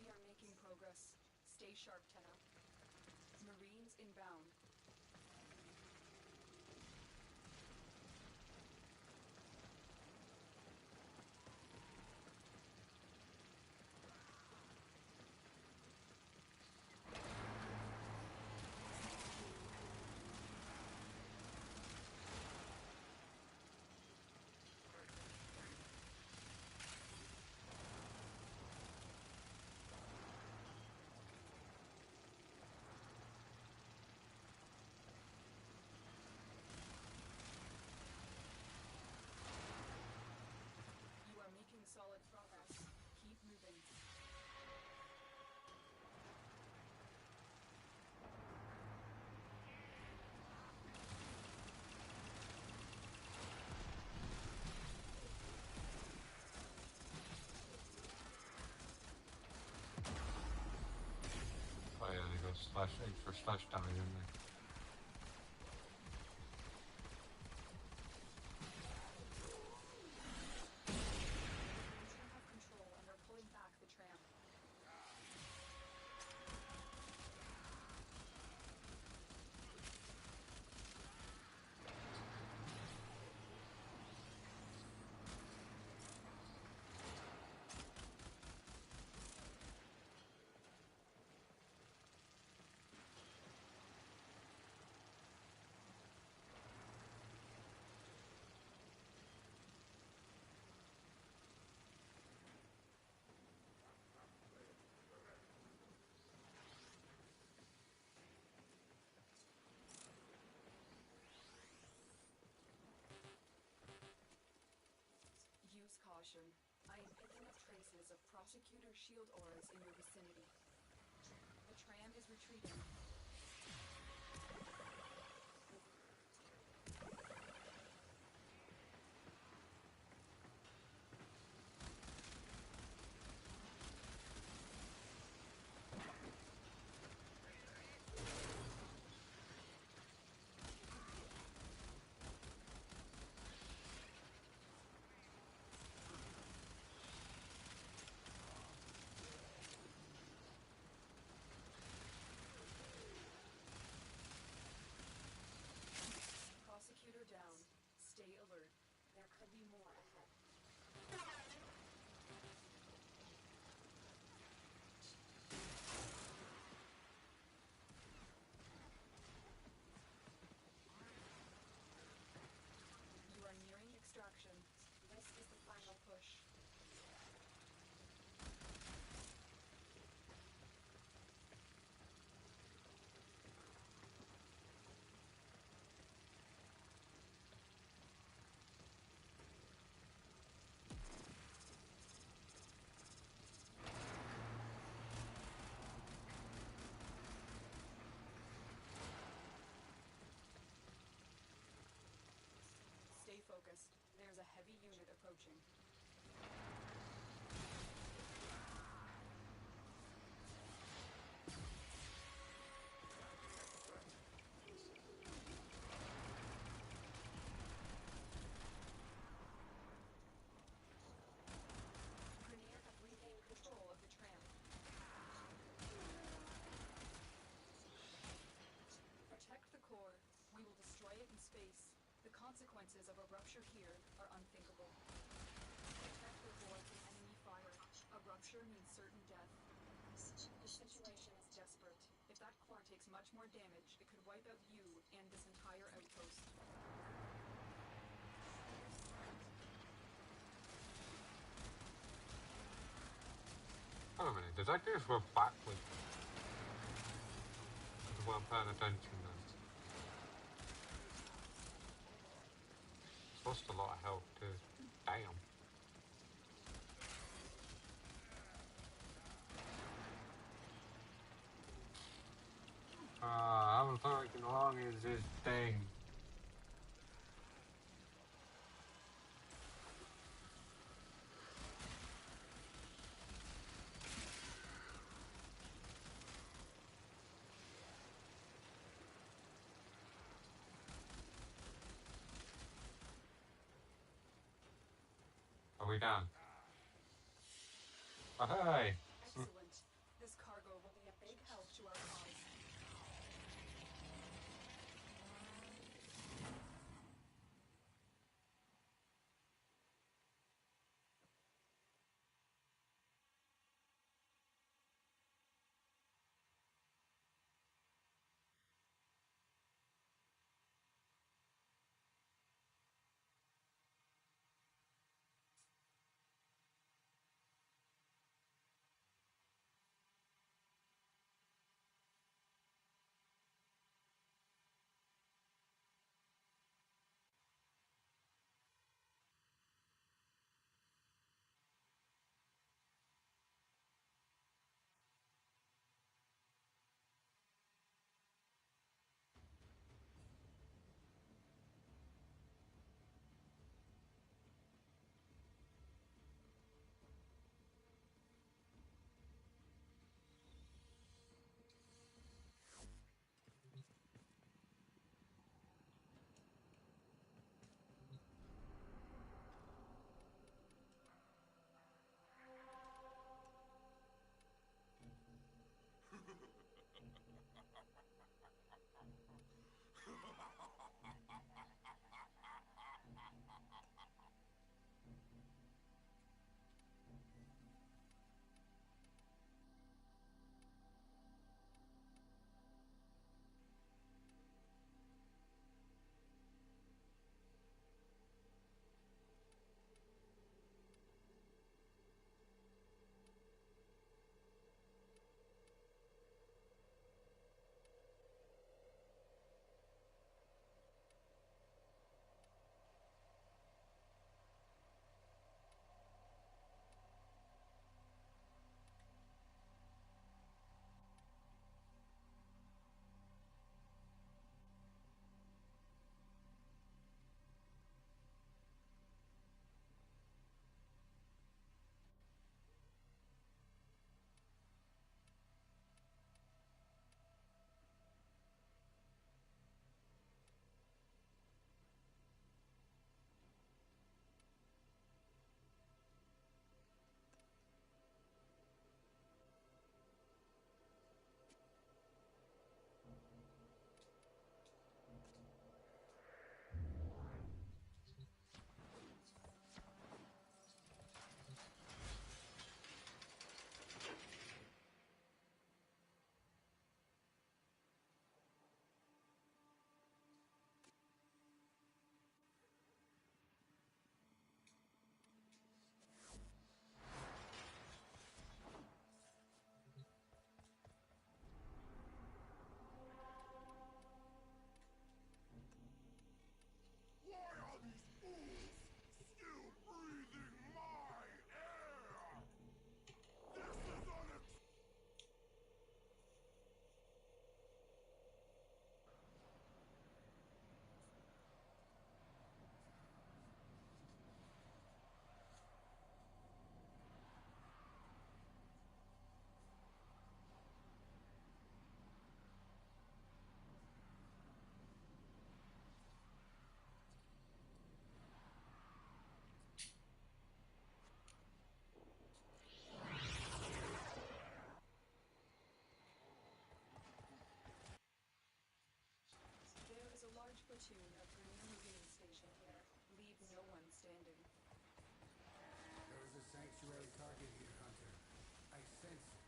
We are making progress. Stay sharp, Tenna. Marines inbound. You are making solid progress. Keep moving.
Oh yeah, they got slash extra slash damage, didn't they?
You have control and are pulling back the tram. impression. I am picking up traces of prosecutor shield auras in your vicinity. The tram is retreating. Prosecutor down. Stay alert. There could be more ahead. You are nearing extraction. This is the final push. Stay focused. There's a heavy unit approaching. Grenier have regained control of the tram. Protect the core. We will destroy it in space. The consequences of a rupture here are unthinkable. Protect the core from enemy fire. A rupture means certain death. The situation is desperate. If that core takes much more damage, it could wipe out you and this entire outpost.
Hold on a minute, did I go for a backwards? I wasn't paying attention then. It's lost a lot of health too. Damn. How fucking long is this thing? Are we done? Oh, hey!
Excellent. This cargo will be a big help to our cause. platoon of Green Moving Station here. Leave no one standing.
There is a sanctuary target here, Hunter. I sense it.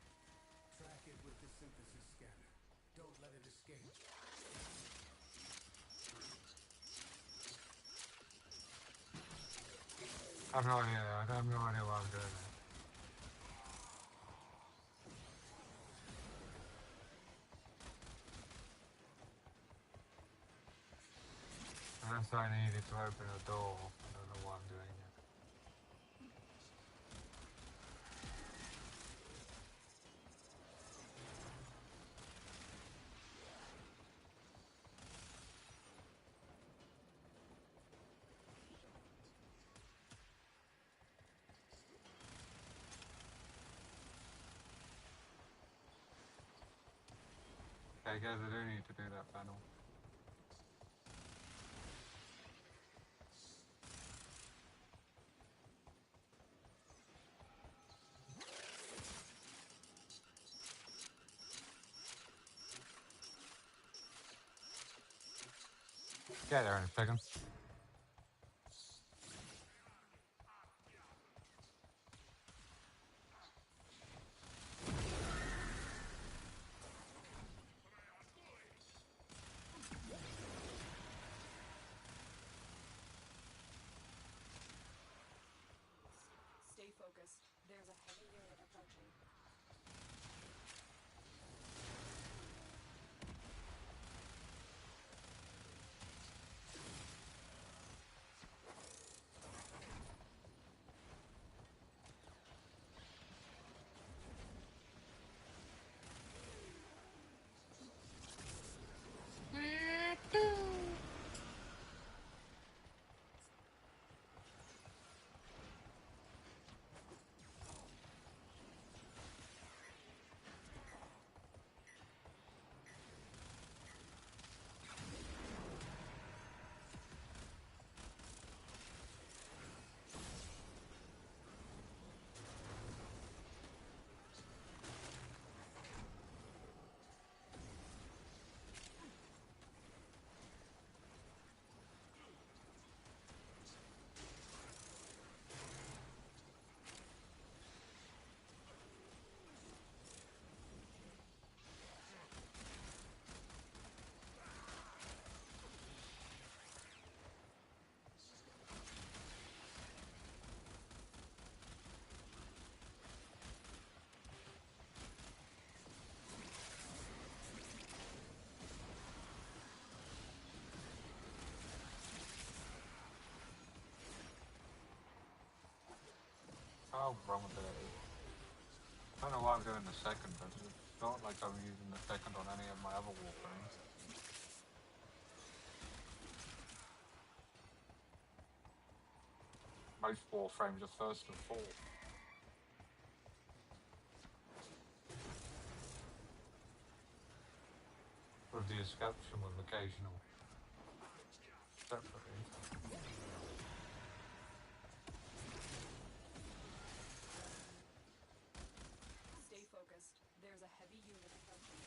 Track it with the synthesis scanner. Don't let it escape.
I have no idea. I have no idea why I'm doing that. Unless I needed to open a door. I don't know why I'm doing it. Okay, guys, I do need to do that panel. Get there in a second.
Stay focused. There's a heavy unit approaching. Oh, wrong with it. I don't know why I'm doing the second, but it's not like I'm using the second on any of my other Warframes. Most Warframes are first and fourth. With the exception with occasional separately. Stay focused. There's a heavy unit approaching.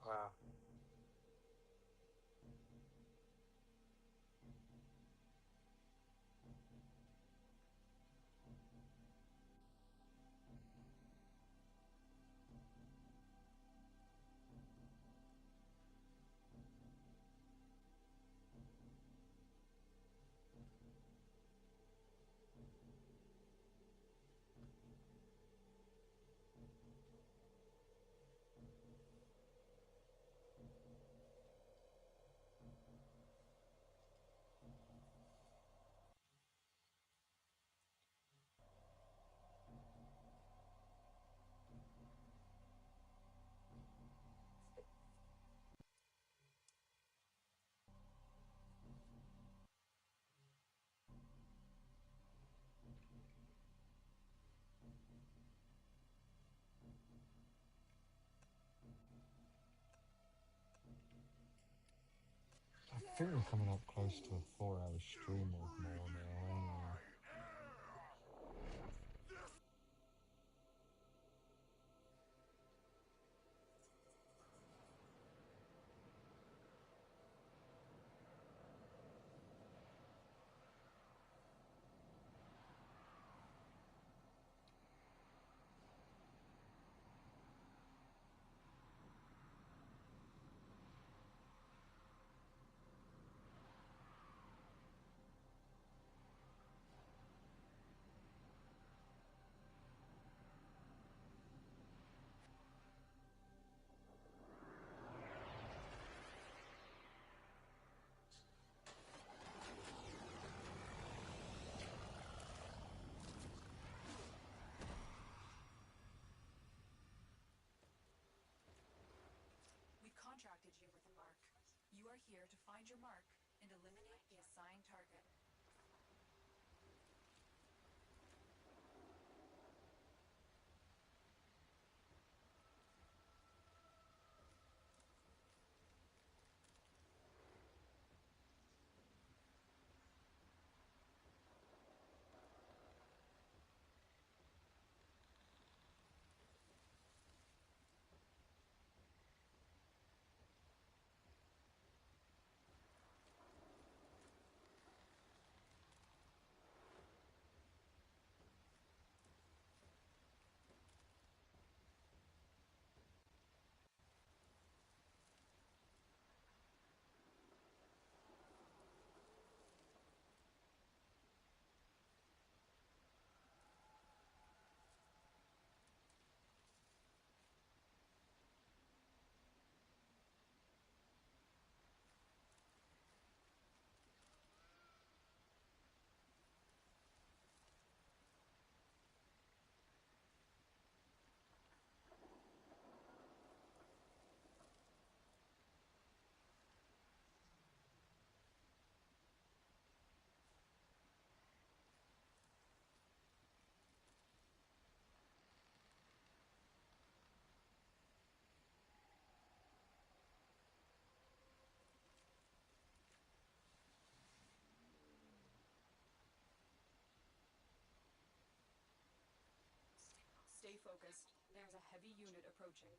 Wow. I think we're coming up close to a 4-hour stream or more now, anyway.
We've contracted you with a mark. You are here to find your mark and eliminate the assigned target. Stay focused. There's a heavy unit approaching.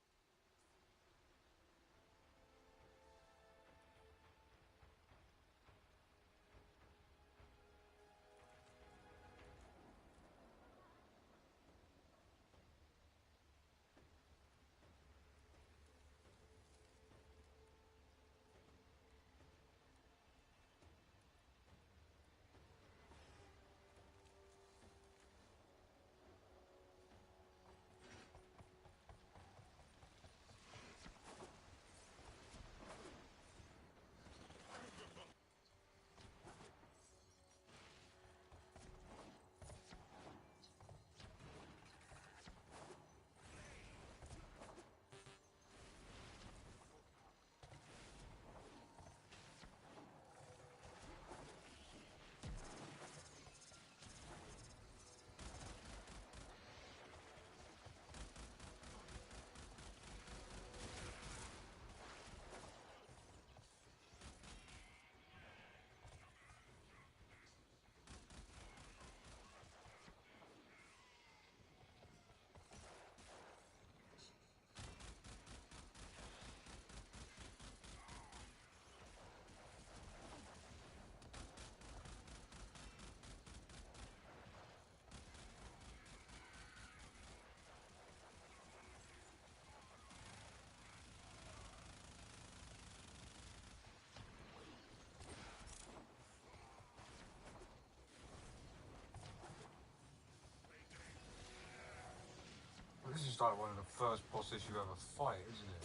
It's like one of the first bosses you ever fight, isn't it?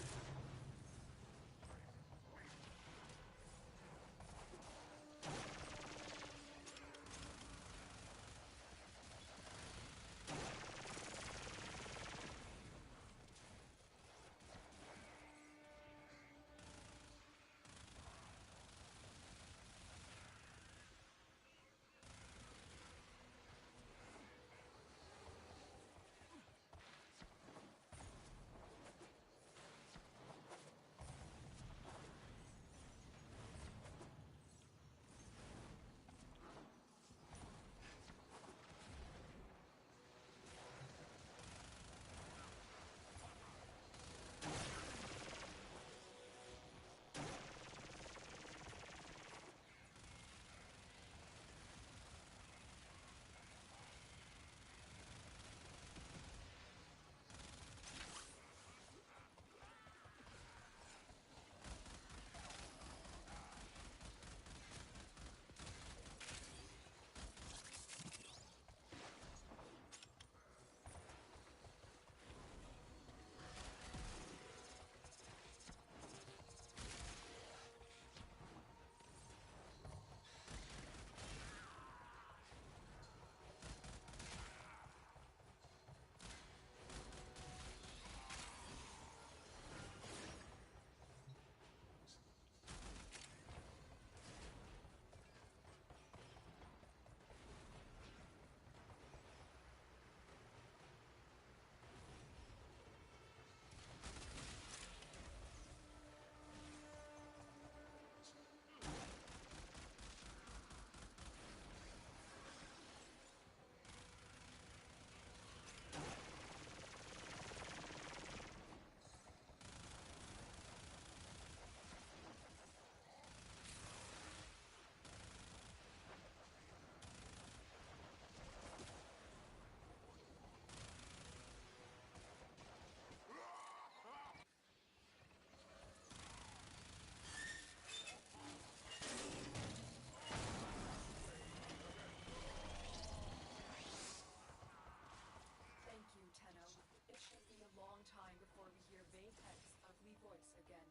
Thank you, Tenno. It should be a long time before we hear Vaytek's ugly voice again.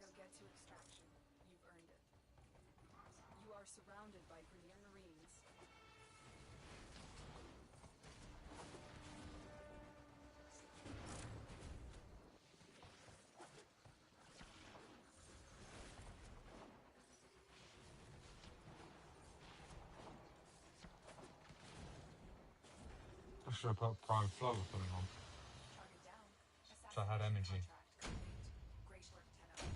Now get to extraction. You've earned it. You are surrounded by Grineer Marines.
I should have put Prime Flow or something on.
Target down.
So I had energy.
Contract complete. Great work, Tenno.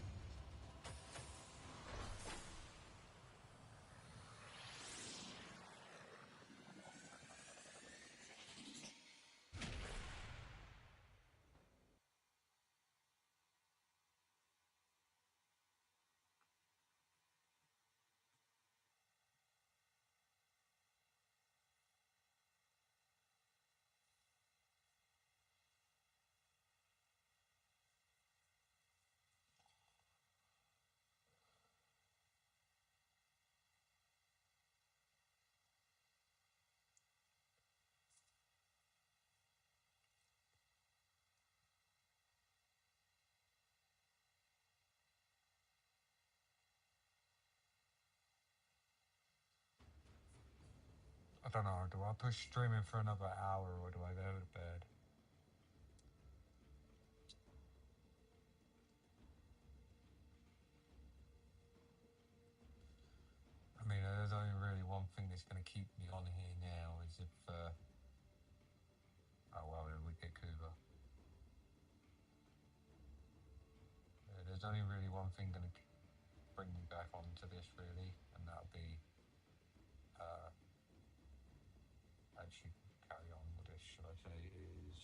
I don't know, do I push streaming for another hour or do I go to bed? I mean, there's only really one thing that's going to keep me on here now is if, oh well, we get Kuba. There's only really one thing going to bring me back onto this really, and that'll be, actually carry on with this, should I say, is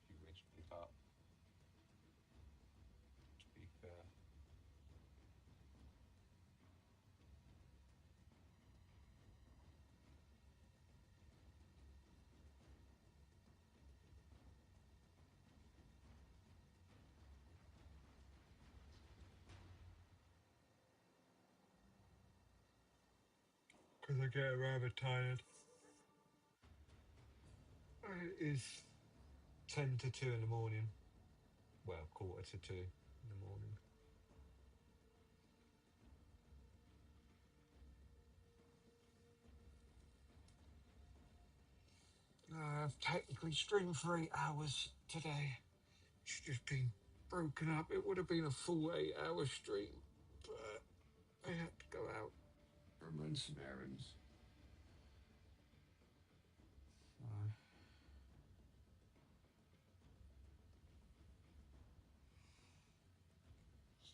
you originally up, to be fair. Because I get rather tired. It is 10 to 2 in the morning. Well, quarter to 2 in the morning. I've technically streamed for 8 hours today. It's just been broken up. It would have been a full 8-hour stream, but I had to go out and run some errands.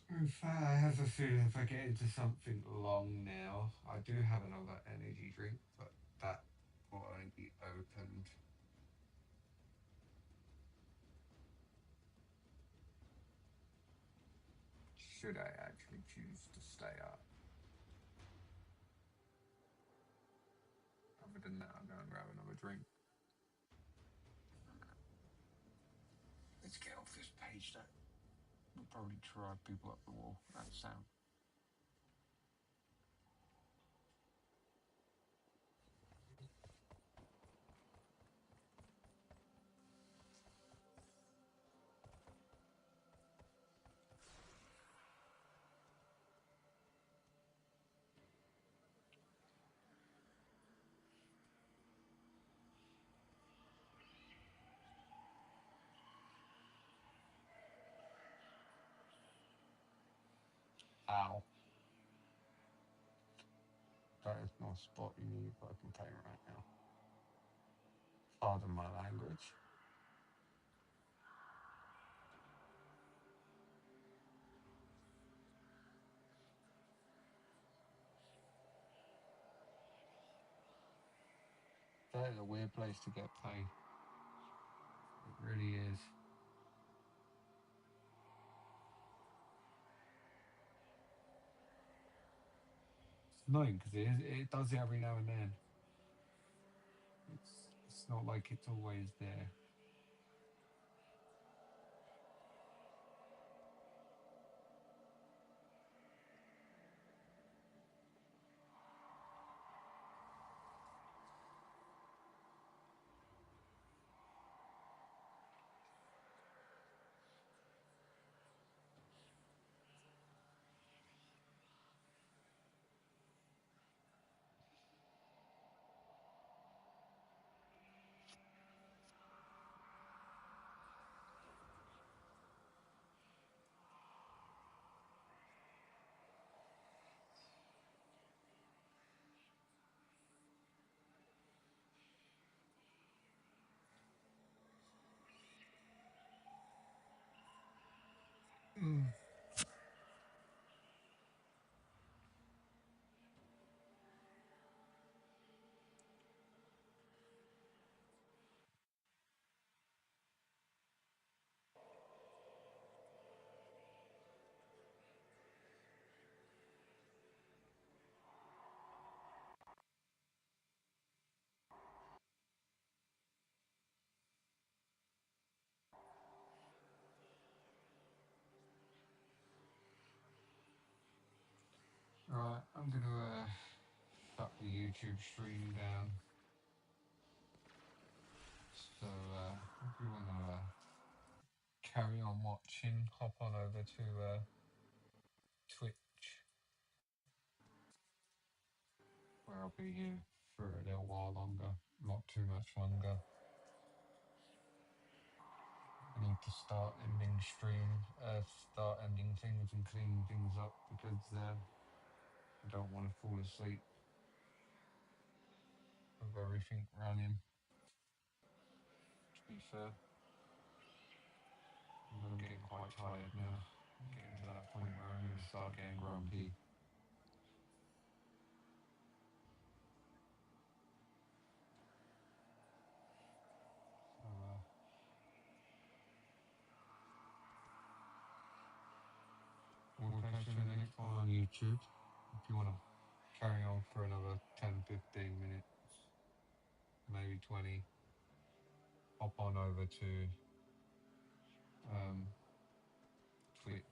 In fact, I have a feeling if I get into something long now, I do have another energy drink, but that will only be opened. Should I actually choose to stay up? Other than that, I'm going to grab another drink. Let's get off this page. That will probably drive people up the wall. That sound. Ow. That is not a spot you need, but I can tell you right now. Pardon my language. That is a weird place to get paid. It really is. It's annoying because it does it every now and then. It's not like it's always there. Right, I'm gonna shut the YouTube stream down. So if you wanna carry on watching, hop on over to Twitch, where I'll be here for a little while longer, not too much longer. I need to start ending things and cleaning things up because I don't want to fall asleep with everything running. To be fair, I'm getting quite tired now. I'm getting to that point where I'm going to start getting grumpy. So, we'll catch you in the next one on YouTube. If you want to carry on for another 10-15 minutes, maybe 20, hop on over to Twitch.